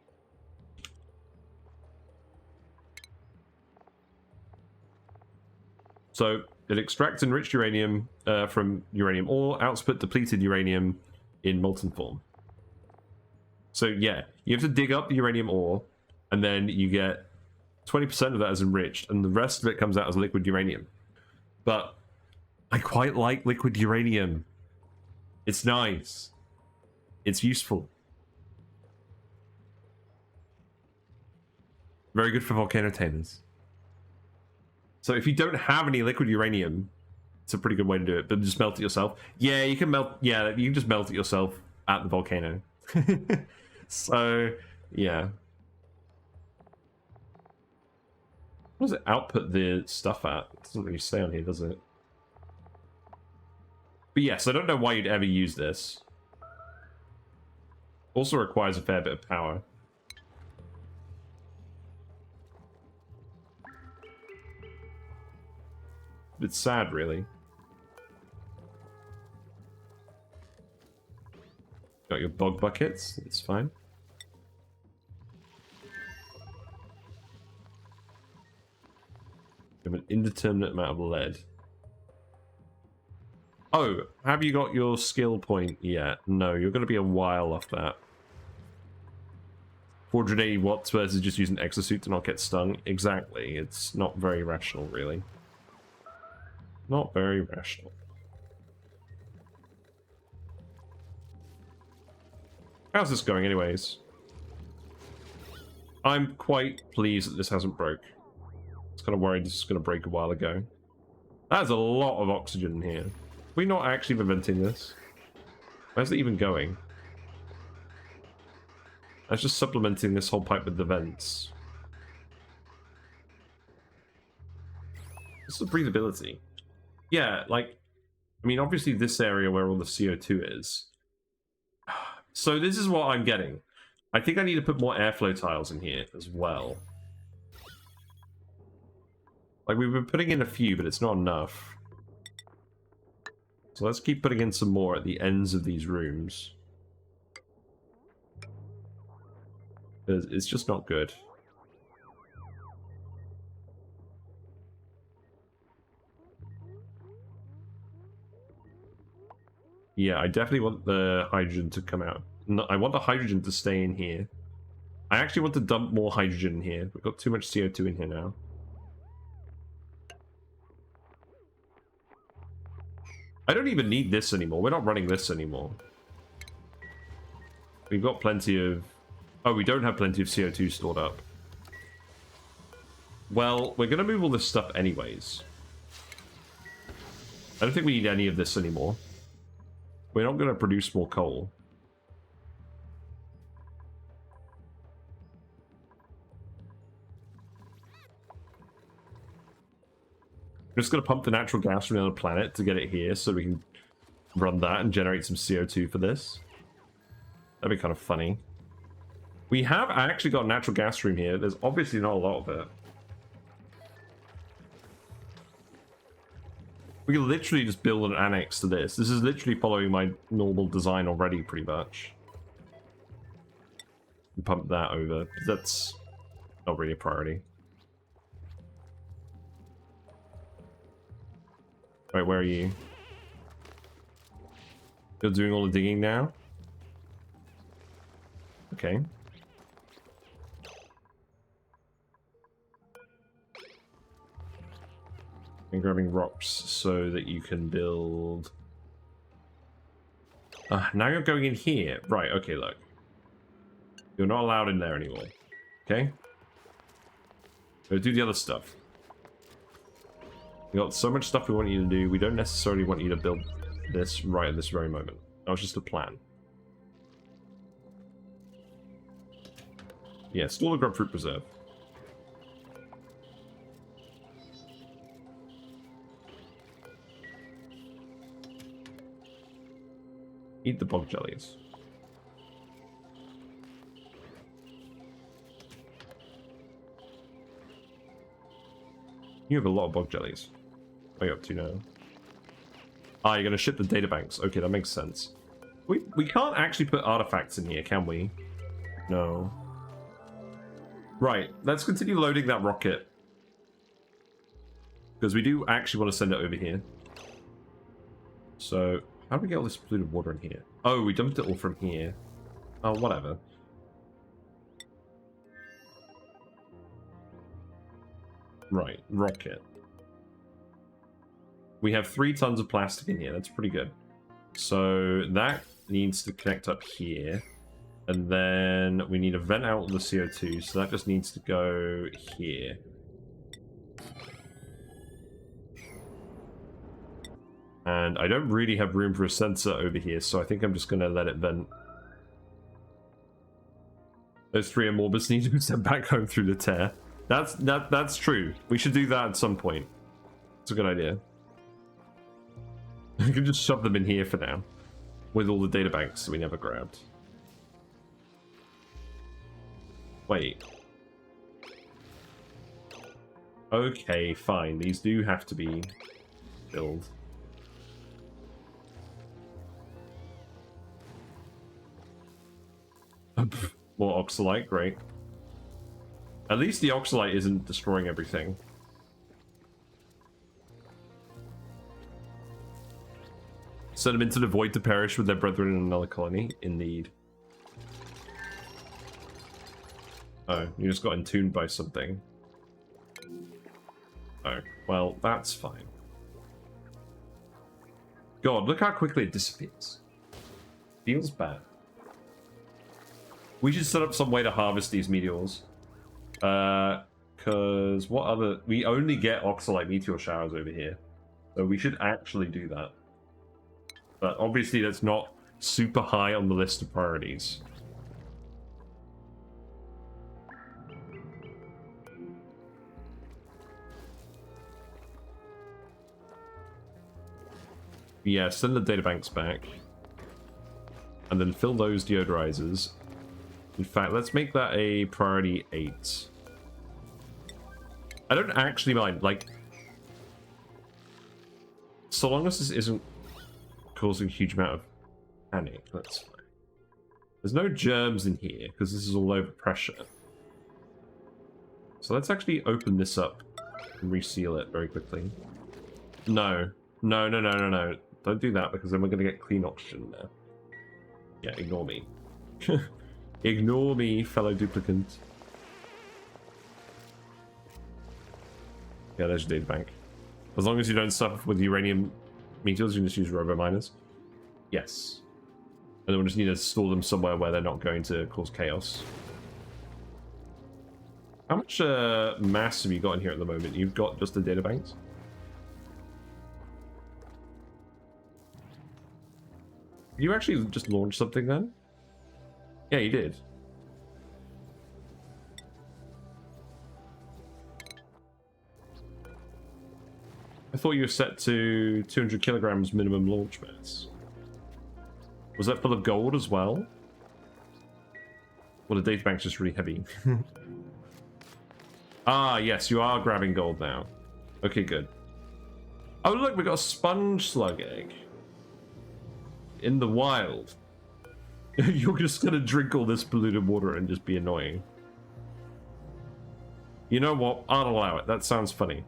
So, it extracts enriched uranium from uranium ore, output depleted uranium in molten form. So yeah, you have to dig up the uranium ore, and then you get 20% of that as enriched, and the rest of it comes out as liquid uranium. But I quite like liquid uranium. It's nice. It's useful. Very good for volcano tamers. So if you don't have any liquid uranium, it's a pretty good way to do it, but just melt it yourself. Yeah, you can melt, yeah, you can just melt it yourself at the volcano. So, yeah. What does it output the stuff at? It doesn't really say on here, does it? But yes, I don't know why you'd ever use this. Also requires a fair bit of power. It's sad, really. Got your bog buckets, it's fine. You have an indeterminate amount of lead. Oh, have you got your skill point yet? No, you're going to be a while off that. 480 watts versus just using exosuit to not get stung. Exactly, it's not very rational, really. Not very rational. How's this going anyways? I'm quite pleased that this hasn't broke. I was kind of worried this was going to break a while ago. That's a lot of oxygen in here. Are we not actually venting this? Where's it even going? That's just supplementing this whole pipe with the vents. This is breathability. Yeah, like, I mean, obviously this area where all the CO2 is. So this is what I'm getting. I think I need to put more airflow tiles in here as well. Like, we've been putting in a few, but it's not enough. So let's keep putting in some more at the ends of these rooms. Because it's just not good. Yeah, I definitely want the hydrogen to come out. No, I want the hydrogen to stay in here. I actually want to dump more hydrogen in here. We've got too much CO2 in here now. I don't even need this anymore. We're not running this anymore. We've got plenty of... Oh, we don't have plenty of CO2 stored up. Well, we're going to move all this stuff anyways. I don't think we need any of this anymore. We're not going to produce more coal. I'm just going to pump the natural gas from another planet to get it here so we can run that and generate some CO2 for this. That'd be kind of funny. We have actually got a natural gas room here. There's obviously not a lot of it. We can literally just build an annex to this. This is literally following my normal design already, pretty much. Pump that over. That's not really a priority. Right, where are you? You're doing all the digging now? Okay. And grabbing rocks so that you can build... now you're going in here. Right, okay, look. You're not allowed in there anymore. Okay? Go do the other stuff. We got so much stuff we want you to do. We don't necessarily want you to build this right at this very moment. That was just a plan. Yeah, store the grub fruit preserve. Eat the bog jellies. You have a lot of bog jellies. What are you up to now? Ah, you're going to ship the databanks. Okay, that makes sense. We can't actually put artifacts in here, can we? No. Right, let's continue loading that rocket. Because we do actually want to send it over here. So, how do we get all this polluted water in here? Oh, we dumped it all from here. Oh, whatever. Right, rocket. We have 3 tons of plastic in here. That's pretty good. So that needs to connect up here. And then we need a vent out of the CO2. So that just needs to go here. And I don't really have room for a sensor over here, so I think I'm just going to let it vent. Those 3 Amorbus need to be sent back home through the tear. That's true. We should do that at some point. It's a good idea. We can just shove them in here for now. With all the data banks that we never grabbed. Wait. Okay, fine. These do have to be filled. More oxalite, great. At least the oxalite isn't destroying everything. Send them into the void to perish with their brethren in another colony? Indeed. Oh, you just got entombed by something. Oh, well, that's fine. God, look how quickly it disappears. Feels bad. We should set up some way to harvest these meteors. Because what other... We only get oxalite meteor showers over here. So we should actually do that. But obviously that's not super high on the list of priorities. Yeah, send the databanks back. And then fill those deodorizers. In fact, let's make that a priority 8. I don't actually mind, like... So long as this isn't causing a huge amount of panic, that's fine. There's no germs in here, because this is all over pressure. So let's actually open this up and reseal it very quickly. No. No, no, no, no, no. Don't do that, because then we're going to get clean oxygen there. Yeah, ignore me. Ignore me, fellow duplicant. Yeah, there's your data bank. As long as you don't suffer with uranium meteors, you can just use robo-miners. Yes. And then we'll just need to store them somewhere where they're not going to cause chaos. How much mass have you got in here at the moment? You've got just the data banks? Did you actually just launch something then? Yeah, you did. I thought you were set to 200 kilograms minimum launch mass. Was that full of gold as well? Well, the data bank's just really heavy. Ah, yes, you are grabbing gold now. Okay, good. Oh, look, we got a sponge slug egg. In the wild. You're just gonna drink all this polluted water and just be annoying. You know what? I'll allow it. That sounds funny.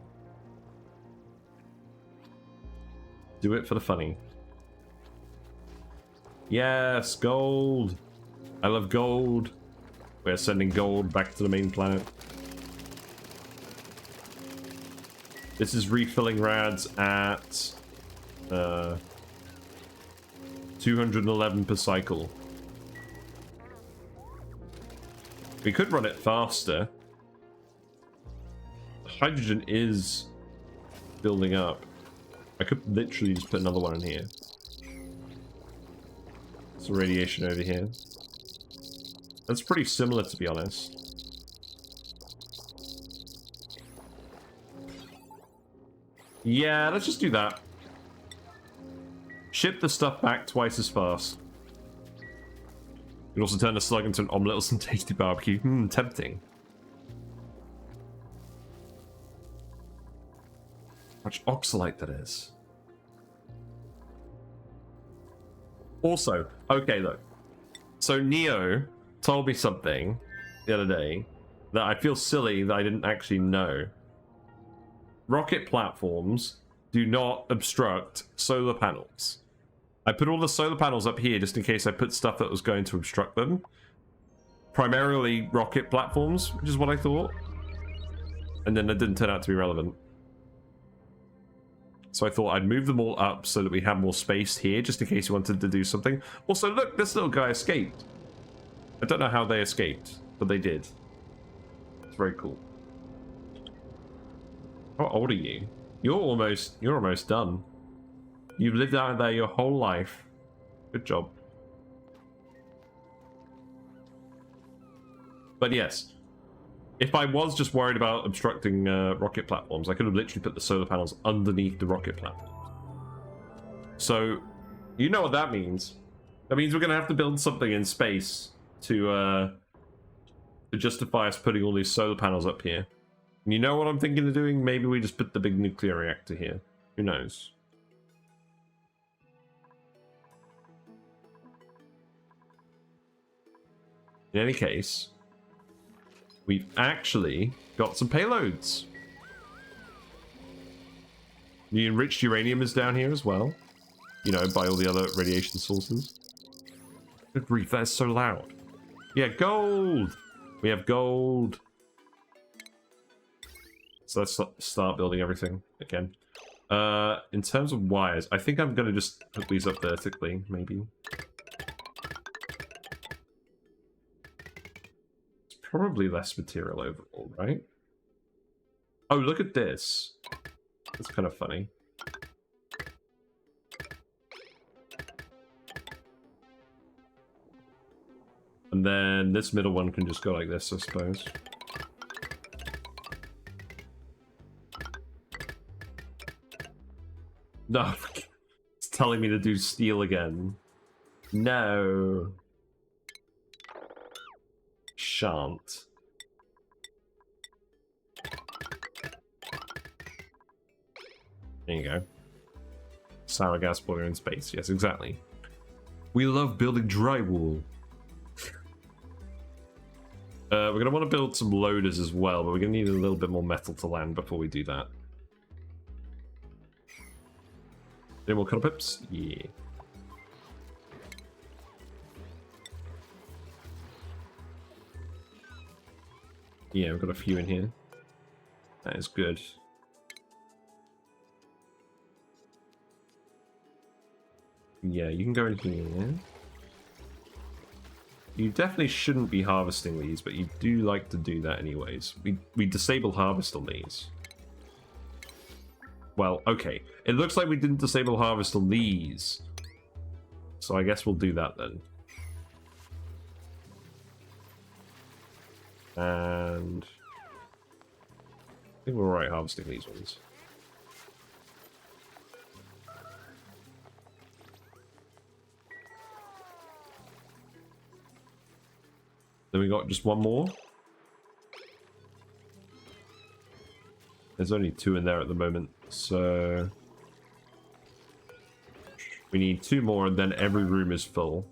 Do it for the funny. Yes, gold. I love gold. We're sending gold back to the main planet. This is refilling rads at 211 per cycle. We could run it faster. Hydrogen is building up. I could literally just put another one in here. Some radiation over here. That's pretty similar, to be honest. Yeah, let's just do that. Ship the stuff back twice as fast. You can also turn a slug into an omelette or some tasty barbecue. Tempting. How much oxalite that is. Also, okay though. So Neo told me something the other day that I feel silly that I didn't actually know. Rocket platforms do not obstruct solar panels. I put all the solar panels up here just in case I put stuff that was going to obstruct them. Primarily rocket platforms, which is what I thought. And then it didn't turn out to be relevant. So I thought I'd move them all up so that we have more space here just in case you wanted to do something. Also, look, this little guy escaped. I don't know how they escaped, but they did. It's very cool. How old are you? You're almost done. You've lived out there your whole life. Good job. But yes, if I was just worried about obstructing rocket platforms, I could have literally put the solar panels underneath the rocket platforms. So, you know what that means. That means we're going to have to build something in space to justify us putting all these solar panels up here. And you know what I'm thinking of doing? Maybe we just put the big nuclear reactor here. Who knows? In any case, we've actually got some payloads. The enriched uranium is down here as well. You know, by all the other radiation sources. Good grief, that is so loud. Yeah, gold! We have gold. So let's start building everything again. In terms of wires, I think I'm going to just put these up vertically, maybe. Probably less material overall, right? Oh, look at this. That's kind of funny. And then this middle one can just go like this, I suppose. No, it's telling me to do steel again. No. Shan't. There you go. Sour gas boiler in space. Yes, exactly. We love building drywall. We're going to want to build some loaders as well, but we're going to need a little bit more metal to land before we do that. Any more Cuddle Pips? Yeah. Yeah, we've got a few in here. That is good. Yeah, you can go in here. You definitely shouldn't be harvesting these, but you do like to do that anyways. We disable harvest on these. Well, okay. It looks like we didn't disable harvest on these. So I guess we'll do that then. And I think we're alright harvesting these ones. Then we got just one more. There's only 2 in there at the moment, so we need 2 more and then every room is full.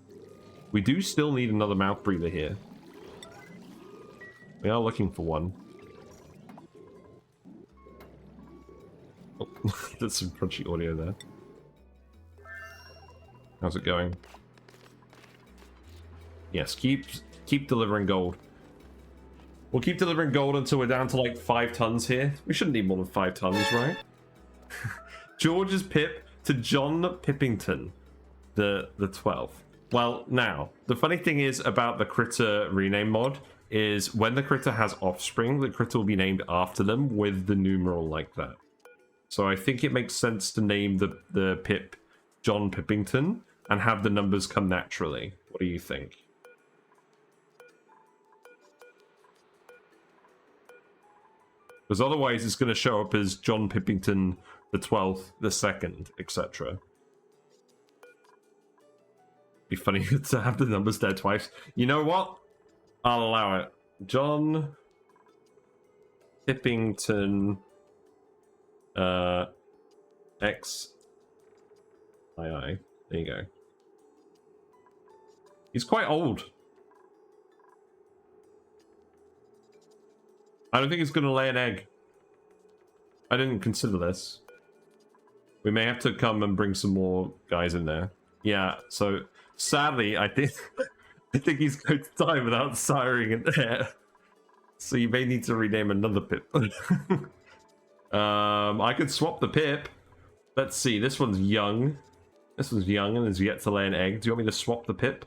We do still need another mouth breather here. We are looking for one. Oh, there's some crunchy audio there. How's it going? Yes, keep delivering gold. We'll keep delivering gold until we're down to like 5 tons here. We shouldn't need more than 5 tons, right? George's Pip to John Pippington, the 12th. Well, now, the funny thing is about the critter rename mod is when the critter has offspring, the critter will be named after them with the numeral like that. So I think it makes sense to name the Pip John Pippington and have the numbers come naturally. What do you think? Because otherwise it's going to show up as John Pippington the 12th, the 2nd, etc. Be funny to have the numbers there twice. You know what? I'll allow it. John Pippington XII. There you go. He's quite old. I don't think he's going to lay an egg. I didn't consider this. We may have to come and bring some more guys in there. Yeah, so sadly, I think he's going to die without siring an heir. So you may need to rename another Pip. I could swap the Pip. Let's see, this one's young. This one's young and is yet to lay an egg. Do you want me to swap the Pip?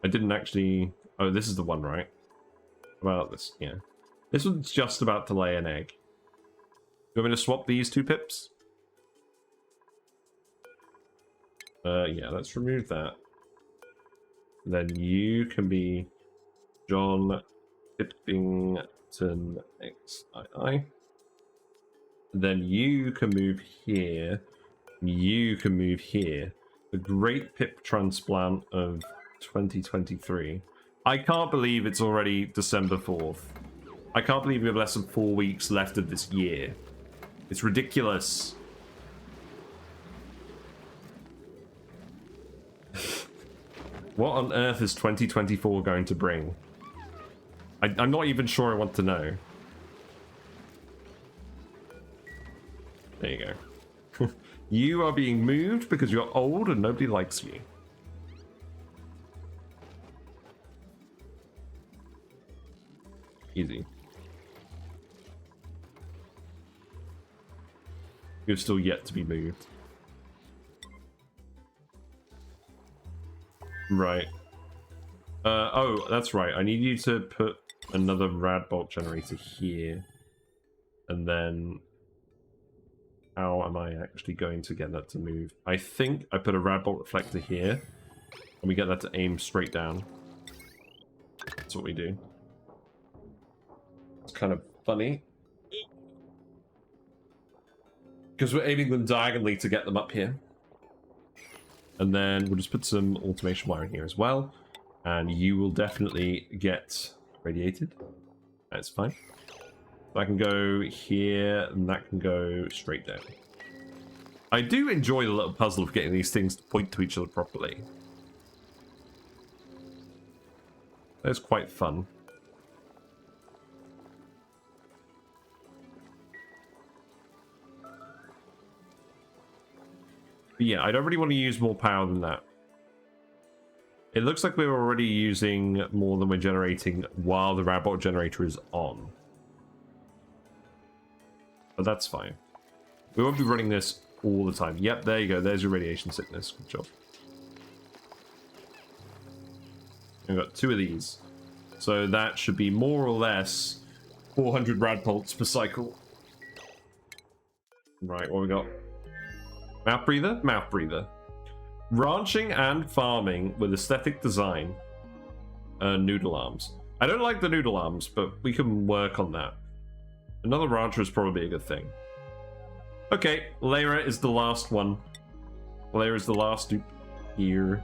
I didn't actually... Oh, this is the one, right? About this, yeah. This one's just about to lay an egg. You want me to swap these 2 Pips? Yeah, let's remove that. Then you can be John Pippington XII. Then you can move here. You can move here. The Great Pip Transplant of 2023. I can't believe it's already December 4th. I can't believe we have less than 4 weeks left of this year. It's ridiculous. What on earth is 2024 going to bring? I'm not even sure I want to know. There you go. You are being moved because you're old and nobody likes you. Easy. You're still yet to be moved. Right. Oh, that's right. I need you to put another rad bolt generator here. And then... how am I actually going to get that to move? I think I put a rad bolt reflector here. And we get that to aim straight down. That's what we do. It's kind of funny. Because we're aiming them diagonally to get them up here. And then we'll just put some automation wiring here as well. And you will definitely get radiated. That's fine. That can go here, and that can go straight down. I do enjoy the little puzzle of getting these things to point to each other properly. That's quite fun. But yeah, I don't really want to use more power than that. It looks like we're already using more than we're generating while the Radbot generator is on. But that's fine. We won't be running this all the time. Yep, there you go. There's your radiation sickness. Good job. We've got 2 of these. So that should be more or less 400 Radbolts per cycle. Right, what we got? Mouth breather? Mouth breather. Ranching and farming with aesthetic design. Noodle arms. I don't like the noodle arms, but we can work on that. Another rancher is probably a good thing. Okay, Lyra is the last one. Lyra is the last dupe here.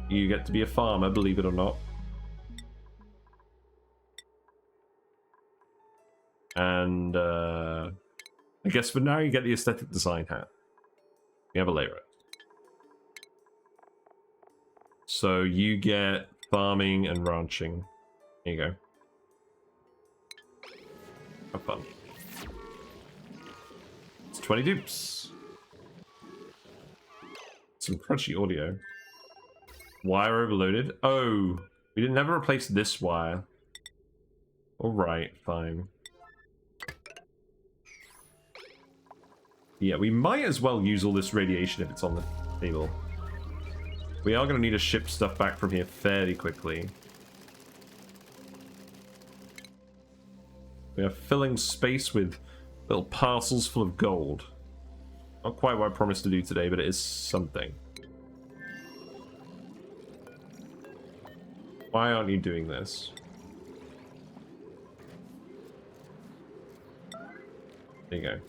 You get to be a farmer, believe it or not. And I guess for now you get the aesthetic design hat. You have a Lyra. So you get farming and ranching. There you go. Have fun. It's 20 dupes. Some crunchy audio. Wire overloaded. Oh, We didn't never replace this wire. Alright, fine. Yeah, we might as well use all this radiation if it's on the table. We are going to need to ship stuff back from here fairly quickly. We are filling space with little parcels full of gold. Not quite what I promised to do today, but it is something. Why aren't you doing this? There you go.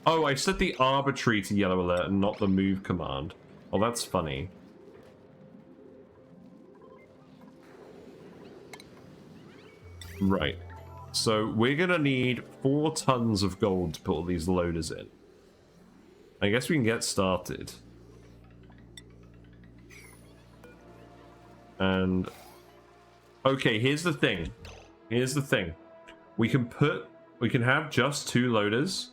Oh, I set the arbitrary to yellow alert and not the move command. Oh, that's funny. Right. So we're gonna need 4 tons of gold to put all these loaders in. I guess we can get started. And okay, here's the thing. Here's the thing. We can have just 2 loaders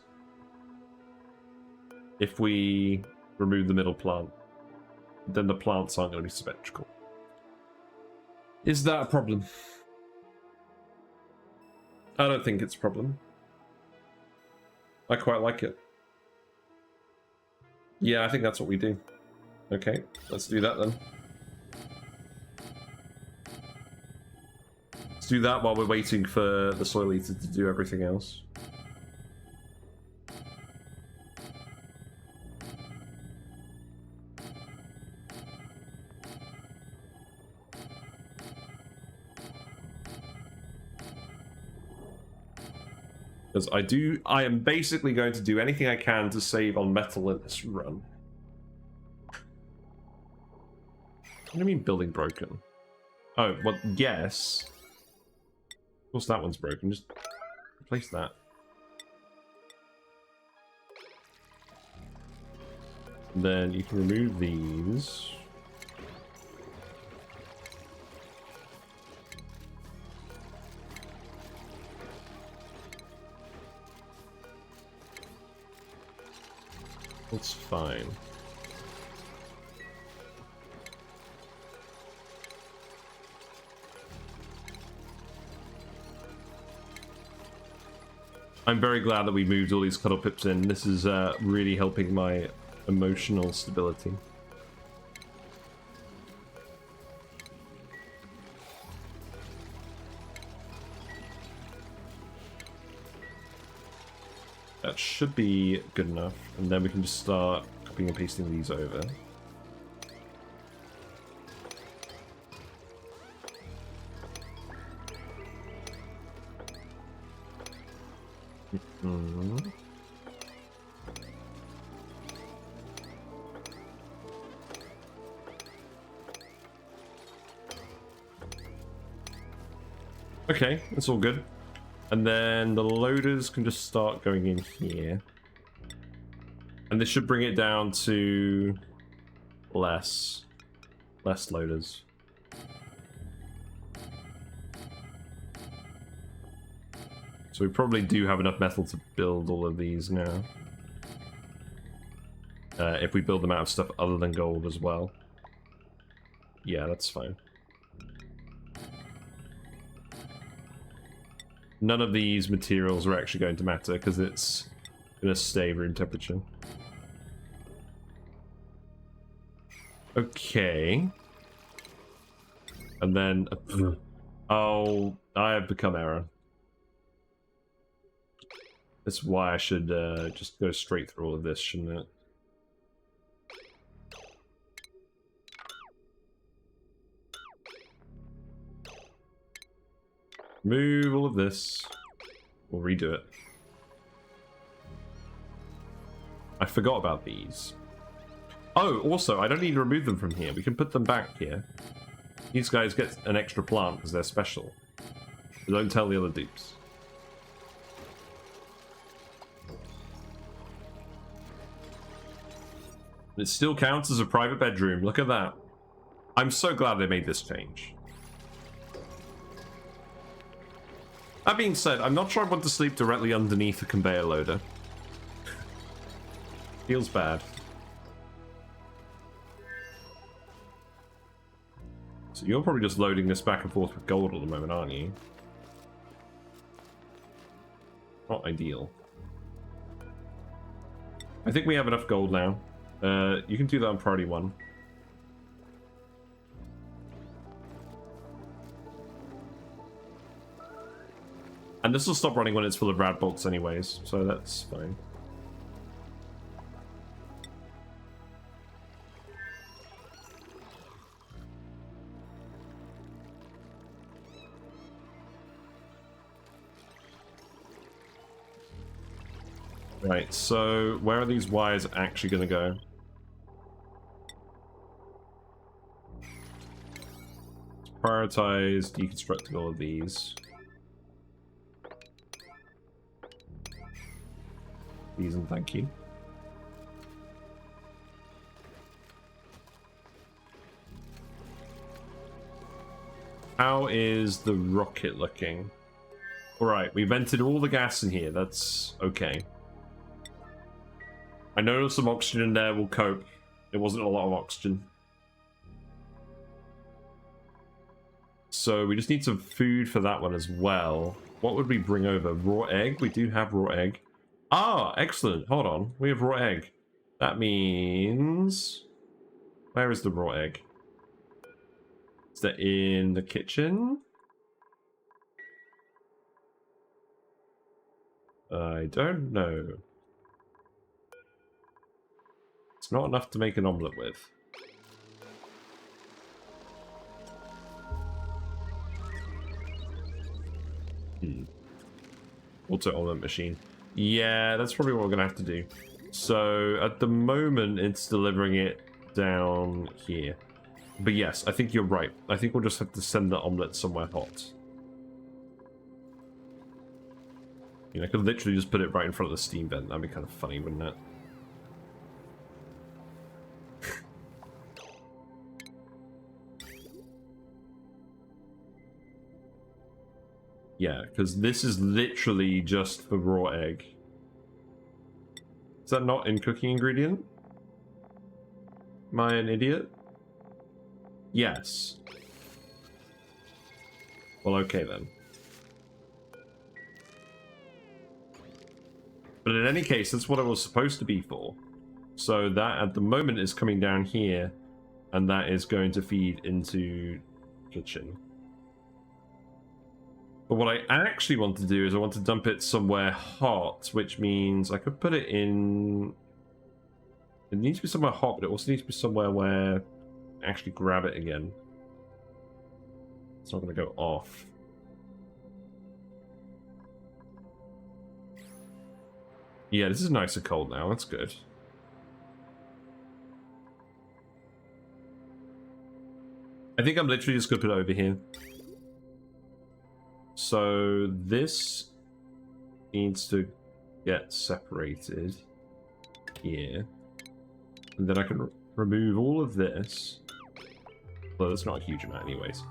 if we remove the middle plant. Then the plants aren't going to be symmetrical. Is that a problem? I don't think it's a problem. I quite like it. Yeah, I think that's what we do. Okay, let's do that then. Let's do that while we're waiting for the soil eater to do everything else. Because I am basically going to do anything I can to save on metal in this run. What do you mean building broken? Oh, well, yes. Of course that one's broken, just replace that. Then you can remove these. That's fine. I'm very glad that we moved all these Cuddle Pips in. This is really helping my emotional stability. That should be good enough, and then we can just start copying and pasting these over. Okay, that's all good. And then the loaders can just start going in here. And this should bring it down to less loaders. So we probably do have enough metal to build all of these now. If we build them out of stuff other than gold as well. Yeah, that's fine. None of these materials are actually going to matter because it's going to stay room temperature. Okay. And then... oh, I have become error. That's why I should just go straight through all of this, shouldn't it? Move all of this. We'll redo it. I forgot about these. Oh, also, I don't need to remove them from here. We can put them back here. These guys get an extra plant because they're special. But don't tell the other dupes. It still counts as a private bedroom. Look at that. I'm so glad they made this change. That being said, I'm not sure I want to sleep directly underneath a conveyor loader. Feels bad. So you're probably just loading this back and forth with gold at the moment, aren't you? Not ideal. I think we have enough gold now. You can do that on priority 1. And this will stop running when it's full of rad bolts anyways, so that's fine. Right, so where are these wires actually going to go? Let's prioritize deconstructing all of these. Please and thank you. How is the rocket looking? Alright, we vented all the gas in here. That's okay. I know some oxygen in there will cope. It wasn't a lot of oxygen. So we just need some food for that one as well. What would we bring over? Raw egg? We do have raw egg. Ah, excellent. Hold on. We have raw egg. That means... Where is the raw egg? Is that in the kitchen? I don't know. It's not enough to make an omelette with. Auto omelette machine. Yeah, that's probably what we're going to have to do. So, at the moment, it's delivering it down here. But yes, I think you're right. I think we'll just have to send the omelette somewhere hot. You know, I could literally just put it right in front of the steam vent. That'd be kind of funny, wouldn't it? Yeah, because this is literally just for raw egg. Is that not in cooking ingredient? Am I an idiot? Yes. Well, okay then. But in any case, that's what it was supposed to be for. So that at the moment is coming down here, and that is going to feed into kitchen. But what I actually want to do is I want to dump it somewhere hot, which means I could put it in... It needs to be somewhere hot, but it also needs to be somewhere where I actually grab it again. It's not going to go off. Yeah, this is nice and cold now. That's good. I think I'm literally just going to put it over here. So this needs to get separated here. And then I can remove all of this. Well, that's not a huge amount anyways.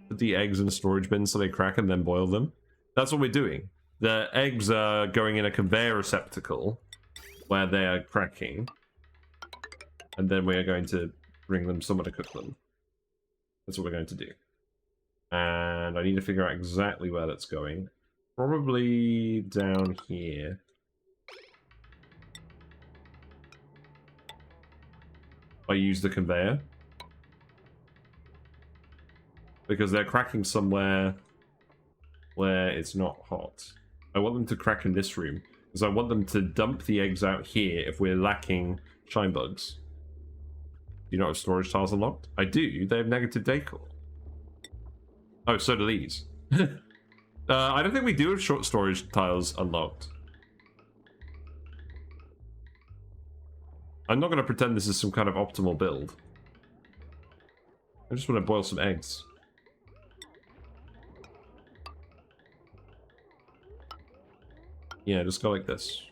Put the eggs in a storage bin so they crack and then boil them. That's what we're doing. The eggs are going in a conveyor receptacle where they are cracking. And then we are going to bring them somewhere to cook them. That's what we're going to do. And I need to figure out exactly where that's going. Probably down here. I use the conveyor. Because they're cracking somewhere where it's not hot. I want them to crack in this room. Because I want them to dump the eggs out here if we're lacking shine bugs. Do you not have storage tiles unlocked? I do. They have negative decor. Oh, so do these. I don't think we do have short storage tiles unlocked. I'm not going to pretend this is some kind of optimal build. I just want to boil some eggs. Yeah, just go like this.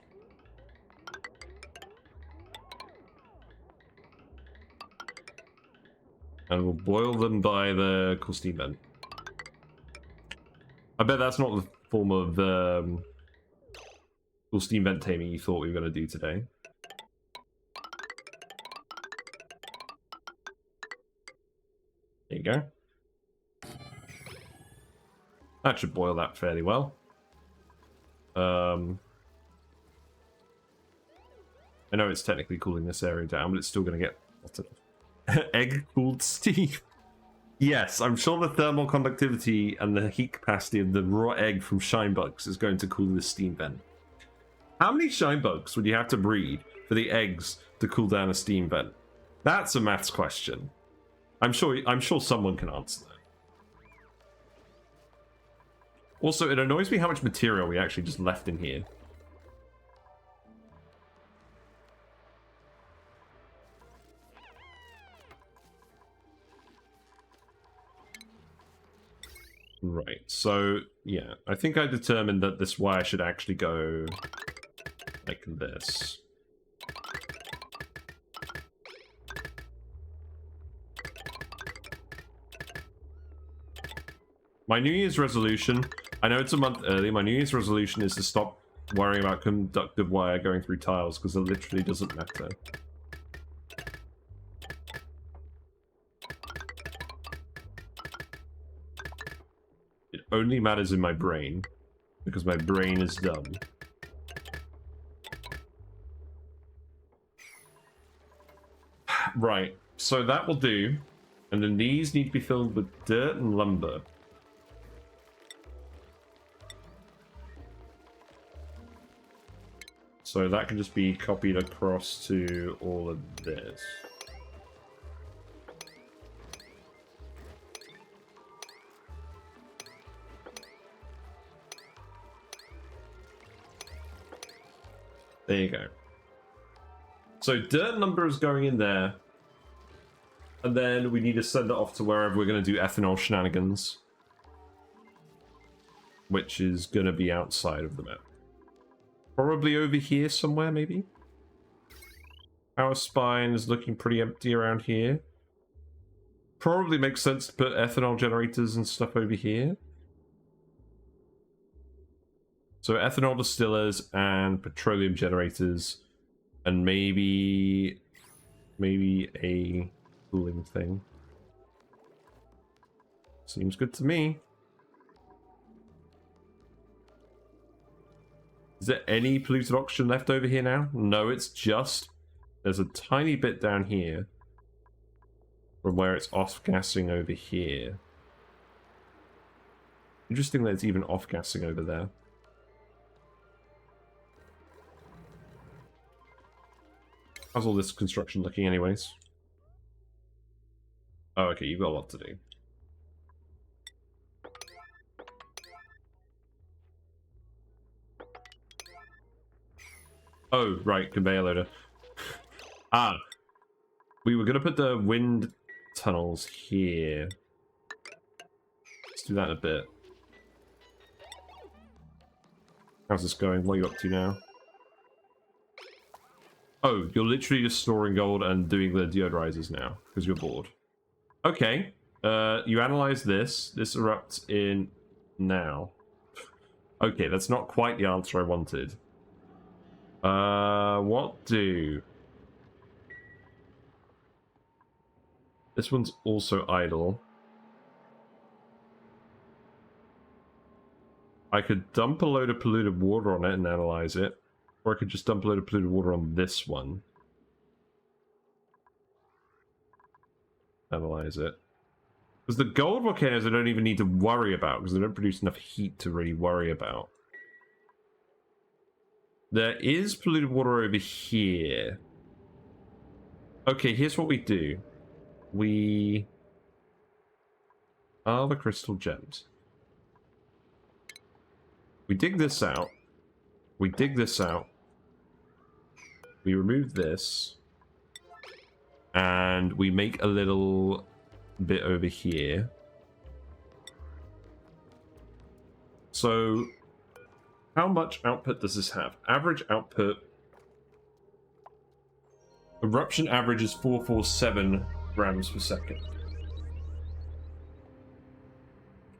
And we'll boil them by the cool steam vent. I bet that's not the form of cool steam vent taming you thought we were going to do today. There you go. That should boil that fairly well. I know it's technically cooling this area down, but it's still going to get lots of egg-cooled steam. Yes, I'm sure the thermal conductivity and the heat capacity of the raw egg from Shine Bugs is going to cool this steam vent. How many Shine Bugs would you have to breed for the eggs to cool down a steam vent? That's a maths question. I'm sure someone can answer that. Also, it annoys me how much material we actually just left in here. Right, so, yeah. I think I determined that this wire should actually go like this. My New Year's resolution, I know it's a month early, my New Year's resolution is to stop worrying about conductive wire going through tiles, because it literally doesn't matter. It only matters in my brain, because my brain is dumb. Right, so that will do. And then these need to be filled with dirt and lumber. So that can just be copied across to all of this. There you go. So dirt lumber is going in there. And then we need to send it off to wherever we're going to do ethanol shenanigans. Which is going to be outside of the map. Probably over here somewhere, maybe? Our spine is looking pretty empty around here. Probably makes sense to put ethanol generators and stuff over here. So ethanol distillers and petroleum generators. And maybe a cooling thing. Seems good to me. Is there any polluted oxygen left over here now? No, it's just... There's a tiny bit down here. From where it's off-gassing over here. Interesting that it's even off-gassing over there. How's all this construction looking anyways? Oh, okay, you've got a lot to do. Oh, right, conveyor loader. Ah, we were going to put the wind tunnels here. Let's do that in a bit. How's this going? What are you up to now? Oh, you're literally just storing gold and doing the deodorizers now, because you're bored. Okay, you analyze this. This erupts in now. Okay, that's not quite the answer I wanted. What do? This one's also idle. I could dump a load of polluted water on it and analyze it. Or I could just dump a load of polluted water on this one. Analyze it. Because the gold volcanoes I don't even need to worry about, because they don't produce enough heat to really worry about. There is polluted water over here. Okay, here's what we do. We are the crystal gems. We dig this out. We dig this out. We remove this. And we make a little bit over here. So, how much output does this have? Average output. Eruption average is 447 grams per second.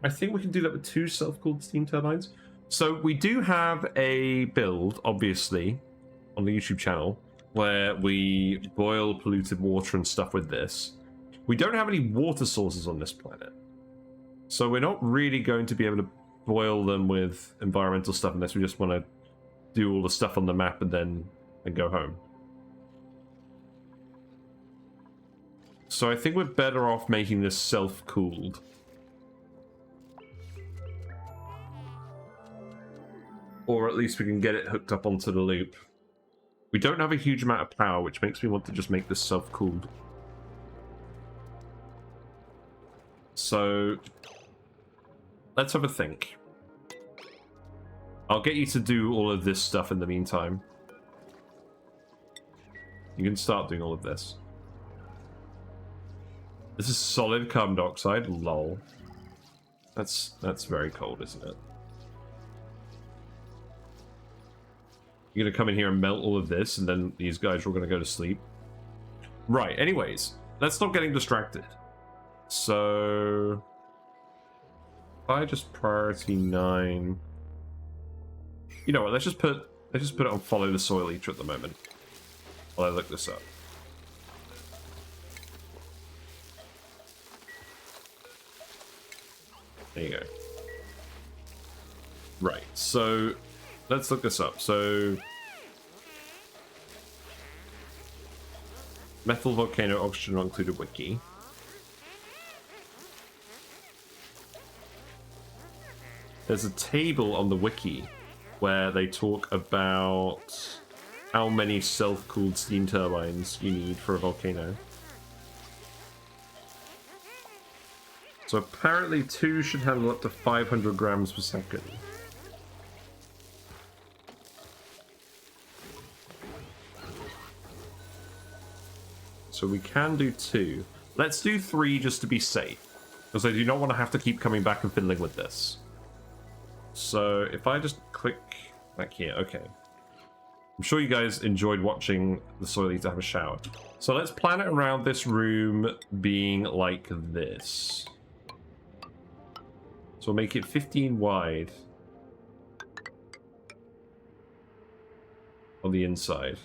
I think we can do that with 2 self-cooled steam turbines. So we do have a build, obviously, on the YouTube channel, where we boil polluted water and stuff with this. We don't have any water sources on this planet. So we're not really going to be able to boil them with environmental stuff unless we just want to do all the stuff on the map and go home. So I think we're better off making this self-cooled. Or at least we can get it hooked up onto the loop. We don't have a huge amount of power, which makes me want to just make this self-cooled. So let's have a think. I'll get you to do all of this stuff in the meantime. You can start doing all of this. This is solid carbon dioxide. Lol. That's very cold, isn't it? You're gonna come in here and melt all of this, and then these guys are all gonna go to sleep. Right, anyways, let's stop getting distracted. So if I just priority 9. You know what, let's just put it on follow the soil eater at the moment. While I look this up. There you go. Right, so let's look this up. So methyl volcano oxygen not included wiki. There's a table on the wiki where they talk about how many self-cooled steam turbines you need for a volcano. So apparently 2 should handle up to 500 grams per second. So we can do 2. Let's do 3 just to be safe, because I do not want to have to keep coming back and fiddling with this. So if I just click back here, okay. I'm sure you guys enjoyed watching the soil eater have a shower. So let's plan it around this room being like this. So we'll make it 15 wide on the inside.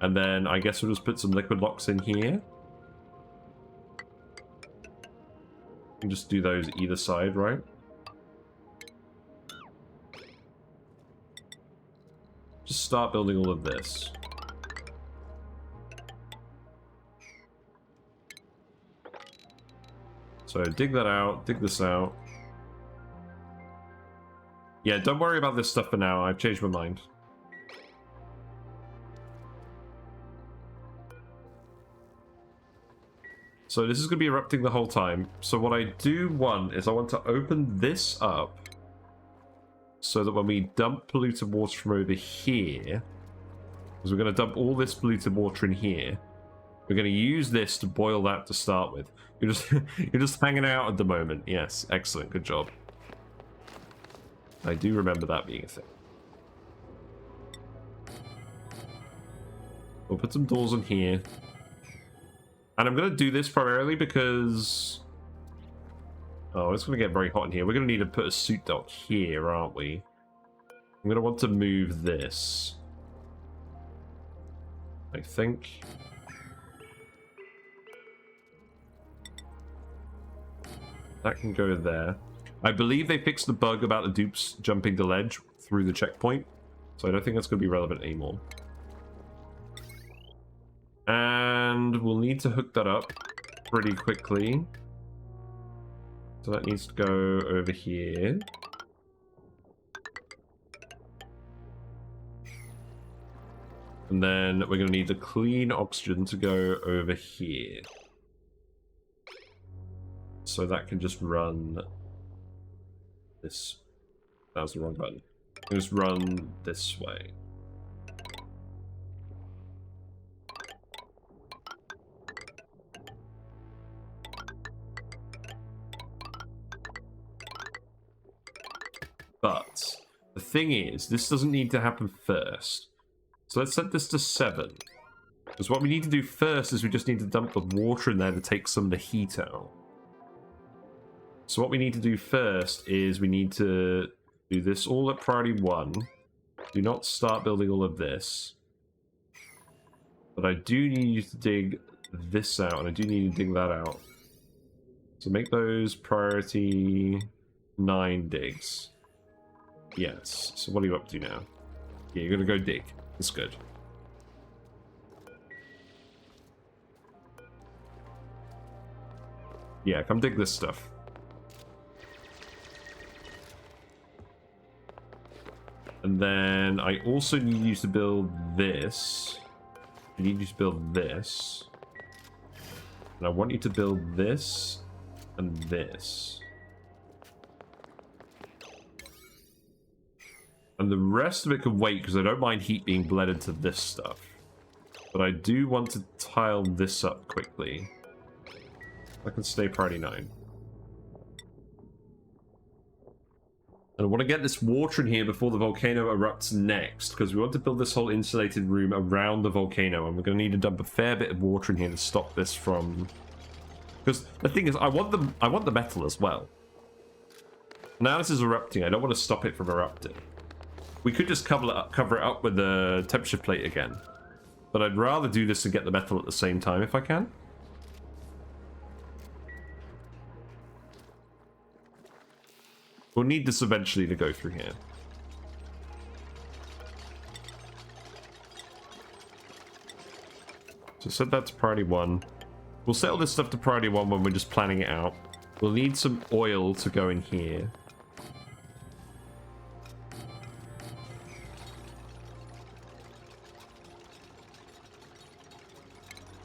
And then I guess we'll just put some liquid locks in here. And just do those either side, right? Just start building all of this. So dig that out, dig this out. Yeah, don't worry about this stuff for now. I've changed my mind. So this is going to be erupting the whole time. So what I do want is I want to open this up so that when we dump polluted water from over here, because we're going to dump all this polluted water in here, we're going to use this to boil that to start with. You're just hanging out at the moment. Yes, excellent, good job. I do remember that being a thing. We'll put some doors on here. And I'm going to do this primarily because... Oh, it's going to get very hot in here. We're going to need to put a suit dock here, aren't we? I'm going to want to move this. I think. That can go there. I believe they fixed the bug about the dupes jumping the ledge through the checkpoint. So I don't think that's going to be relevant anymore. And we'll need to hook that up pretty quickly. So that needs to go over here. And then we're going to need the clean oxygen to go over here. So that can just run this. That was the wrong button. Just run this way. But the thing is, this doesn't need to happen first. So let's set this to 7. Because what we need to do first is we just need to dump the water in there to take some of the heat out. So what we need to do first is we need to do this all at priority 1. Do not start building all of this. But I do need you to dig this out, and I do need to dig that out. So make those priority 9 digs. Yes. So what are you up to now? Yeah, you're gonna go dig. That's good. Yeah, come dig this stuff. And then I also need you to build this. I need you to build this. And I want you to build this and this. And the rest of it can wait because I don't mind heat being bled into this stuff. But I do want to tile this up quickly. I can stay priority 9. And I want to get this water in here before the volcano erupts next, because we want to build this whole insulated room around the volcano, and we're going to need to dump a fair bit of water in here to stop this from... Because the thing is, I want the metal as well. Now this is erupting, I don't want to stop it from erupting. We could just cover it up with the temperature plate again. But I'd rather do this and get the metal at the same time if I can. We'll need this eventually to go through here. So set that to priority 1. We'll set all this stuff to priority 1 when we're just planning it out. We'll need some oil to go in here.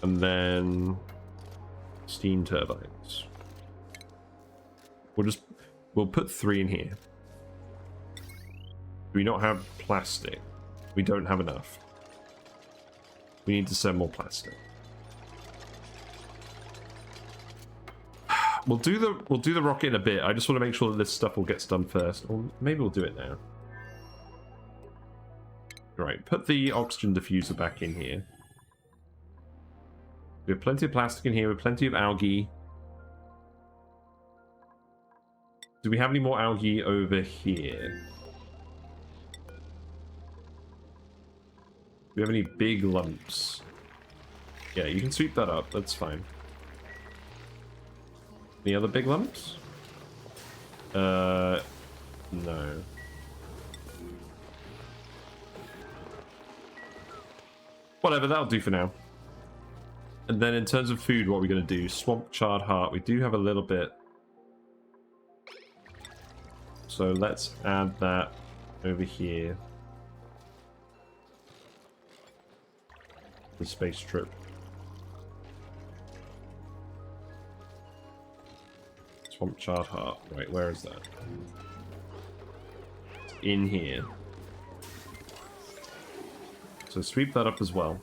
And then steam turbines. We'll put 3 in here. Do we not have plastic? We don't have enough. We need to send more plastic. We'll do the rocket in a bit. I just want to make sure that this stuff all gets done first. Or maybe we'll do it now. Right, put the oxygen diffuser back in here. We have plenty of plastic in here, we have plenty of algae. Do we have any more algae over here? Do we have any big lumps? Yeah, you can sweep that up, that's fine. Any other big lumps? No. Whatever, that'll do for now. And then in terms of food, what are we going to do? Swamp charred heart. We do have a little bit. So let's add that over here. The space trip. Swamp charred heart. Right, where is that? It's in here. So sweep that up as well.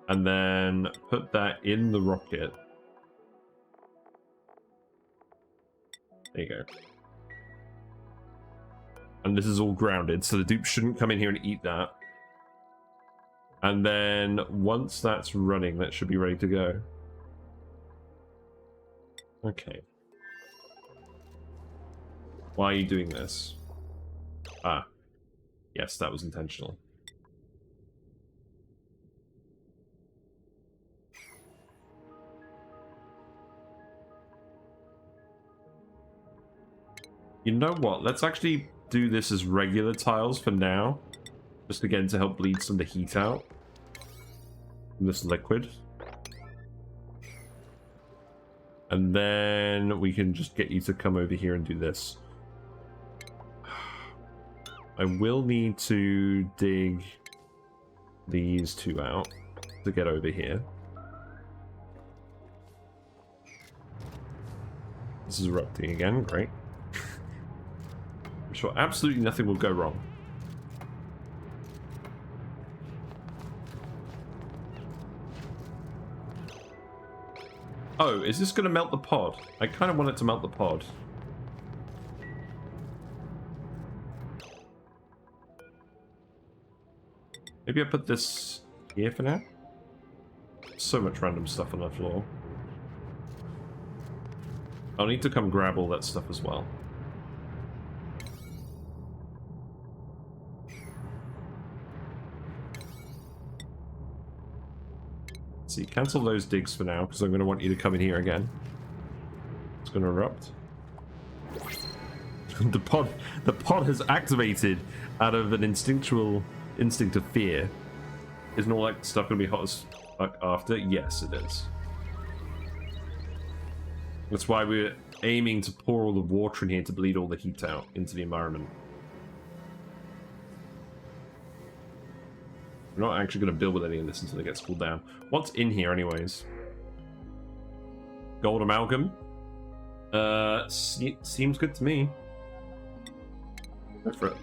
And then put that in the rocket. There you go. And this is all grounded, so the dupes shouldn't come in here and eat that. And then once that's running, that should be ready to go. Okay. Why are you doing this? Ah. Yes, that was intentional. You know what? Let's actually do this as regular tiles for now. Just again to help bleed some of the heat out from this liquid. And then we can just get you to come over here and do this. I will need to dig these 2 out to get over here. This is erupting again, great. I'm sure absolutely nothing will go wrong. Oh, is this going to melt the pod? I kind of want it to melt the pod. Maybe I put this here for now? So much random stuff on the floor. I'll need to come grab all that stuff as well. Let's see, cancel those digs for now, because I'm going to want you to come in here again. It's going to erupt. the pod has activated out of an instinctual instinct of fear. Isn't all that stuff going to be hot as fuck after? Yes, it is. That's why we're aiming to pour all the water in here to bleed all the heat out into the environment. We're not actually going to build with any of this until it gets cooled down. What's in here anyways? Gold amalgam? Seems good to me. Go for it.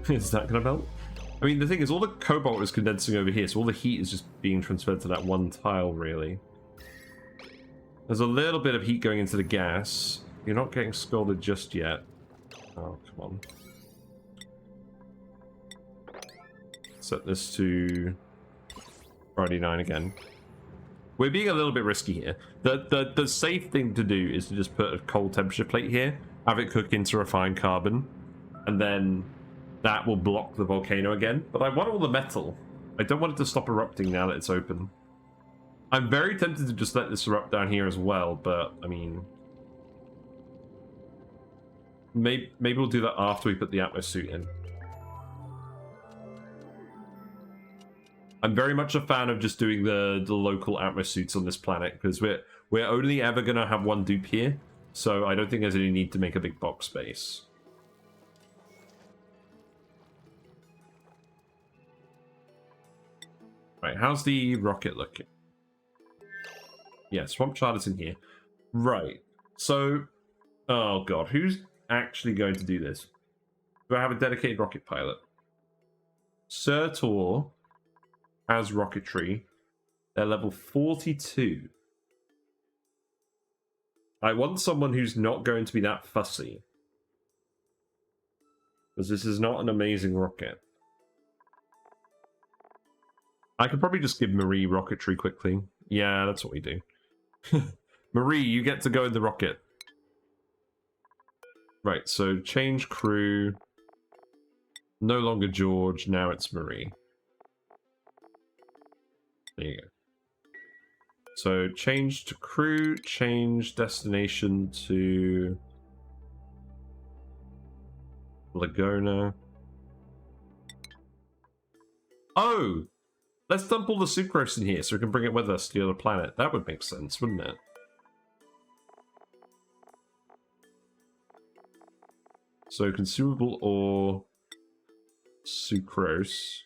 Is that going to melt? I mean, the thing is, all the cobalt is condensing over here, so all the heat is just being transferred to that one tile, really. There's a little bit of heat going into the gas. You're not getting scalded just yet. Oh, come on. Set this to Friday 9 again. We're being a little bit risky here. The safe thing to do is to just put a cold temperature plate here, have it cook into refined carbon, and then that will block the volcano again. But I want all the metal. I don't want it to stop erupting now that it's open. I'm very tempted to just let this erupt down here as well, but I mean, maybe we'll do that after we put the Atmos suit in. I'm very much a fan of just doing the local Atmos suits on this planet, because we're only ever gonna have one dupe here, so I don't think there's any need to make a big box space. Right, how's the rocket looking? Yeah, Swamp Child is in here. Right, so, oh god, who's actually going to do this? Do I have a dedicated rocket pilot? Sir Tor has rocketry. They're level 42. I want someone who's not going to be that fussy, because this is not an amazing rocket. I could probably just give Marie rocketry quickly. Yeah, that's what we do. Marie, you get to go in the rocket. Right, so change crew. No longer George, now it's Marie. There you go. So change to crew, change destination to Laguna. Oh! Let's dump all the sucrose in here so we can bring it with us to the other planet. That would make sense, wouldn't it? So consumable ore, sucrose.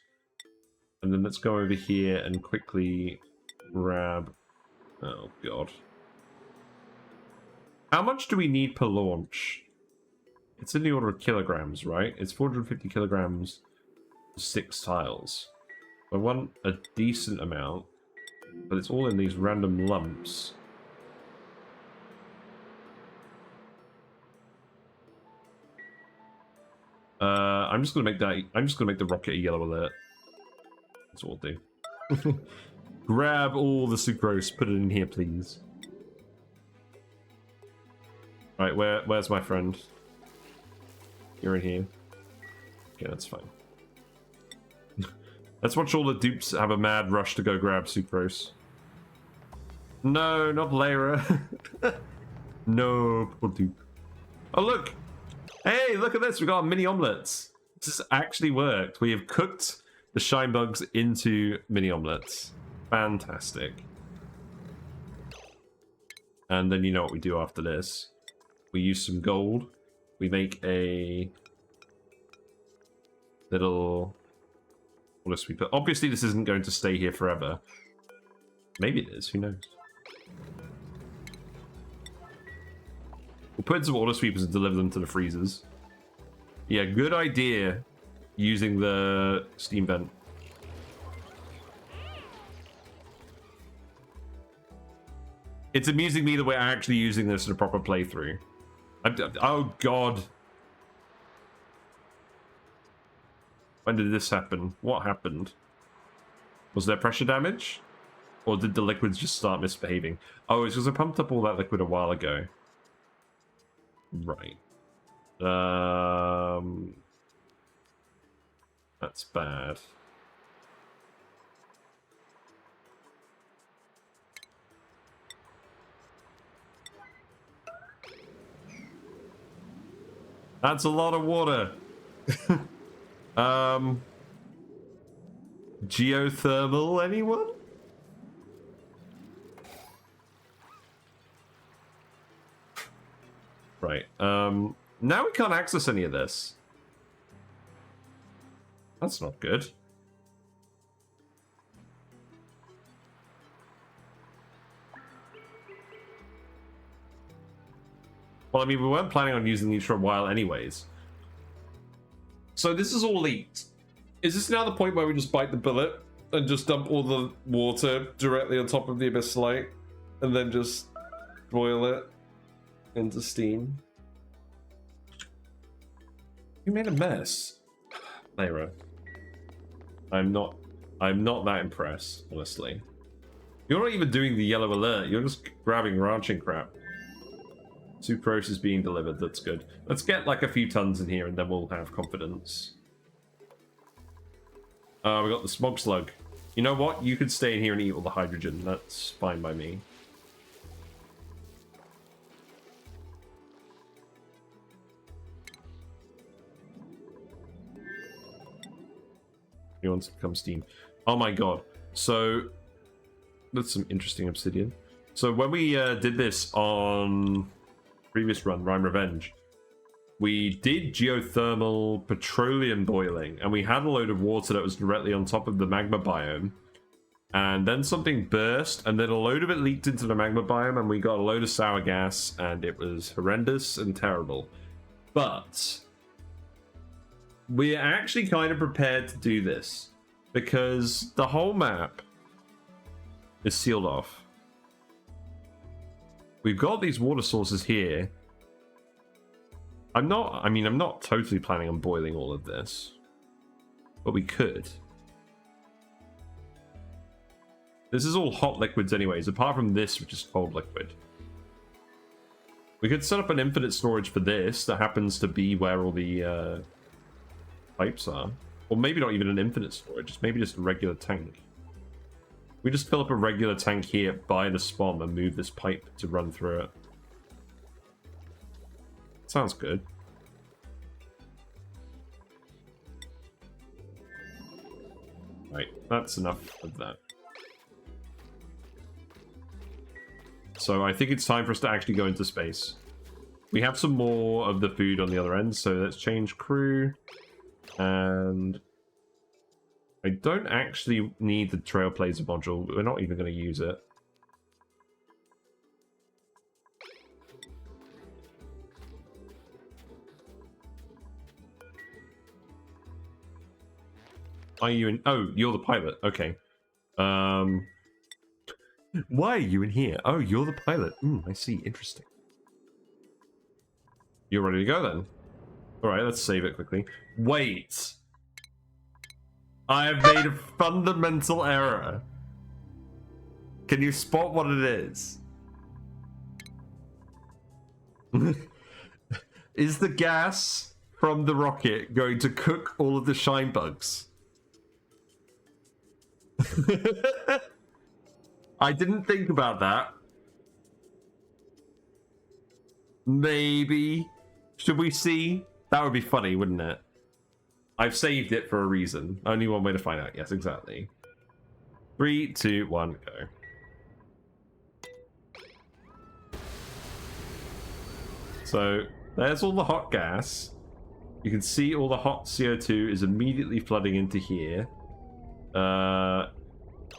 And then let's go over here and quickly grab... Oh, God. How much do we need per launch? It's in the order of kilograms, right? It's 450 kilograms, 6 tiles. I want a decent amount, but it's all in these random lumps. I'm just gonna make the rocket a yellow alert. That's what we'll do. Grab all the sucrose, put it in here, please. Right, where's my friend? You're in here. Okay, that's fine. Let's watch all the dupes have a mad rush to go grab sucrose. No, not Lyra. No, poor dupe. Oh, look! Hey, look at this! We got mini-Omelettes. This has actually worked. We have cooked the shine bugs into mini-Omelettes. Fantastic. And then you know what we do after this. We use some gold. We make a little... auto sweeper. Obviously, this isn't going to stay here forever. Maybe it is. Who knows? We'll put in some auto sweepers and deliver them to the freezers. Yeah, good idea using the steam vent. It's amusing me that we're actually using this in a proper playthrough. Oh, God. When did this happen? What happened? Was there pressure damage? Or did the liquids just start misbehaving? Oh, it's because I pumped up all that liquid a while ago. Right. That's bad. That's a lot of water. Geothermal, anyone? Right. Now we can't access any of this. That's not good. Well, I mean, we weren't planning on using these for a while anyways. So this is all leaked. Is this now the point where we just bite the bullet and just dump all the water directly on top of the abyssalite and then just boil it into steam? You made a mess. Lyra. I'm not that impressed, honestly. You're not even doing the yellow alert, you're just grabbing ranching crap. Sucrose is being delivered, that's good. Let's get like a few tons in here and then we'll have confidence. We got the smog slug. You know what? You could stay in here and eat all the hydrogen. That's fine by me. He wants to become steam. Oh my god. So, that's some interesting obsidian. So when we did this on previous run, Rhyme Revenge, we did geothermal petroleum boiling, and we had a load of water that was directly on top of the magma biome. And then something burst, and then a load of it leaked into the magma biome, and we got a load of sour gas, and it was horrendous and terrible. But we're actually kind of prepared to do this, because the whole map is sealed off. We've got these water sources here. I'm not totally planning on boiling all of this, but we could. This is all hot liquids anyways, apart from this, which is cold liquid. We could set up an infinite storage for this that happens to be where all the pipes are. Or maybe not even an infinite storage, maybe just a regular tank. We just fill up a regular tank here by the spawn and move this pipe to run through it. Sounds good. Right, that's enough of that. So I think it's time for us to actually go into space. We have some more of the food on the other end, so let's change crew. And I don't actually need the Trailblazer module. We're not even going to use it. Are you in? Oh, you're the pilot. Okay. Why are you in here? Oh, you're the pilot. I see. Interesting. You're ready to go then. All right, let's save it quickly. Wait. I have made a fundamental error. Can you spot what it is? Is the gas from the rocket going to cook all of the shine bugs? I didn't think about that. Maybe. Should we see? That would be funny, wouldn't it? I've saved it for a reason. Only one way to find out. Yes, exactly. 3, 2, 1, go. So, there's all the hot gas. You can see all the hot CO2 is immediately flooding into here.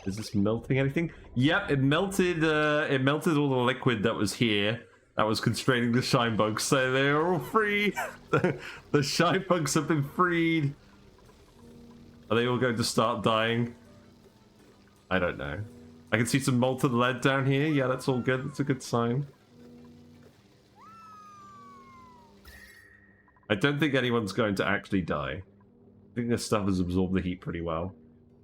Is this melting anything? Yep, it melted all the liquid that was here. That was constraining the shine bugs, so they're all free. The shine bugs have been freed. Are they all going to start dying? I don't know. I can see some molten lead down here. Yeah, that's all good. That's a good sign. I don't think anyone's going to actually die. I think this stuff has absorbed the heat pretty well.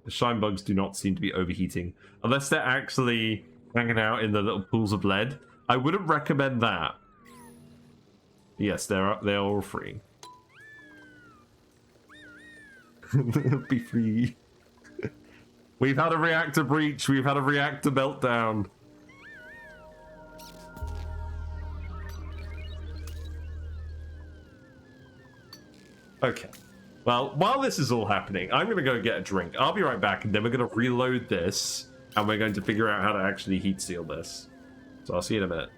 The shine bugs do not seem to be overheating. Unless they're actually hanging out in the little pools of lead. I wouldn't recommend that. Yes, they're all free. Be free. We've had a reactor breach. We've had a reactor meltdown. Okay. Well, while this is all happening, I'm going to go get a drink. I'll be right back, and then we're going to reload this, and we're going to figure out how to actually heat seal this. So I'll see you in a minute.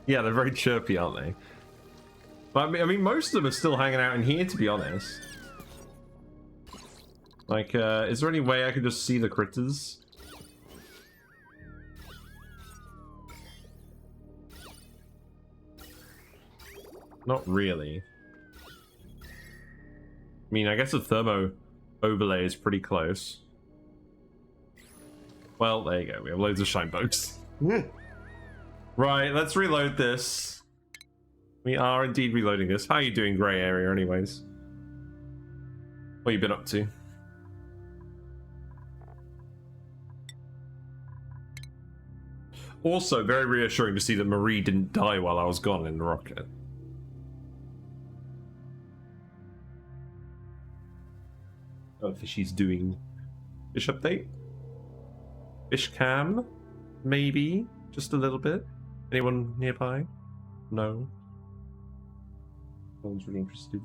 Yeah, they're very chirpy, aren't they? But I mean, most of them are still hanging out in here, to be honest. Like, is there any way I could just see the critters? Not really. I mean, I guess the thermo overlay is pretty close. Well, there you go. We have loads of shine bugs. Right, let's reload this. We are indeed reloading this. How are you doing, Grey Area, anyways? What have you been up to? Also, very reassuring to see that Marie didn't die while I was gone in the rocket. Oh, Fishy's doing fish update? Fish cam? Maybe? Just a little bit? Anyone nearby? No? No one's really interested.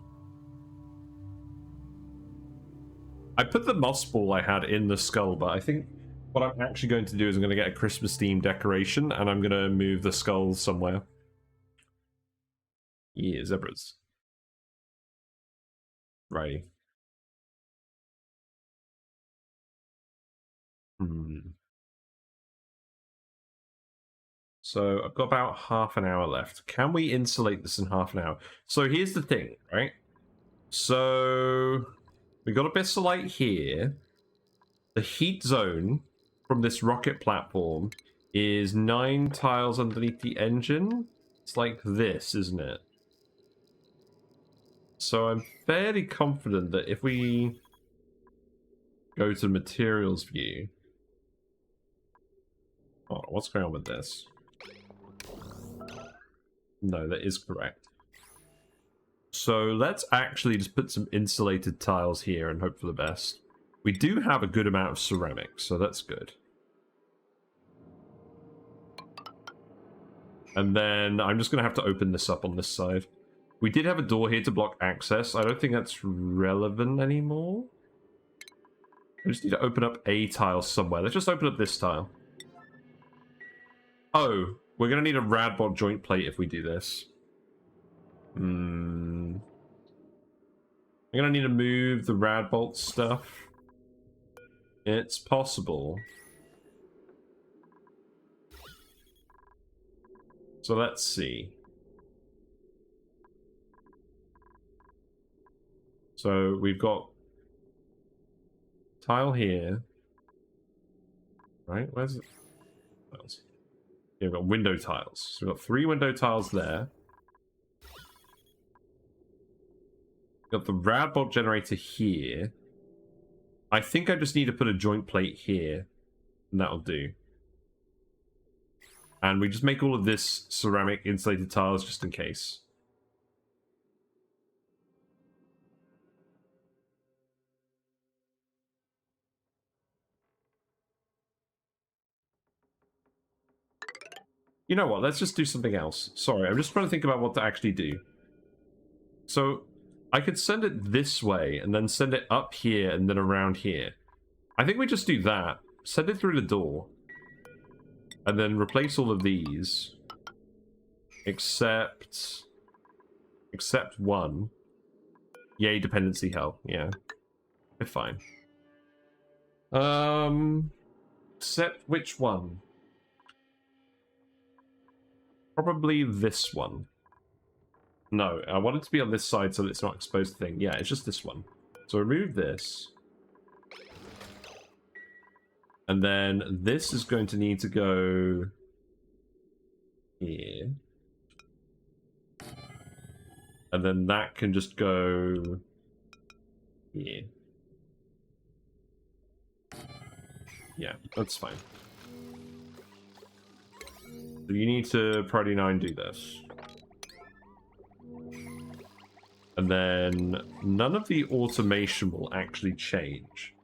I put the moss ball I had in the skull, but I think what I'm actually going to do is I'm going to get a Christmas themed decoration and I'm going to move the skull somewhere. Yeah, zebras. Right. So I've got about half an hour left. Can we insulate this in half an hour? So here's the thing, right? So we got a bit of light here. The heat zone from this rocket platform is 9 tiles underneath the engine. It's like this, isn't it? So I'm fairly confident that if we go to the materials view... Oh, what's going on with this? No, that is correct. So let's actually just put some insulated tiles here and hope for the best. We do have a good amount of ceramics, so that's good. And then I'm just going to have to open this up on this side. We did have a door here to block access. I don't think that's relevant anymore. I just need to open up a tile somewhere. Let's just open up this tile. Oh, we're going to need a radbot joint plate if we do this. I'm going to need to move the radbolt stuff. It's possible. So let's see. So we've got tile here. Right, where's it? Tiles. Yeah, we've got window tiles. So we've got 3 window tiles there. Got the rad bolt generator here. I think I just need to put a joint plate here, and that'll do. And we just make all of this ceramic insulated tiles just in case. You know what, let's just do something else. Sorry, I'm just trying to think about what to actually do. So, I could send it this way, and then send it up here, and then around here. I think we just do that. Send it through the door. And then replace all of these. Except one. Yay, dependency hell. Yeah. We're fine. Except which one? Probably this one. No, I want it to be on this side so that it's not exposed to thing. Yeah, it's just this one. So remove this. And then this is going to need to go here. And then that can just go here. Yeah, that's fine. So you need to priority 9 do this. And then none of the automation will actually change.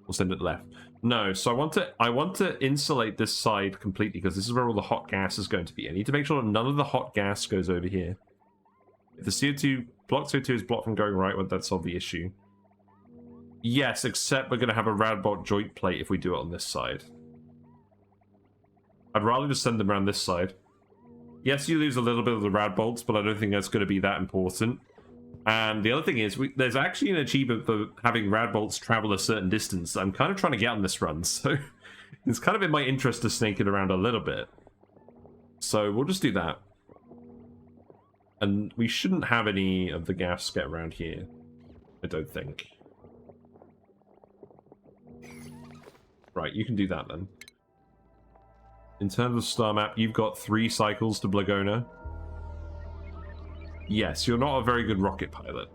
We'll send it left. No, so I want to insulate this side completely because this is where all the hot gas is going to be. I need to make sure that none of the hot gas goes over here. If the CO2 is blocked from going right, well, that's solve the issue. Yes, except we're going to have a radbolt joint plate if we do it on this side. I'd rather just send them around this side. Yes, you lose a little bit of the rad bolts, but I don't think that's going to be that important. And the other thing is, there's actually an achievement for having rad bolts travel a certain distance that I'm kind of trying to get on this run, so it's kind of in my interest to snake it around a little bit. So we'll just do that. And we shouldn't have any of the gas get around here, I don't think. Right, you can do that then. In terms of star map, you've got 3 cycles to Blagona. Yes, you're not a very good rocket pilot.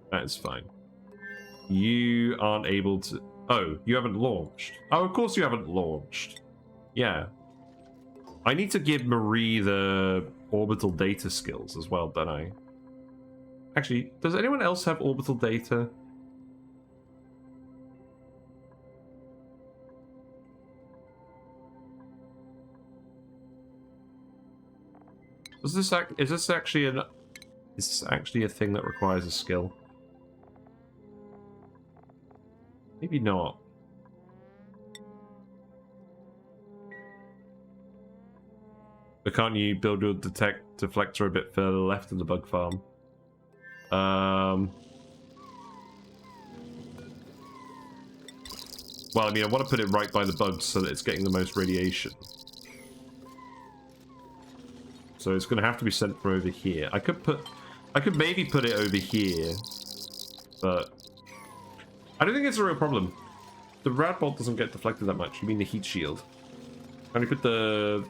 That is fine. You aren't able to... Oh, you haven't launched. Oh, of course you haven't launched. Yeah. I need to give Marie the orbital data skills as well, don't I? Actually, does anyone else have orbital data? Is this actually a thing that requires a skill? Maybe not. But can't you build your deflector a bit further left in the bug farm? Well, I mean, I want to put it right by the bugs so that it's getting the most radiation. So it's going to have to be sent from over here. I could maybe put it over here, but I don't think it's a real problem. The rad bolt doesn't get deflected that much. You mean the heat shield? I'm going to put the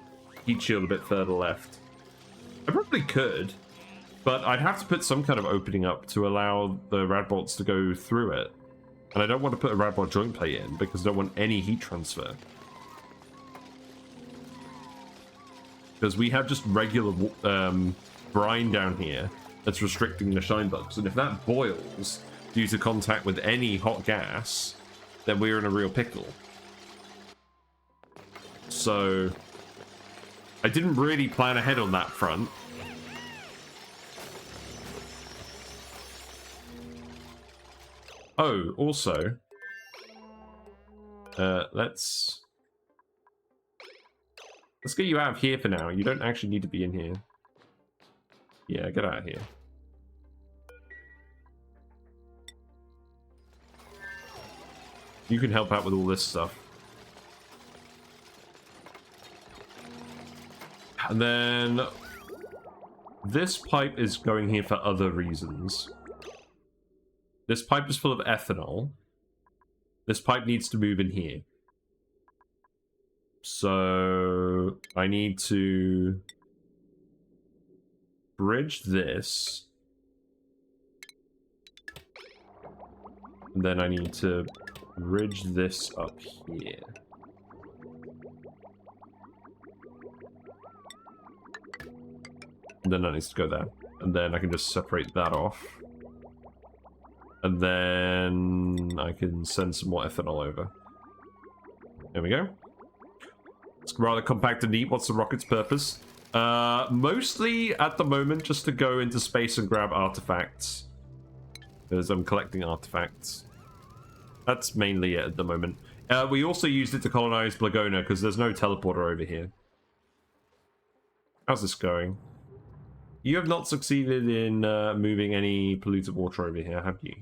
heat shield a bit further left. I probably could, but I'd have to put some kind of opening up to allow the rad bolts to go through it. And I don't want to put a rad bolt joint plate in because I don't want any heat transfer. Because we have just regular brine down here that's restricting the shine bugs. And if that boils due to contact with any hot gas, then we're in a real pickle. So I didn't really plan ahead on that front. Oh, also, let's get you out of here for now. You don't actually need to be in here. Yeah, get out of here. You can help out with all this stuff. And then this pipe is going here for other reasons. This pipe is full of ethanol. This pipe needs to move in here. So I need to bridge this. And then I need to bridge this up here. And then that needs to go there. And then I can just separate that off. And then I can send some more ethanol over. There we go. It's rather compact and neat. What's the rocket's purpose? Mostly at the moment just to go into space and grab artifacts. Because I'm collecting artifacts. That's mainly it at the moment. We also used it to colonize Blagona because there's no teleporter over here. How's this going? You have not succeeded in moving any polluted water over here, have you?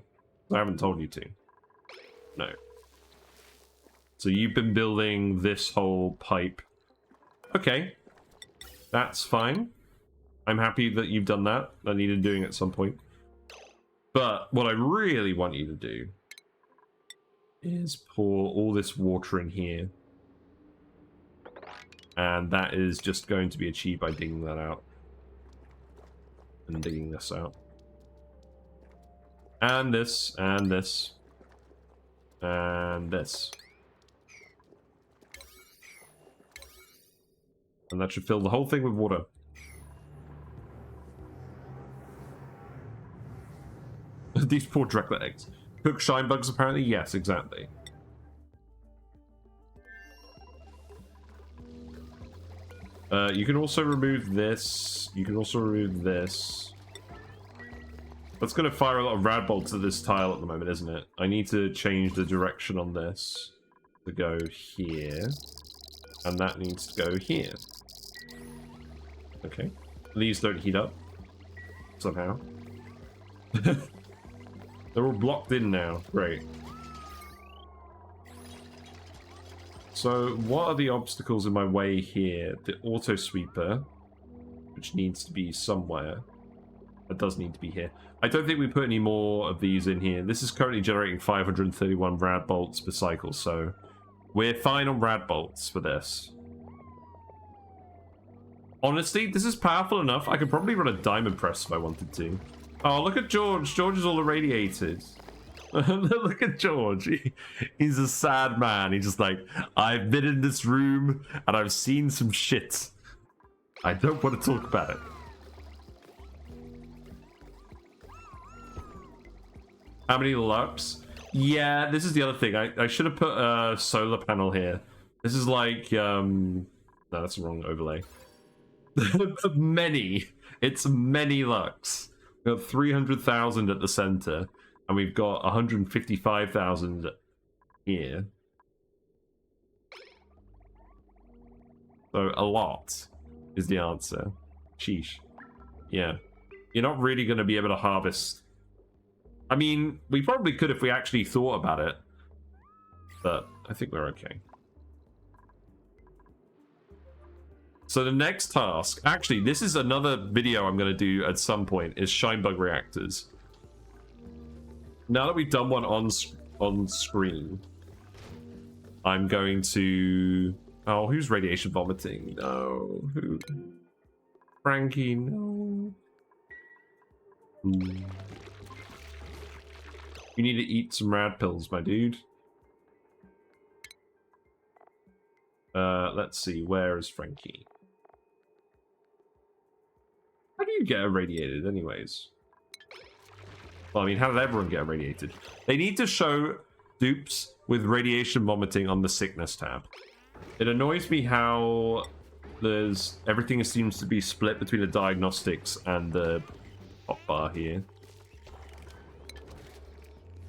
I haven't told you to. No. So you've been building this whole pipe. Okay. That's fine. I'm happy that you've done that. I needed doing it at some point. But what I really want you to do is pour all this water in here. And that is just going to be achieved by digging that out. And digging this out. And this, and this. And this. And that should fill the whole thing with water. These poor Dreklet eggs. Cook shine bugs, apparently? Yes, exactly. You can also remove this. You can also remove this. That's going to fire a lot of rad bolts at this tile at the moment, isn't it? I need to change the direction on this to go here. And that needs to go here. Okay. These don't heat up. Somehow. They're all blocked in now. Great. So, what are the obstacles in my way here? The auto sweeper, which needs to be somewhere. That does need to be here. I don't think we put any more of these in here. This is currently generating 531 rad bolts per cycle, so we're fine on rad bolts for this. Honestly, this is powerful enough. I could probably run a diamond press if I wanted to. Oh, look at George. George is all irradiated. Look at George. He's a sad man. He's just like, I've been in this room and I've seen some shit. I don't want to talk about it. How many lux? Yeah, this is the other thing. I should have put a solar panel here. This is like, no, that's the wrong overlay. Many. It's many lux. We got 300,000 at the center, and we've got 155,000 here. So a lot is the answer. Sheesh. Yeah. You're not really going to be able to harvest. I mean, we probably could if we actually thought about it. But I think we're okay. So the next task, actually, this is another video I'm going to do at some point, is Shine Bug Reactors. Now that we've done one on screen, I'm going to... Oh, who's radiation vomiting? No. Who? Frankie, no. You need to eat some rad pills, my dude. Let's see. Where is Frankie? How do you get irradiated, anyways? Well, I mean, how did everyone get irradiated? They need to show dupes with radiation vomiting on the sickness tab. It annoys me how everything seems to be split between the diagnostics and the hotbar here.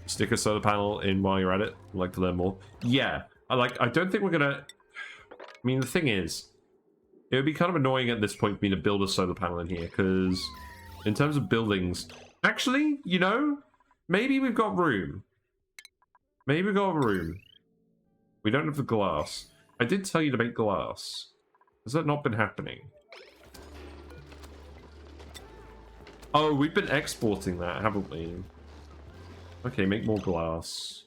Stick a solar panel in while you're at it. I'd like to learn more. Yeah, I don't think we're gonna... I mean, the thing is, it would be kind of annoying at this point for me to build a solar panel in here, because in terms of buildings... Actually, you know, maybe we've got room. Maybe we've got room. We don't have the glass. I did tell you to make glass. Has that not been happening? Oh, we've been exporting that, haven't we? Okay, make more glass.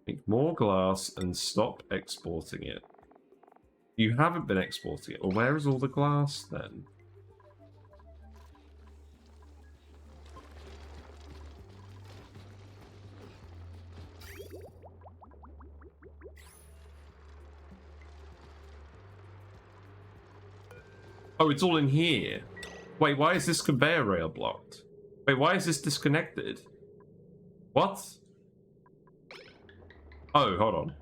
Make more glass and stop exporting it. You haven't been exporting it. Well, where is all the glass then? Oh, it's all in here. Wait, why is this conveyor rail blocked? Wait, why is this disconnected? What? Oh, hold on.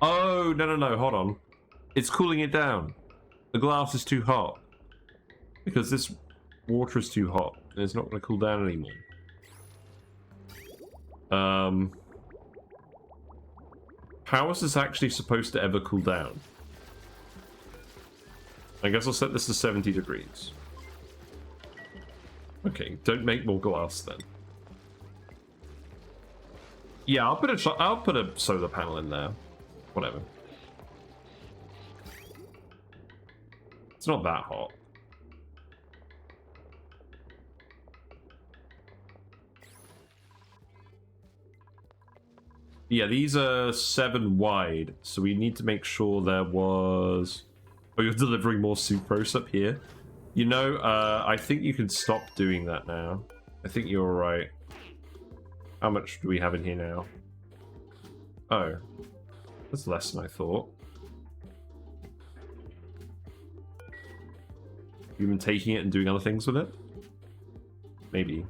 Oh, no, hold on. It's cooling it down. The glass is too hot. Because this water is too hot. And it's not going to cool down anymore. How is this actually supposed to ever cool down? I guess I'll set this to 70 degrees. Okay, don't make more glass then. Yeah, I'll put a solar panel in there. Whatever. It's not that hot. Yeah, these are 7 wide, so we need to make sure there was... Oh, you're delivering more sucrose up here? You know, I think you can stop doing that now. I think you're right. How much do we have in here now? Oh. That's less than I thought. You've been taking it and doing other things with it? Maybe.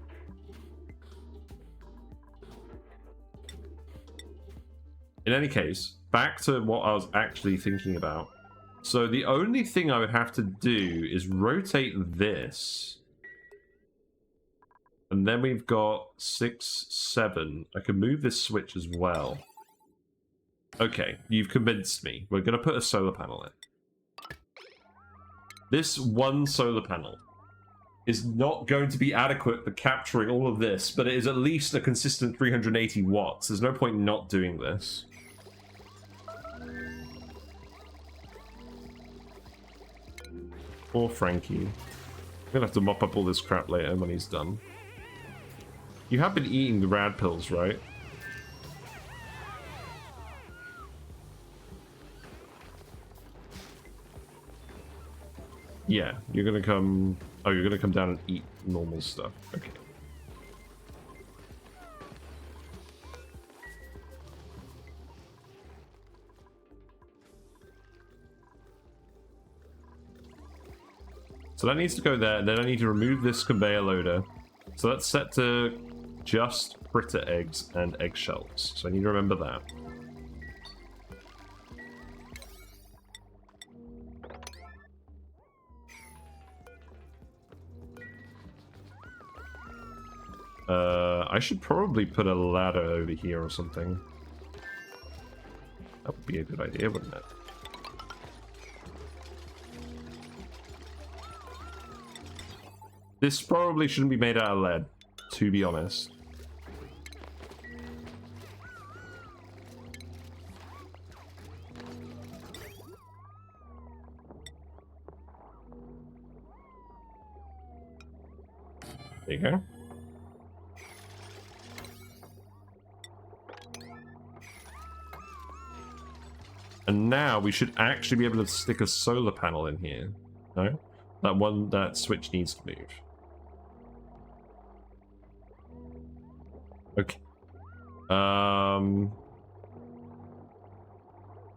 In any case, back to what I was actually thinking about. So the only thing I would have to do is rotate this. And then we've got 6, 7. I can move this switch as well. Okay, you've convinced me. We're going to put a solar panel in. This one solar panel is not going to be adequate for capturing all of this, but it is at least a consistent 380 watts. There's no point not doing this. Poor Frankie. I'm gonna have to mop up all this crap later when he's done. You have been eating the rad pills, right? Yeah, you're gonna come... Oh, you're gonna come down and eat normal stuff. Okay. So that needs to go there, and then I need to remove this conveyor loader. So that's set to just fritter eggs and eggshells. So I need to remember that. I should probably put a ladder over here or something. That would be a good idea, wouldn't it? This probably shouldn't be made out of lead, to be honest. There you go. And now we should actually be able to stick a solar panel in here. No? That switch needs to move. Okay.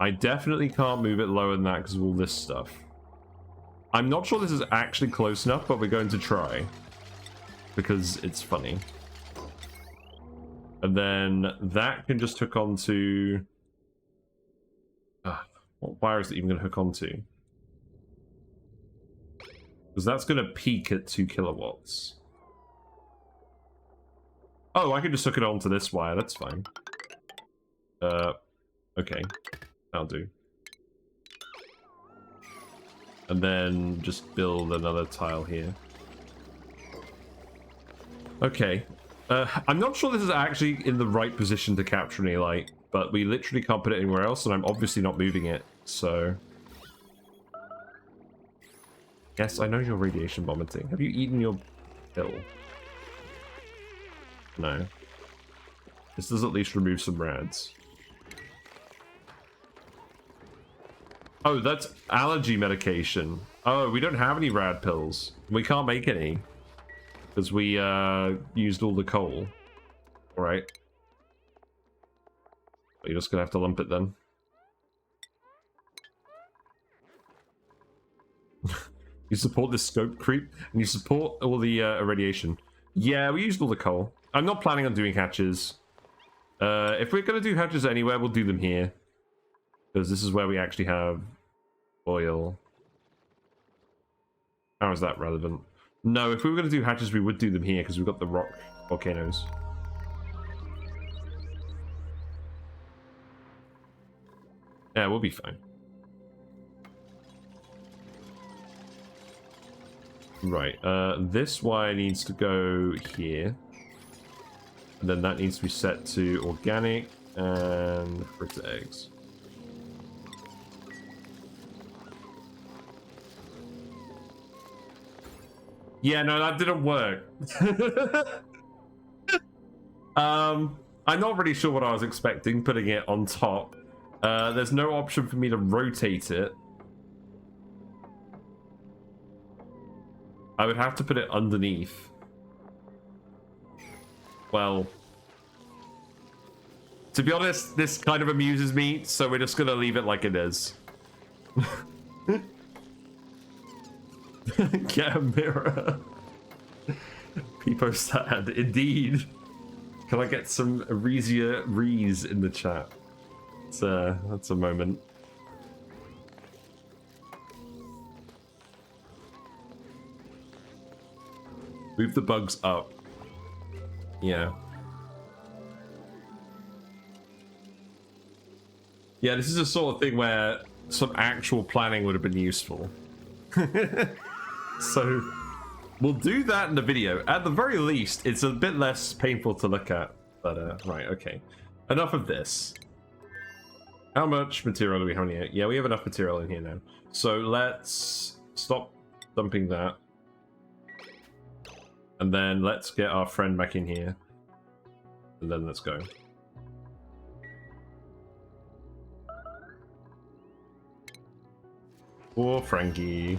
I definitely can't move it lower than that because of all this stuff. I'm not sure this is actually close enough, but we're going to try. Because it's funny. And then that can just hook onto... what wire is it even going to hook onto? Because that's going to peak at 2 kilowatts. Oh, I can just hook it onto this wire, that's fine. Okay. That'll do. And then just build another tile here. Okay. I'm not sure this is actually in the right position to capture any light, but we literally can't put it anywhere else, and I'm obviously not moving it, so... Yes, I know you're radiation vomiting. Have you eaten your pill? No. This does at least remove some rads. Oh, that's allergy medication. Oh, we don't have any rad pills. We can't make any. Because we used all the coal. Alright. You're just gonna have to lump it then. You support this scope creep, and you support all the irradiation. Yeah, we used all the coal. I'm not planning on doing hatches. If we're gonna do hatches anywhere, we'll do them here. Because this is where we actually have oil. How is that relevant? No, if we were gonna do hatches, we would do them here, because we've got the rock volcanoes. Yeah, we'll be fine. Right, this wire needs to go here. And then that needs to be set to organic and fritter eggs. Yeah, no, that didn't work. I'm not really sure what I was expecting, putting it on top. There's no option for me to rotate it. I would have to put it underneath. Well, to be honest, this kind of amuses me, so we're just gonna leave it like it is. Get a mirror. People sad, indeed. Can I get some Reesia Rees in the chat? That's a moment. Move the bugs up. Yeah. Yeah, this is a sort of thing where some actual planning would have been useful. So, we'll do that in the video. At the very least, it's a bit less painful to look at. But, right, okay. Enough of this. How much material do we have in here? Yeah, we have enough material in here now. So, let's stop dumping that. And then let's get our friend back in here. And then let's go. Poor Frankie.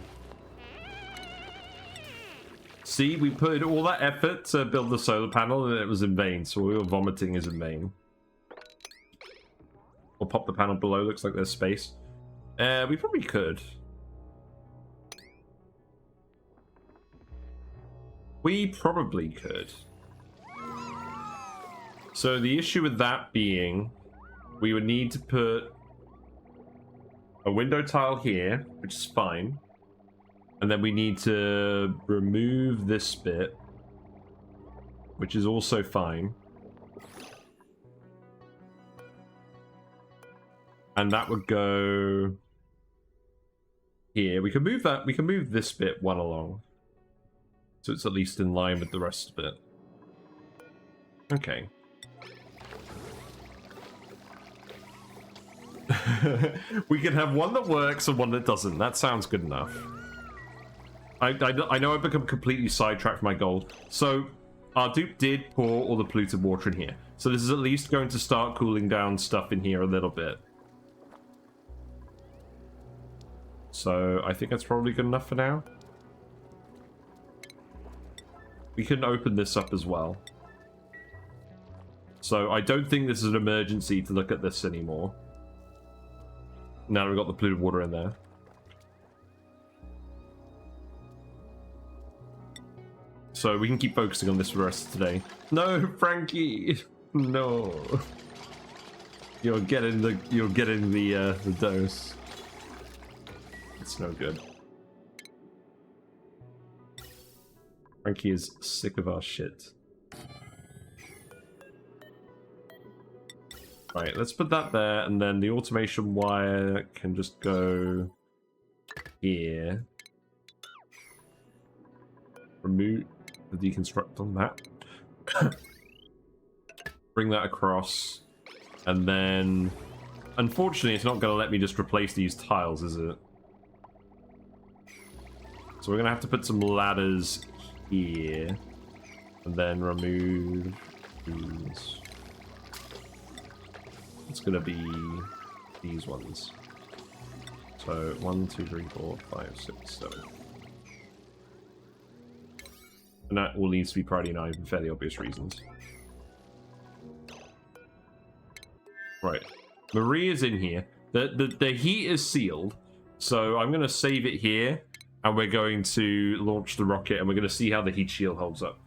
See, we put all that effort to build the solar panel and it was in vain, so we were vomiting is in vain. We'll pop the panel below, looks like there's space. We probably could. We probably could. So the issue with that being, we would need to put a window tile here, which is fine. And then we need to remove this bit, which is also fine. And that would go here. We can move that. We can move this bit one along. So it's at least in line with the rest of it. Okay. We can have one that works and one that doesn't. That sounds good enough. I know I've become completely sidetracked from my goal. So our dupe did pour all the polluted water in here. So this is at least going to start cooling down stuff in here a little bit. So I think that's probably good enough for now. We can open this up as well. So I don't think this is an emergency to look at this anymore. Now that we've got the polluted water in there. So we can keep focusing on this for the rest of today. No, Frankie! No. You're getting the dose. It's no good. Frankie is sick of our shit. Right, let's put that there, and then the automation wire can just go here. Remove the deconstruct on that. Bring that across, and then unfortunately it's not going to let me just replace these tiles, is it? So we're going to have to put some ladders here, and then remove these. It's going to be these ones. So 1, 2, 3, 4, 5, 6, 7. And that all needs to be priority 9 for fairly obvious reasons. Right. Marie is in here. The heat is sealed. So I'm going to save it here. And we're going to launch the rocket. And we're going to see how the heat shield holds up.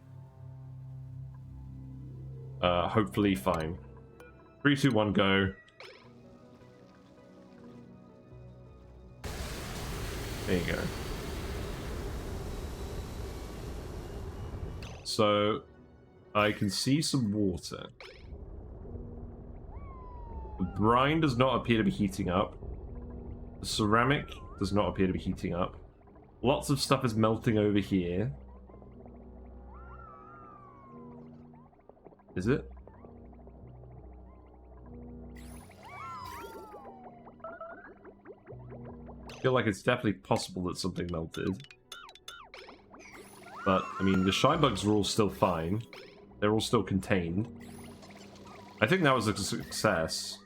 Hopefully fine. 3, 2, 1, go. There you go. So, I can see some water. The brine does not appear to be heating up. The ceramic does not appear to be heating up. Lots of stuff is melting over here. Is it? I feel like it's definitely possible that something melted. But, I mean, the shine bugs are all still fine. They're all still contained. I think that was a success.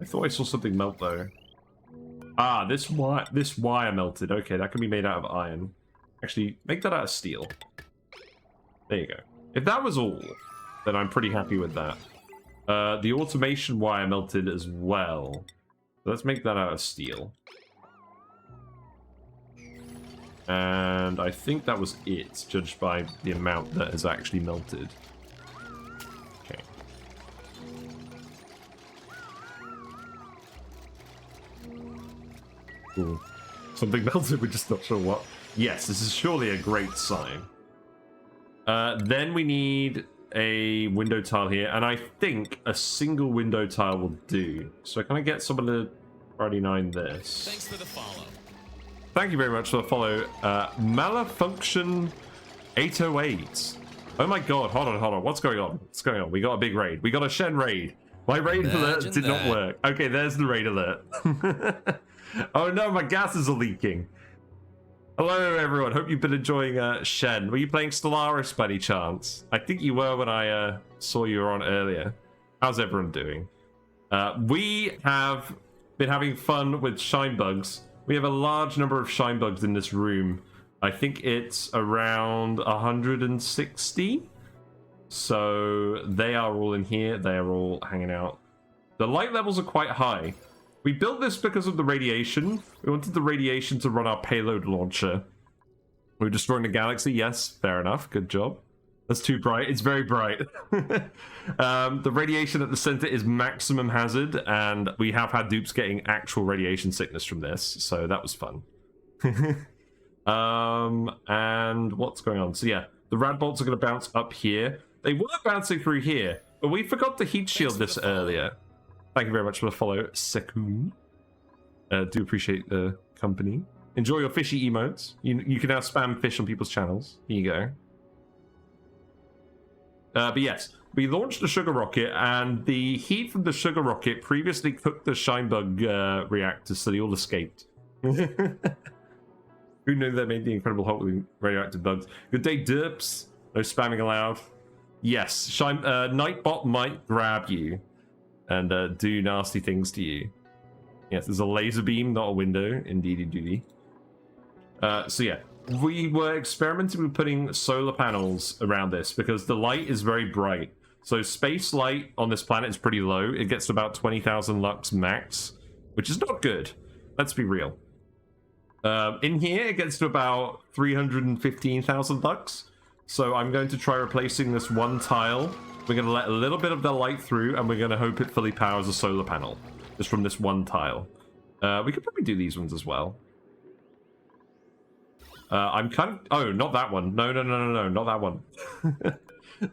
I thought I saw something melt, though. Ah, this wire melted. Okay, that can be made out of iron. Actually, make that out of steel. There you go. If that was all, then I'm pretty happy with that. The automation wire melted as well. Let's make that out of steel. And I think that was it, judged by the amount that has actually melted. Okay. Ooh. Something melted, we're just not sure what. Yes, this is surely a great sign. Then we need a window tile here, and I think a single window tile will do. So can I get someone to priority 9 this? Thanks for the follow. Thank you very much for the follow. Malfunction 808. Oh my god, hold on. What's going on? What's going on? We got a big raid. We got a Shen raid. My raid alert did not work. Okay, there's the raid alert. Oh no, my gases are leaking. Hello everyone, hope you've been enjoying Shen. Were you playing Stellaris by any chance? I think you were when I saw you were on earlier. How's everyone doing? We have been having fun with shine bugs. We have a large number of shine bugs in this room. I think it's around 160. So they are all in here. They are all hanging out. The light levels are quite high. We built this because of the radiation. We wanted the radiation to run our payload launcher. We're destroying the galaxy. Yes, fair enough. Good job. That's too bright. It's very bright. The radiation at the center is maximum hazard, and we have had dupes getting actual radiation sickness from this, so that was fun. And what's going on? So yeah, the rad bolts are going to bounce up here. They were bouncing through here, but we forgot to heat shield this earlier. Thank you very much for the follow, Sekun. Do appreciate the company. Enjoy your fishy emotes. You can now spam fish on people's channels. Here you go. But yes, we launched the sugar rocket, and the heat from the sugar rocket previously cooked the Shine Bug reactor, so they all escaped. Who knew they made the incredible hot with radioactive bugs? Good day, derps. No spamming allowed. Yes, Nightbot might grab you and do nasty things to you. Yes, there's a laser beam, not a window. Indeedy. So yeah, we were experimenting with putting solar panels around this because the light is very bright. So space light on this planet is pretty low. It gets to about 20,000 lux max, which is not good. Let's be real. In here, it gets to about 315,000 lux. So I'm going to try replacing this one tile. We're going to let a little bit of the light through, and we're going to hope it fully powers a solar panel. Just from this one tile. We could probably do these ones as well. I'm kind of... Oh, not that one. No, not that one.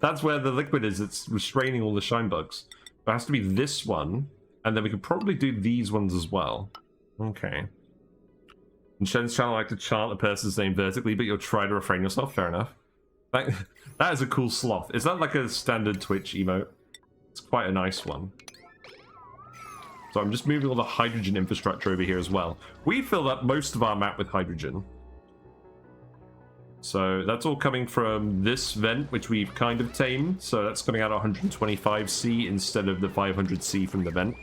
That's where the liquid is. It's restraining all the shine bugs. It has to be this one, and then we could probably do these ones as well. Okay. In Shen's channel, I like to chant a person's name vertically, but you'll try to refrain yourself. Fair enough. That is a cool sloth. Is that like a standard Twitch emote? It's quite a nice one. So I'm just moving all the hydrogen infrastructure over here as well. We filled up most of our map with hydrogen. So that's all coming from this vent, which we've kind of tamed. So that's coming out at 125C instead of the 500C from the vent.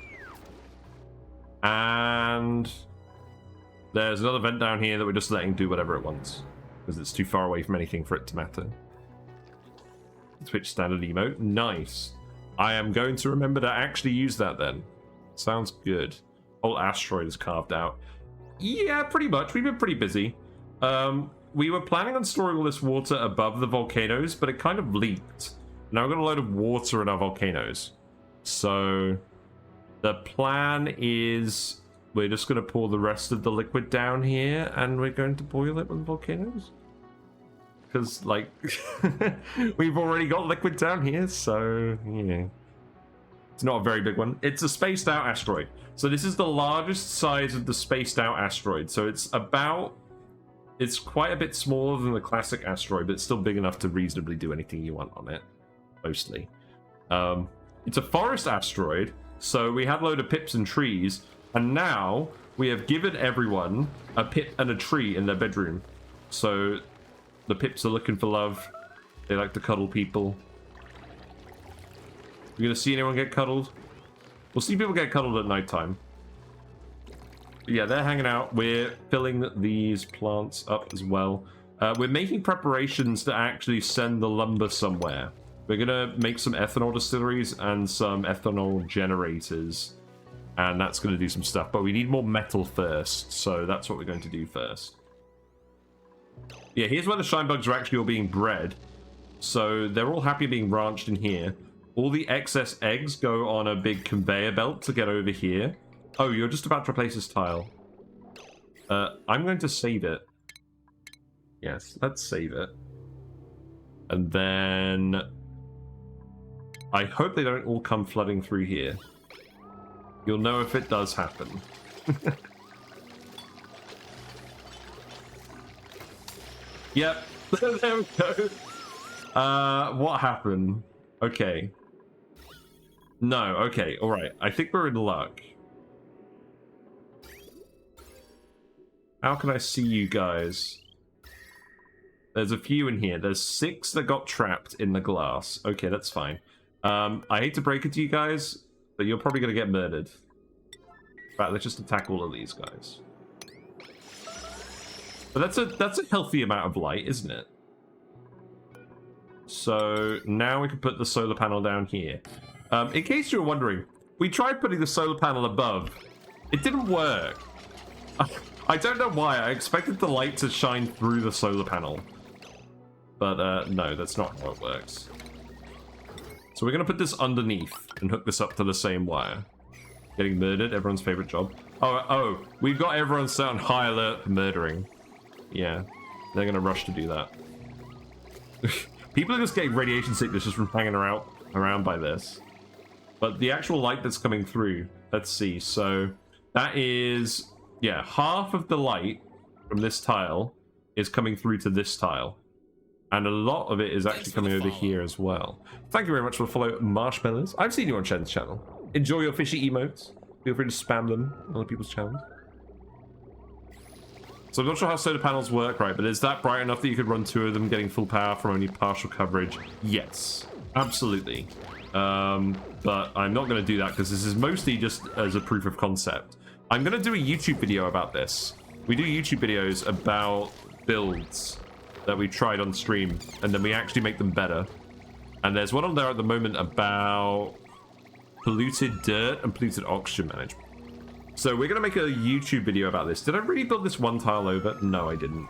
And there's another vent down here that we're just letting do whatever it wants, because it's too far away from anything for it to matter. Twitch standard emote. Nice. I am going to remember to actually use that then. Sounds good. Oh, asteroid is carved out. Yeah, pretty much. We've been pretty busy. We were planning on storing all this water above the volcanoes, but it kind of leaked. Now we've got a load of water in our volcanoes. So the plan is we're just going to pour the rest of the liquid down here and we're going to boil it with the volcanoes. Because, like, we've already got liquid down here, so, yeah. It's not a very big one. It's a spaced out asteroid. So this is the largest size of the spaced out asteroid. So it's quite a bit smaller than the classic asteroid, but it's still big enough to reasonably do anything you want on it, mostly. It's a forest asteroid, so we had a load of pips and trees, and now we have given everyone a pip and a tree in their bedroom. So the pips are looking for love. They like to cuddle people. We're gonna see anyone get cuddled? We'll see people get cuddled at nighttime. But yeah, they're hanging out. We're filling these plants up as well. We're making preparations to actually send the lumber somewhere. We're gonna make some ethanol distilleries and some ethanol generators. And that's gonna do some stuff. But we need more metal first, so that's what we're going to do first. Yeah, here's where the shine bugs are actually all being bred. So they're all happy being branched in here. All the excess eggs go on a big conveyor belt to get over here. Oh, you're just about to replace this tile. I'm going to save it. Yes, let's save it. And then I hope they don't all come flooding through here. You'll know if it does happen. Yep, there we go. What happened? Okay. No, okay, alright. I think we're in luck. How can I see you guys? There's a few in here. There's 6 that got trapped in the glass. Okay, that's fine. I hate to break it to you guys, but you're probably going to get murdered. Right, let's just attack all of these guys. But that's a healthy amount of light, isn't it? So now we can put the solar panel down here. In case you were wondering, we tried putting the solar panel above. It didn't work. I don't know why. I expected the light to shine through the solar panel. But no, that's not how it works. So we're going to put this underneath and hook this up to the same wire. Getting murdered, everyone's favorite job. Oh, we've got everyone set on high alert for murdering. Yeah, they're going to rush to do that. People are just getting radiation sickness just from hanging around by this. But the actual light that's coming through, let's see. So that is, yeah, half of the light from this tile is coming through to this tile. And a lot of it is actually coming over here as well. Thank you very much for the follow, Marshmallows. I've seen you on Shen's channel. Enjoy your fishy emotes. Feel free to spam them on other people's channels. So I'm not sure how solar panels work, right? But is that bright enough that you could run 2 of them getting full power from only partial coverage? Yes, absolutely. But I'm not going to do that because this is mostly just as a proof of concept. I'm going to do a YouTube video about this. We do YouTube videos about builds that we tried on stream, and then we actually make them better. And there's one on there at the moment about polluted dirt and polluted oxygen management. So we're going to make a YouTube video about this. Did I really build this one tile over? No, I didn't.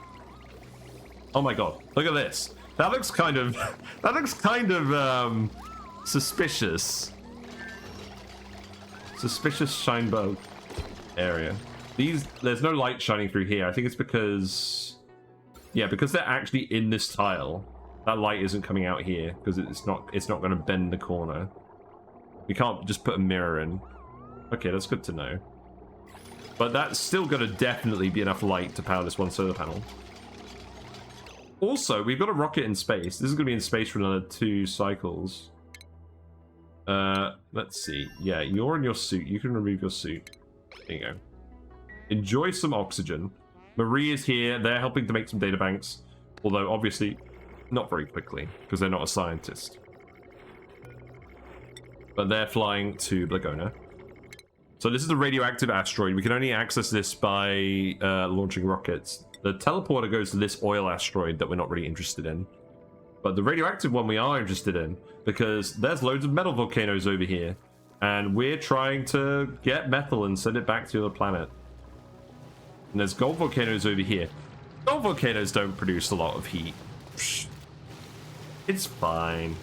Oh my god, look at this. That looks kind of suspicious. Suspicious shine bug area. There's no light shining through here. I think it's because, yeah, because they're actually in this tile. That light isn't coming out here because it's not going to bend the corner. We can't just put a mirror in. Okay, that's good to know. But that's still going to definitely be enough light to power this one solar panel. Also, we've got a rocket in space. This is going to be in space for another 2 cycles. Let's see. Yeah, you're in your suit. You can remove your suit. There you go. Enjoy some oxygen. Marie is here. They're helping to make some data banks. Although, obviously, not very quickly, because they're not a scientist. But they're flying to Blagona. So this is the radioactive asteroid. We can only access this by launching rockets. The teleporter goes to this oil asteroid that we're not really interested in. But the radioactive one we are interested in, because there's loads of metal volcanoes over here. And we're trying to get metal and send it back to the planet. And there's gold volcanoes over here. Gold volcanoes don't produce a lot of heat. It's fine.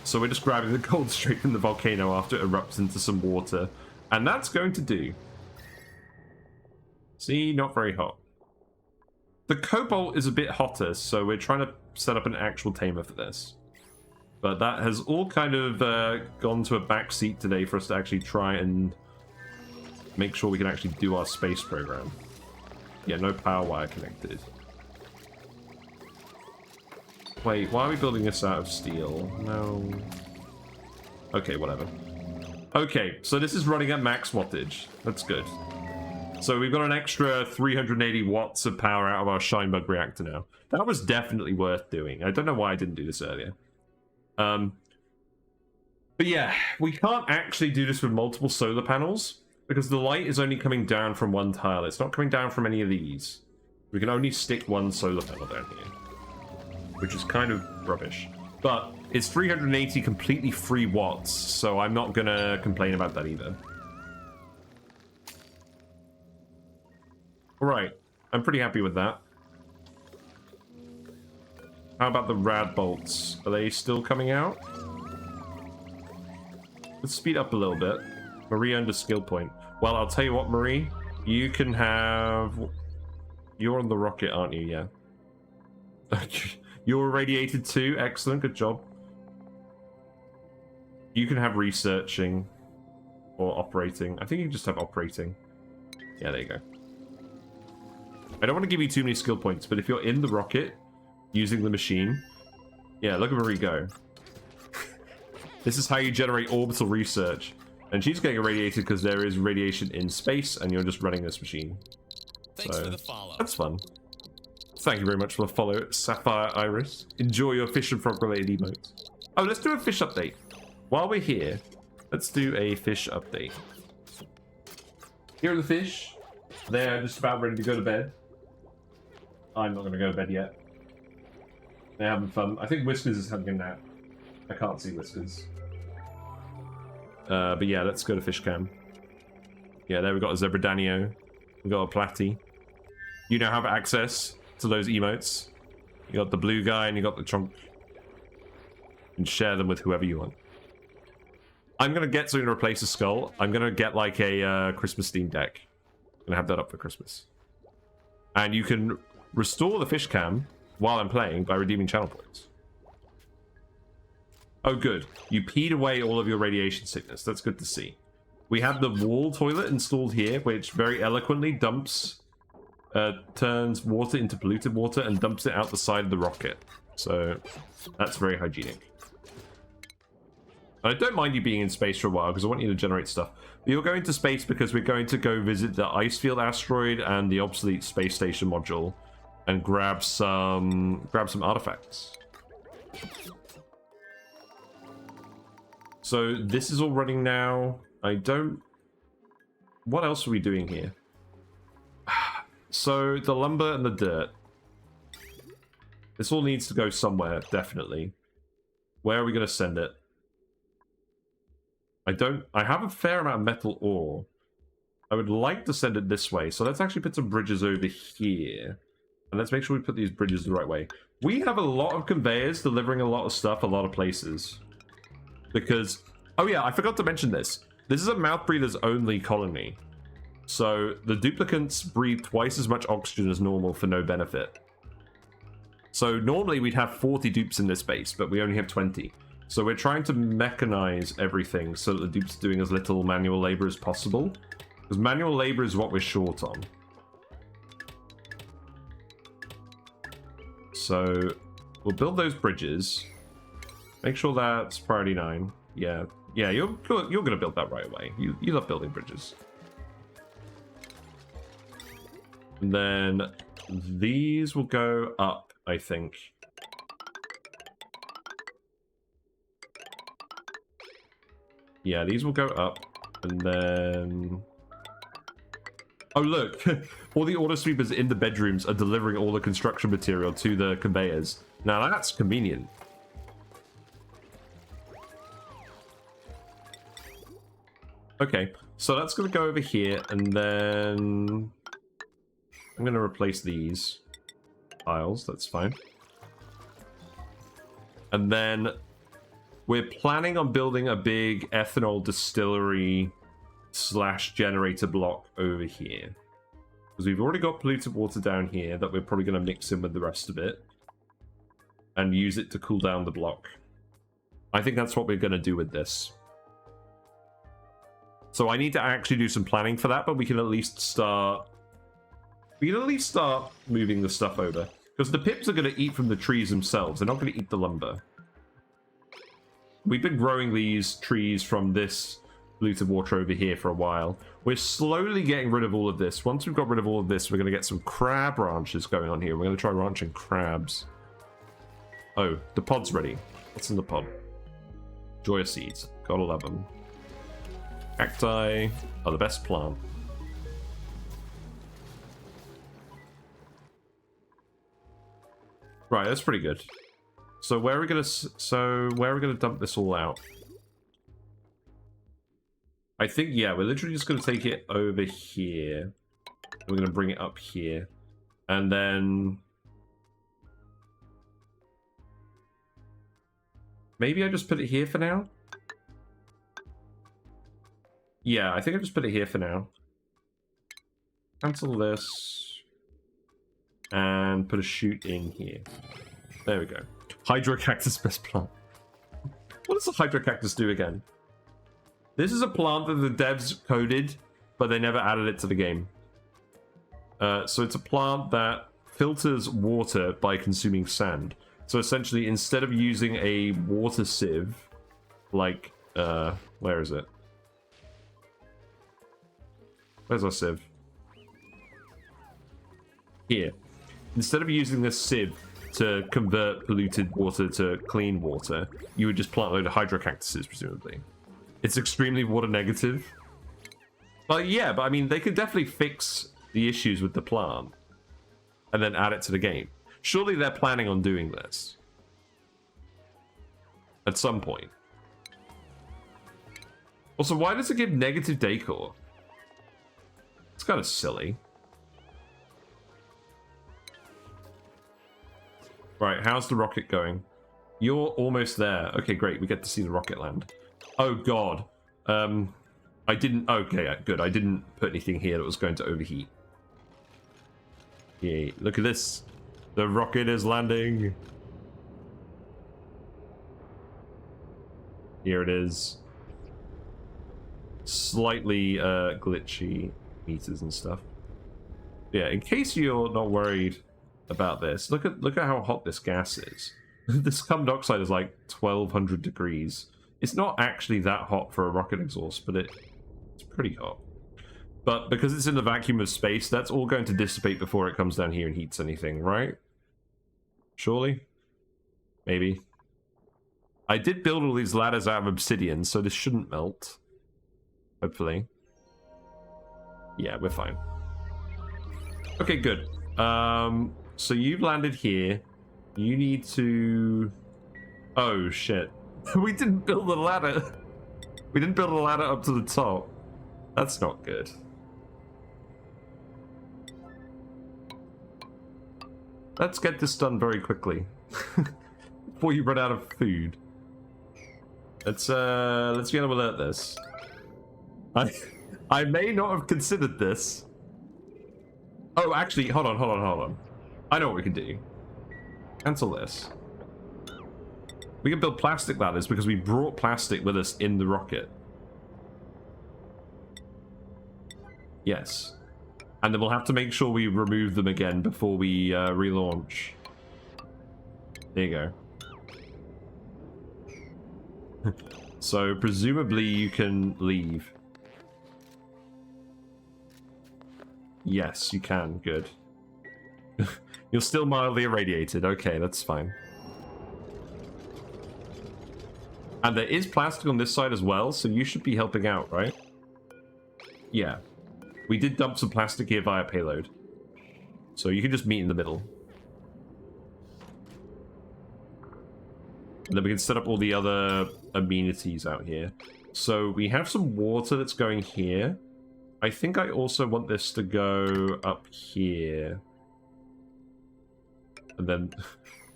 So we're just grabbing the gold straight from the volcano after it erupts into some water. And that's going to do. See, not very hot. The cobalt is a bit hotter, so we're trying to set up an actual tamer for this. But that has all kind of gone to a back seat today for us to actually try and make sure we can actually do our space program. Yeah, no power wire connected. Wait, why are we building this out of steel? No. Okay, whatever. Okay, so this is running at max wattage. That's good. So we've got an extra 380 watts of power out of our Shine Bug Reactor now. That was definitely worth doing. I don't know why I didn't do this earlier. But yeah, we can't actually do this with multiple solar panels because the light is only coming down from one tile. It's not coming down from any of these. We can only stick one solar panel down here, which is kind of rubbish. But it's 380 completely free watts, so I'm not gonna complain about that either. Alright, I'm pretty happy with that. How about the rad bolts? Are they still coming out? Let's speed up a little bit. Marie earned a skill point. Well, I'll tell you what, Marie. You can have... You're on the rocket, aren't you? Yeah. You're irradiated too. Excellent. Good job. You can have researching or operating. I think you can just have operating. Yeah, there you go. I don't want to give you too many skill points, but if you're in the rocket using the machine... Yeah, look at Marie go. This is how you generate orbital research. And she's getting irradiated because there is radiation in space, and you're just running this machine. Thanks for the follow. That's fun. Thank you very much for the follow, Sapphire Iris. Enjoy your fish and frog related emotes. Oh, let's do a fish update. While we're here, let's do a fish update. Here are the fish. They're just about ready to go to bed. I'm not going to go to bed yet. They're having fun. I think Whiskers is having a nap. I can't see Whiskers. But yeah, let's go to fish cam. Yeah, there we got a Zebradanio. We got a Platy. You now have access to those emotes. You got the blue guy and you got the trunk. And share them with whoever you want. I'm gonna get something to replace a skull. I'm gonna get like a Christmas themed deck. I'm gonna have that up for Christmas. And you can restore the fish cam while I'm playing by redeeming channel points. Oh good, you peed away all of your radiation sickness. That's good to see. We have the wall toilet installed here, which very eloquently dumps, turns water into polluted water and dumps it out the side of the rocket. So that's very hygienic. I don't mind you being in space for a while because I want you to generate stuff. But you're going to space because we're going to go visit the Icefield asteroid and the obsolete space station module and grab some artifacts. So this is all running now. What else are we doing here? So the lumber and the dirt. This all needs to go somewhere, definitely. Where are we going to send it? I have a fair amount of metal ore. I would like to send it this way. So let's actually put some bridges over here. And let's make sure we put these bridges the right way. We have a lot of conveyors delivering a lot of stuff a lot of places. Because, oh yeah, I forgot to mention this. This is a mouth breathers only colony. So the duplicants breathe twice as much oxygen as normal for no benefit. So normally we'd have 40 dupes in this base, but we only have 20. So we're trying to mechanize everything so that the dupes are doing as little manual labor as possible. Because manual labor is what we're short on. So we'll build those bridges. Make sure that's priority 9. Yeah, you're gonna build that right away. You love building bridges. And then these will go up, I think. Yeah, these will go up, and then Oh, look. All the auto sweepers in the bedrooms are delivering all the construction material to the conveyors. Now, that's convenient. Okay, so that's going to go over here, and then I'm going to replace these tiles. That's fine. And then we're planning on building a big ethanol distillery / generator block over here. Because we've already got polluted water down here that we're probably going to mix in with the rest of it. And use it to cool down the block. I think that's what we're going to do with this. So I need to actually do some planning for that, but we can at least start... We can at least start moving the stuff over. Because the pips are going to eat from the trees themselves. They're not going to eat the lumber. We've been growing these trees from this polluted water over here for a while. We're slowly getting rid of all of this. Once we've got rid of all of this, we're going to get some crab ranches going on here. We're going to try ranching crabs. Oh, the pod's ready. What's in the pod? Joya seeds. Gotta love them. Cacti are the best plant. Right, that's pretty good. So where are we gonna dump this all out? I think, yeah, we're literally just gonna take it over here. We're gonna bring it up here. And then maybe I just put it here for now? Yeah, I think I just put it here for now. Cancel this. And put a chute in here. There we go. Hydrocactus best plant. What does the hydrocactus do again? This is a plant that the devs coded, but they never added it to the game. So it's a plant that filters water by consuming sand. So essentially, instead of using a water sieve, like, where is it? Where's our sieve? Here. Instead of using this sieve to convert polluted water to clean water, you would just plant a load of hydrocactuses, presumably. It's extremely water negative. But yeah, but I mean, they could definitely fix the issues with the plant and then add it to the game. Surely they're planning on doing this at some point. Also, why does it give negative decor? It's kind of silly. Right, how's the rocket going? You're almost there. Okay, great. We get to see the rocket land. Oh, God. I didn't... Okay, good. I didn't put anything here that was going to overheat. Yay. Look at this. The rocket is landing. Here it is. Slightly glitchy meters and stuff. Yeah, in case you're not worried about this, look at how hot this gas is. This carbon dioxide is like 1200 degrees. It's not actually that hot for a rocket exhaust, but it's pretty hot. But because it's in the vacuum of space, that's all going to dissipate before it comes down here and heats anything, right? Surely? Maybe. I did build all these ladders out of obsidian, so this shouldn't melt. Hopefully. Yeah, we're fine. Okay, good. So you've landed here. You need to... Oh, shit. We didn't build the ladder. We didn't build a ladder up to the top. That's not good. Let's get this done very quickly. Before you run out of food. Let's get on alert this. I may not have considered this. Oh, actually, hold on. I know what we can do. Cancel this. We can build plastic ladders because we brought plastic with us in the rocket. Yes. And then we'll have to make sure we remove them again before we relaunch. There you go. So, presumably you can leave. Yes, you can. Good. You're still mildly irradiated. Okay, that's fine. And there is plastic on this side as well, so you should be helping out, right? Yeah. We did dump some plastic here via payload. So you can just meet in the middle. And then we can set up all the other amenities out here. So we have some water that's going here. I think I also want this to go up here. And then...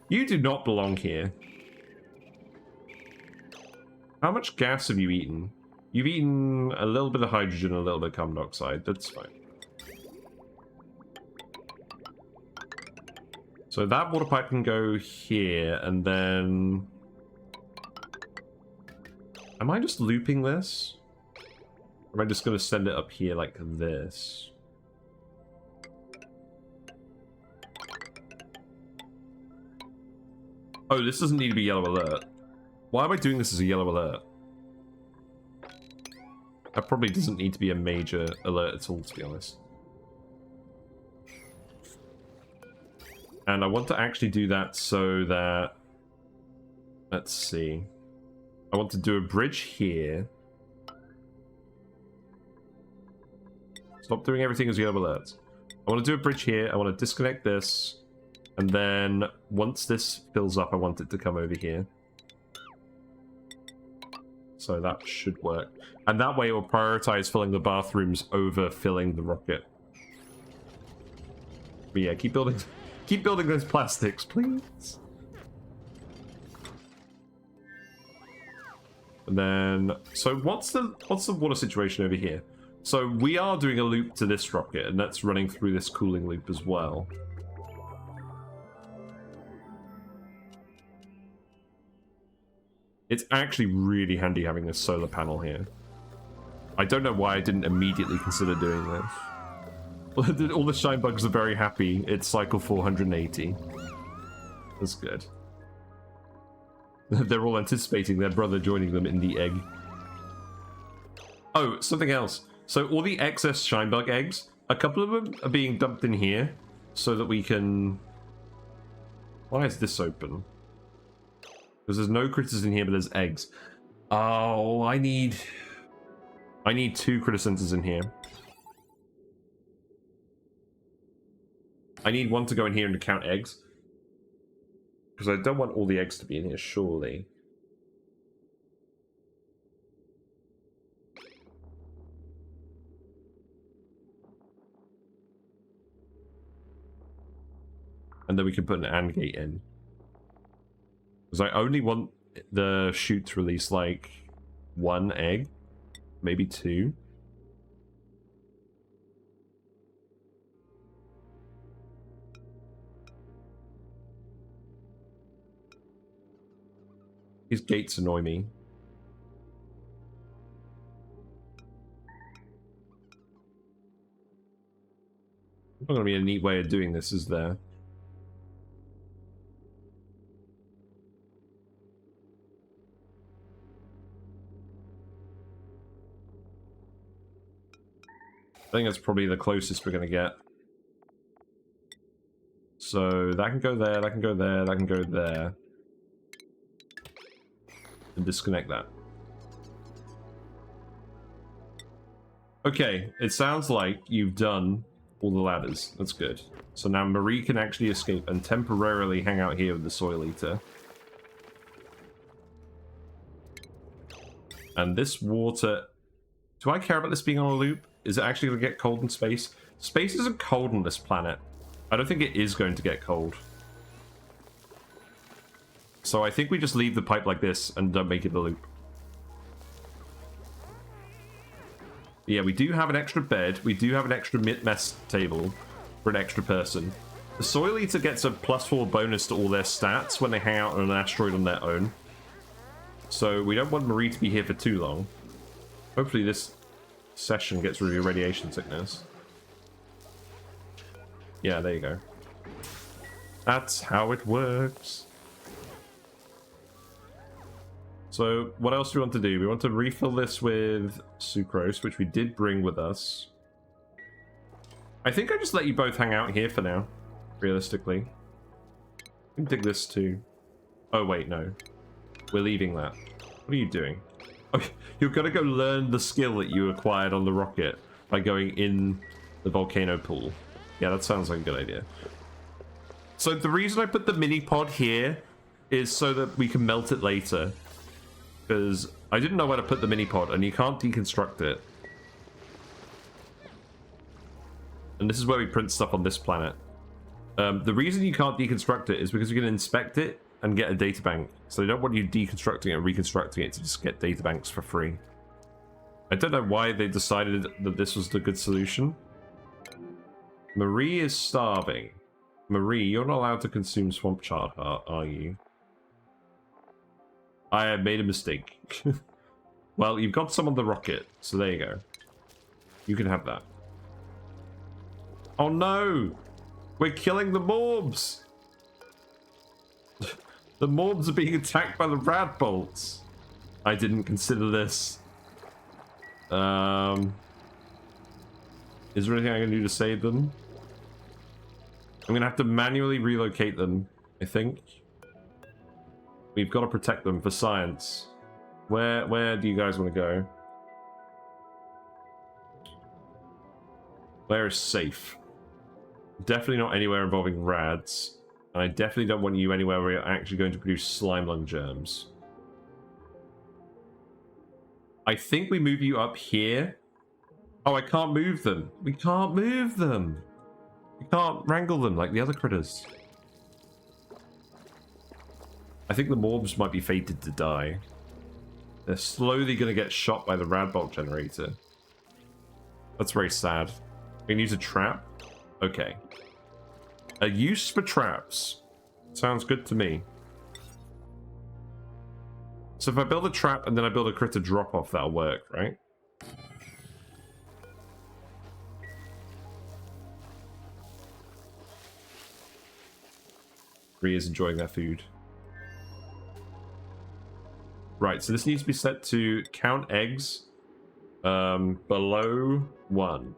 You do not belong here. How much gas have you eaten? You've eaten a little bit of hydrogen and a little bit of carbon dioxide. That's fine. So that water pipe can go here, and then... Am I just looping this? Or am I just going to send it up here like this? Oh, this doesn't need to be yellow alert. Why am I doing this as a yellow alert? That probably doesn't need to be a major alert at all, to be honest. And I want to actually do that so that... Let's see. I want to do a bridge here. Stop doing everything as yellow alerts. I want to do a bridge here. I want to disconnect this. And then once this fills up, I want it to come over here. So that should work. And that way it will prioritize filling the bathrooms over filling the rocket. But yeah, keep building those plastics, please. And then, so what's the water situation over here? So we are doing a loop to this rocket, and that's running through this cooling loop as well. It's actually really handy having this solar panel here. I don't know why I didn't immediately consider doing this. All the shine bugs are very happy. It's cycle 480. That's good. They're all anticipating their brother joining them in the egg. Oh, something else. So all the excess shine bug eggs, a couple of them are being dumped in here so that we can... Why is this open? Because there's no critters in here, but there's eggs. Oh, I need 2 critter centers in here. I need one to go in here and to count eggs. Because I don't want all the eggs to be in here, surely. And then we can put an AND gate in. Because I only want the chute to release, like, 1 egg. Maybe 2. These gates annoy me. There's not going to be a neat way of doing this, is there? I think that's probably the closest we're going to get. So that can go there, that can go there, that can go there. And disconnect that. Okay, it sounds like you've done all the ladders. That's good. So now Marie can actually escape and temporarily hang out here with the soil eater. And this water... Do I care about this being on a loop? Is it actually going to get cold in space? Space isn't cold on this planet. I don't think it is going to get cold. So I think we just leave the pipe like this and don't make it a loop. Yeah, we do have an extra bed. We do have an extra mess table for an extra person. The Soil Eater gets a +4 bonus to all their stats when they hang out on an asteroid on their own. So we don't want Marie to be here for too long. Hopefully this session gets rid of your radiation sickness. Yeah, there you go. That's how it works. So, what else do we want to do? We want to refill this with sucrose, which we did bring with us. I think I just let you both hang out here for now, realistically. I can dig this too. Oh, wait, no. We're leaving that. What are you doing? Oh, you're gonna go learn the skill that you acquired on the rocket. by going in the volcano pool. Yeah, that sounds like a good idea. So the reason I put the mini pod here is so that we can melt it later. Because I didn't know where to put the mini pod, and you can't deconstruct it. And this is where we print stuff on this planet. The reason you can't deconstruct it is because you can inspect it and get a data bank. So they don't want you deconstructing it and reconstructing it to just get data banks for free. I don't know why they decided that this was the good solution. Marie is starving. Marie, you're not allowed to consume swamp chard, are you? I made a mistake. Well, you've got some on the rocket, so there you go. You can have that. Oh no! We're killing the morbs! The morbs are being attacked by the rad bolts. I didn't consider this. Is there anything I can do to save them? I'm gonna have to manually relocate them, I think. We've got to protect them for science. Where do you guys want to go? Where is safe? Definitely not anywhere involving rads. And I definitely don't want you anywhere where you're actually going to produce slime lung germs. I think we move you up here. Oh, I can't move them. We can't move them. We can't wrangle them like the other critters. I think the morbs might be fated to die. They're slowly going to get shot by the radbolt generator. That's very sad. We can use a trap. Okay. A use for traps. Sounds good to me. So if I build a trap and then I build a critter drop-off, that'll work, right? Bree is enjoying their food. Right, so this needs to be set to count eggs below 1.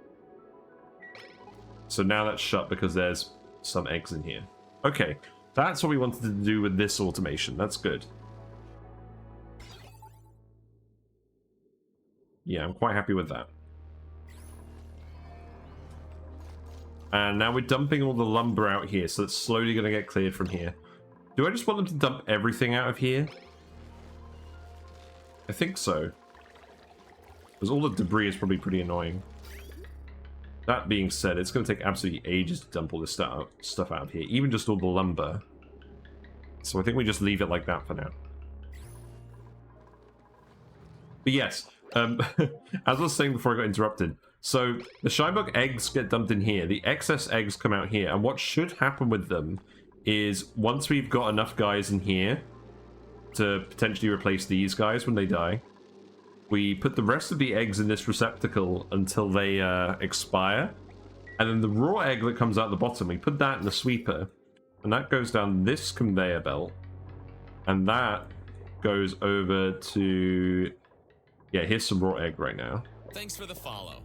So now that's shut because there's some eggs in here. Okay, that's what we wanted to do with this automation. That's good. Yeah, I'm quite happy with that. And now we're dumping all the lumber out here, so it's slowly going to get cleared from here. Do I just want them to dump everything out of here? I think so. Because all the debris is probably pretty annoying. That being said, it's going to take absolutely ages to dump all this stuff out here. Even just all the lumber. So I think we just leave it like that for now. But yes, as I was saying before I got interrupted, so the Shine Bug eggs get dumped in here. The excess eggs come out here. And what should happen with them is once we've got enough guys in here to potentially replace these guys when they die, we put the rest of the eggs in this receptacle until they expire. And then the raw egg that comes out the bottom, we put that in the sweeper. And that goes down this conveyor belt. And that goes over to... Yeah, here's some raw egg right now. Thanks for the follow.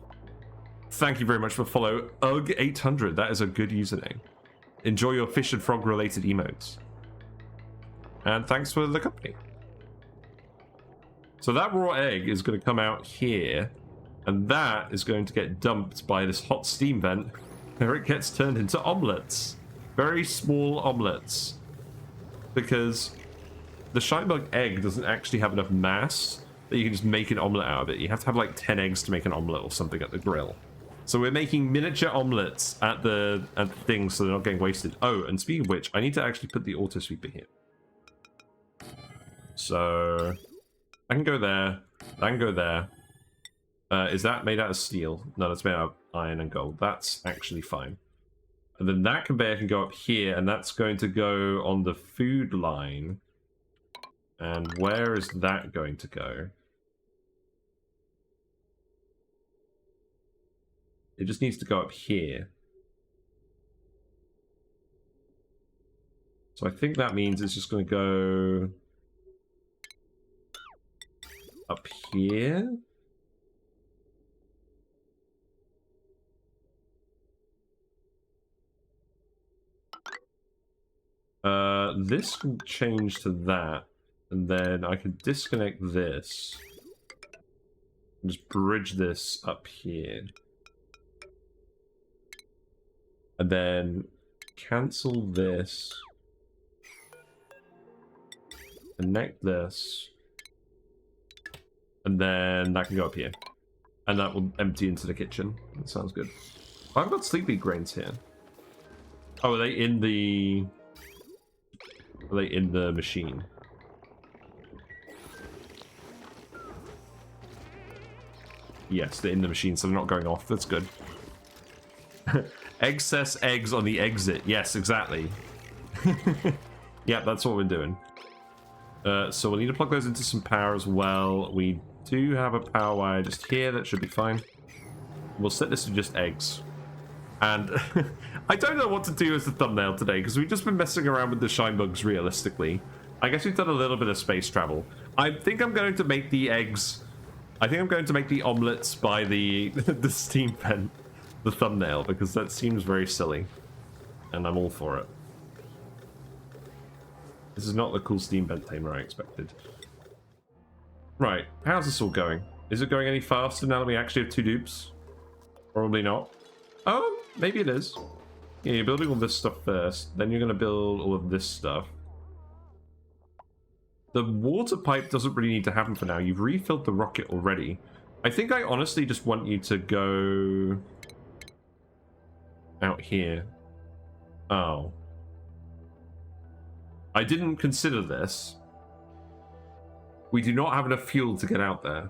Thank you very much for follow. UG800, that is a good username. Enjoy your fish and frog related emotes. And thanks for the company. So that raw egg is going to come out here, and that is going to get dumped by this hot steam vent, where it gets turned into omelettes. Very small omelettes. Because the Shine Bug egg doesn't actually have enough mass that you can just make an omelette out of it. You have to have like 10 eggs to make an omelette or something at the grill. So we're making miniature omelettes at the thing so they're not getting wasted. Oh, and speaking of which, I need to actually put the auto sweeper here. So I can go there. I can go there. Is that made out of steel? No, that's made out of iron and gold. That's actually fine. And then that conveyor can go up here, and that's going to go on the food line. And where is that going to go? It just needs to go up here. So I think that means it's just going to go up here. This can change to that, and then I can disconnect this and just bridge this up here. And then cancel this. Connect this. And then that can go up here. And that will empty into the kitchen. That sounds good. I've got sleepy grains here. Oh, are they in the... Are they in the machine? Yes, they're in the machine, so they're not going off. That's good. Excess eggs on the exit. Yes, exactly. Yeah, that's what we're doing. So we'll need to plug those into some power as well. We do have a power wire just here. That should be fine. We'll set this to just eggs. And I don't know what to do as the thumbnail today, because we've just been messing around with the shine bugs realistically. I guess we've done a little bit of space travel. I think I'm going to make the eggs... I think I'm going to make the omelettes by the, the steam vent the thumbnail, because that seems very silly. And I'm all for it. This is not the cool steam vent tamer I expected. Right, how's this all going? Is it going any faster now that we actually have 2 dupes? Probably not. Oh, maybe it is. Yeah, you're building all this stuff first, then you're going to build all of this stuff. The water pipe doesn't really need to happen for now. You've refilled the rocket already. I think I honestly just want you to go... out here. Oh. I didn't consider this. We do not have enough fuel to get out there.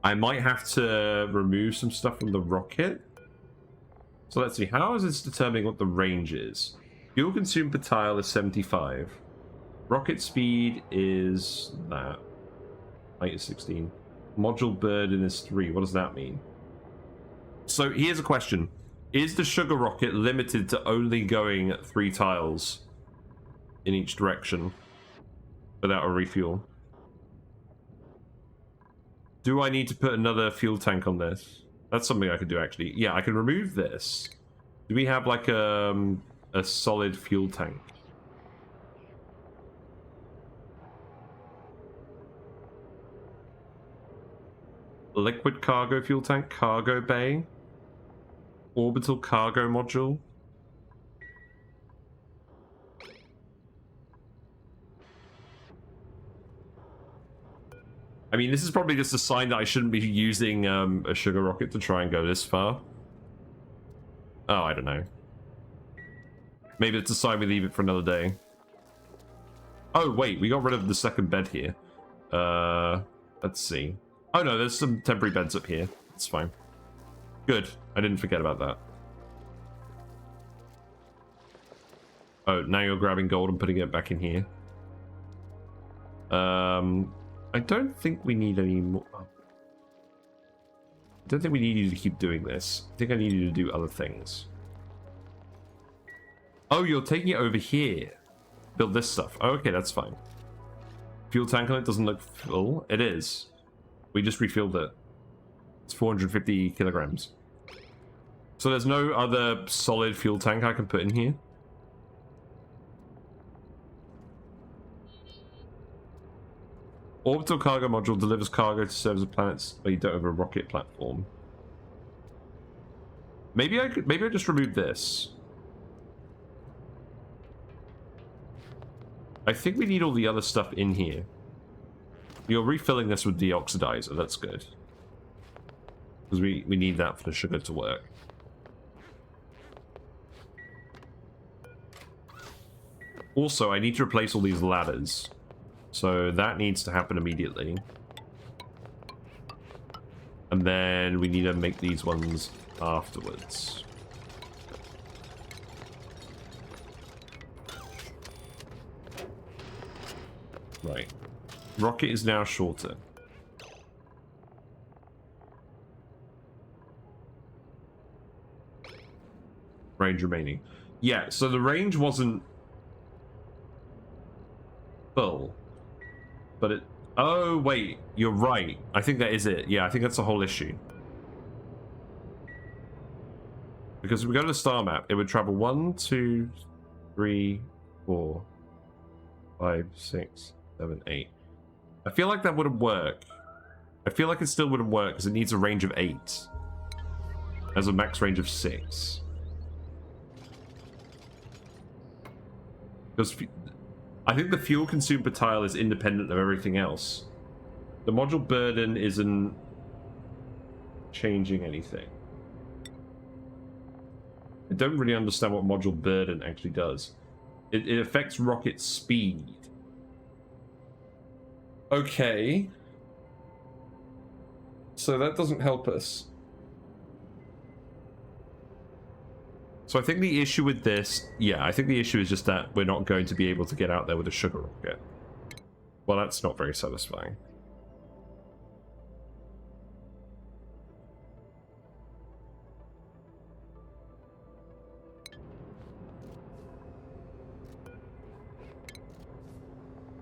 I might have to remove some stuff from the rocket. So let's see. How is this determining what the range is? Fuel consumed per tile is 75. Rocket speed is that. Height is 16. Module burden is 3. What does that mean? So here's a question. Is the sugar rocket limited to only going 3 tiles in each direction without a refuel? Do I need to put another fuel tank on this? That's something I could do, actually. Yeah, I can remove this. Do we have, like, a solid fuel tank? Liquid cargo fuel tank, cargo bay, orbital cargo module. I mean, this is probably just a sign that I shouldn't be using a sugar rocket to try and go this far. Oh, I don't know. Maybe it's a sign we leave it for another day. Oh, wait, we got rid of the second bed here. Let's see. Oh, no, there's some temporary beds up here. It's fine. Good. I didn't forget about that. Oh, now you're grabbing gold and putting it back in here. I don't think we need any more. I don't think we need you to keep doing this. I think I need you to do other things. Oh, you're taking it over here. Build this stuff. Oh, okay, that's fine. Fuel tank on it doesn't look full. It is. We just refilled it. It's 450 kilograms. So there's no other solid fuel tank I can put in here? Orbital cargo module delivers cargo to serve the planets where you don't have a rocket platform. Maybe I just remove this. I think we need all the other stuff in here. You're refilling this with deoxidizer, that's good. Because we need that for the sugar to work. Also, I need to replace all these ladders. So that needs to happen immediately. And then we need to make these ones afterwards. Right. Rocket is now shorter. Range remaining. Yeah, so the range wasn't full. But it... Oh, wait. You're right. I think that is it. Yeah, I think that's the whole issue. Because if we go to the star map, it would travel 1, 2, 3, 4, 5, 6, 7, 8. I feel like that wouldn't work. I feel like it still wouldn't work because it needs a range of 8. Has a max range of 6. Because I think the fuel consumed per tile is independent of everything else. The module burden isn't changing anything. I don't really understand what module burden actually does. It affects rocket speed. Okay. So that doesn't help us. So I think the issue with this, yeah, I think the issue is just that we're not going to be able to get out there with a sugar rocket. Well, that's not very satisfying.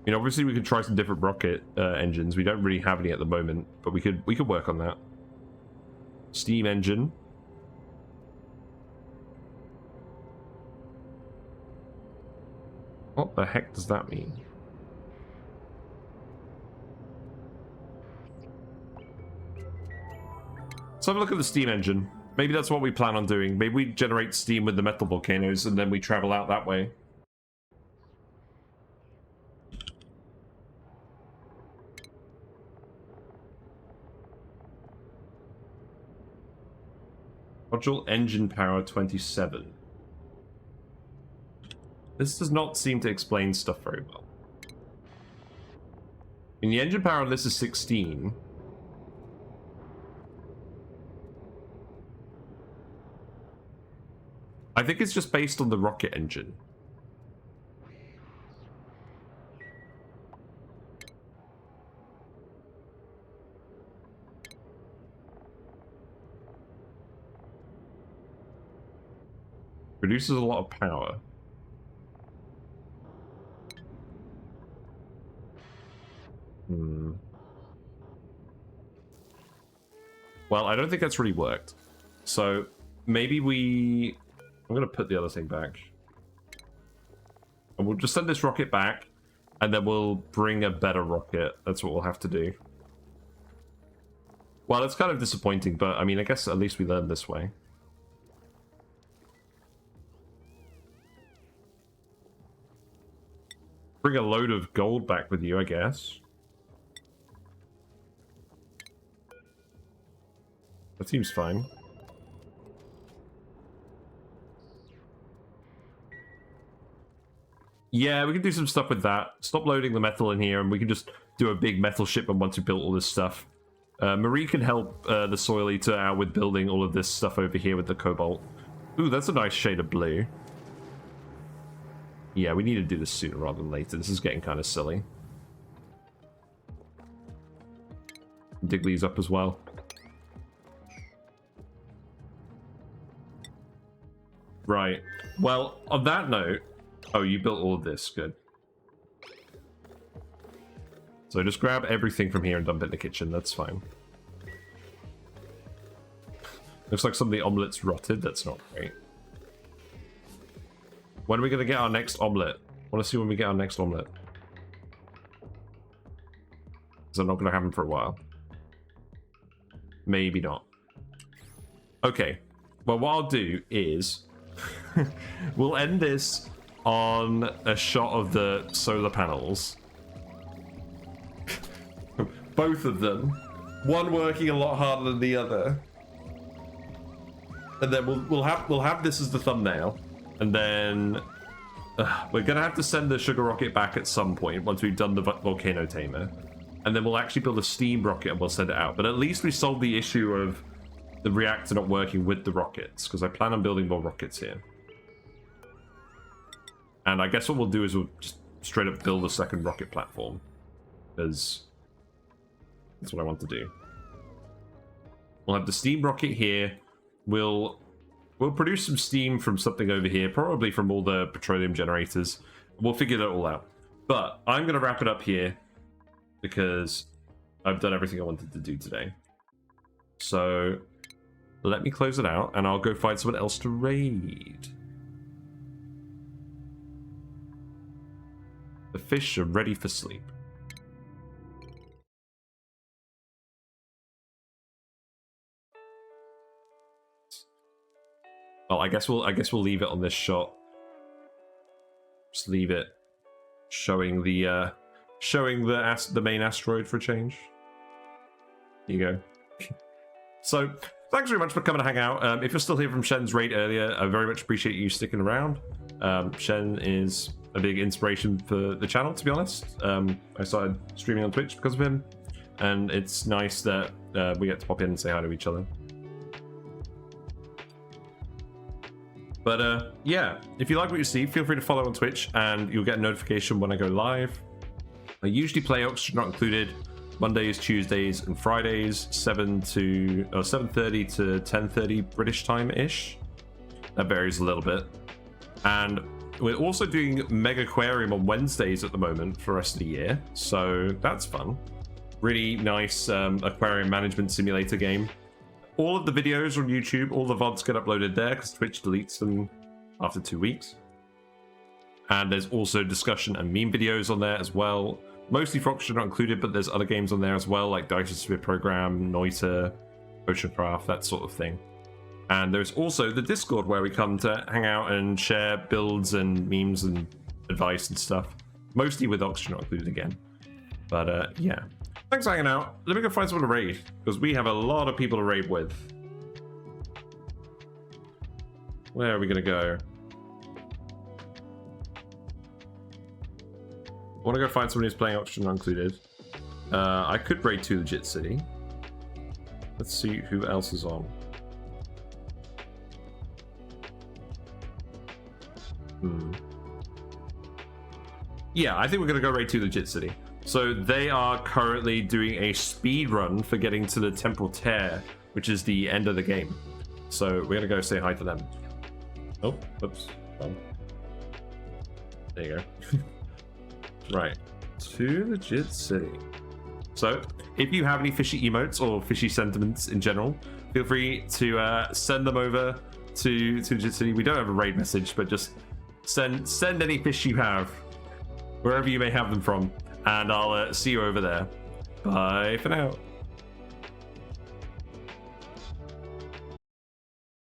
I mean, obviously we could try some different rocket engines. We don't really have any at the moment, but we could work on that. Steam engine. What the heck does that mean? Let's have a look at the steam engine. Maybe that's what we plan on doing. Maybe we generate steam with the metal volcanoes and then we travel out that way. Module engine power 27. This does not seem to explain stuff very well. And the engine power on this is 16. I think it's just based on the rocket engine. Produces a lot of power. Well, I don't think that's really worked. So maybe we... I'm going to put the other thing back. And we'll just send this rocket back, and then we'll bring a better rocket. That's what we'll have to do. Well, it's kind of disappointing, but I mean, I guess at least we learned this way. Bring a load of gold back with you, I guess. That seems fine. Yeah, we can do some stuff with that. Stop loading the metal in here, and we can just do a big metal shipment once we built all this stuff. Marie can help the Soil Eater out with building all of this stuff over here with the cobalt. Ooh, that's a nice shade of blue. Yeah, we need to do this sooner rather than later. This is getting kind of silly. Dig these up as well. Right. Well, on that note... Oh, you built all of this. Good. So just grab everything from here and dump it in the kitchen. That's fine. Looks like some of the omelets rotted. That's not great. When are we going to get our next omelet? I want to see when we get our next omelet. Because I'm not going to have them for a while. Maybe not. Okay. Well, what I'll do is... we'll end this on a shot of the solar panels. Both of them. One working a lot harder than the other. And then we'll have this as the thumbnail. And then we're gonna have to send the sugar rocket back at some point once we've done the volcano tamer. And then we'll actually build a steam rocket and we'll send it out. But at least we solved the issue of the reactor not working with the rockets, because I plan on building more rockets here. And I guess what we'll do is we'll just straight up build a second rocket platform, because that's what I want to do. We'll have the steam rocket here. We'll produce some steam from something over here, probably from all the petroleum generators. We'll figure that all out. But I'm going to wrap it up here, because I've done everything I wanted to do today. So let me close it out, and I'll go find someone else to raid. The fish are ready for sleep. Well, I guess we'll leave it on this shot. Just leave it showing the main asteroid for a change. There you go. So, thanks very much for coming to hang out. If you're still here from Shen's raid earlier, I very much appreciate you sticking around. Shen is a big inspiration for the channel, to be honest. I started streaming on Twitch because of him, and it's nice that we get to pop in and say hi to each other. But yeah, if you like what you see, feel free to follow on Twitch and you'll get a notification when I go live. I usually play Oxygen Not Included Mondays, Tuesdays, and Fridays, 7:30 to 10:30 British time-ish. That varies a little bit. And we're also doing Mega Aquarium on Wednesdays at the moment for the rest of the year, so that's fun. Really nice aquarium management simulator game. All of the videos on YouTube, all the VODs get uploaded there because Twitch deletes them after 2 weeks. And there's also discussion and meme videos on there as well. Mostly for Oxygen Not Included, but there's other games on there as well, like Dinosaur Program, Noita, Oceancraft, that sort of thing. And there's also the Discord where we come to hang out and share builds and memes and advice and stuff. Mostly with Oxygen Not Included again. But yeah. Thanks for hanging out. Let me go find someone to raid, because we have a lot of people to raid with. Where are we going to go? I want to go find someone who's playing Oxygen Not Included. I could raid to Legit City. Let's see who else is on. Yeah, I think we're going to go raid to Legit City. So they are currently doing a speed run for getting to the Temporal Tear, which is the end of the game. So we're gonna go say hi to them. Oh, oops. Oh. There you go. Right, to Legit City. So if you have any fishy emotes or fishy sentiments in general, feel free to send them over to Legit City. We don't have a raid message, but just send any fish you have, wherever you may have them from. And I'll see you over there. Bye for now.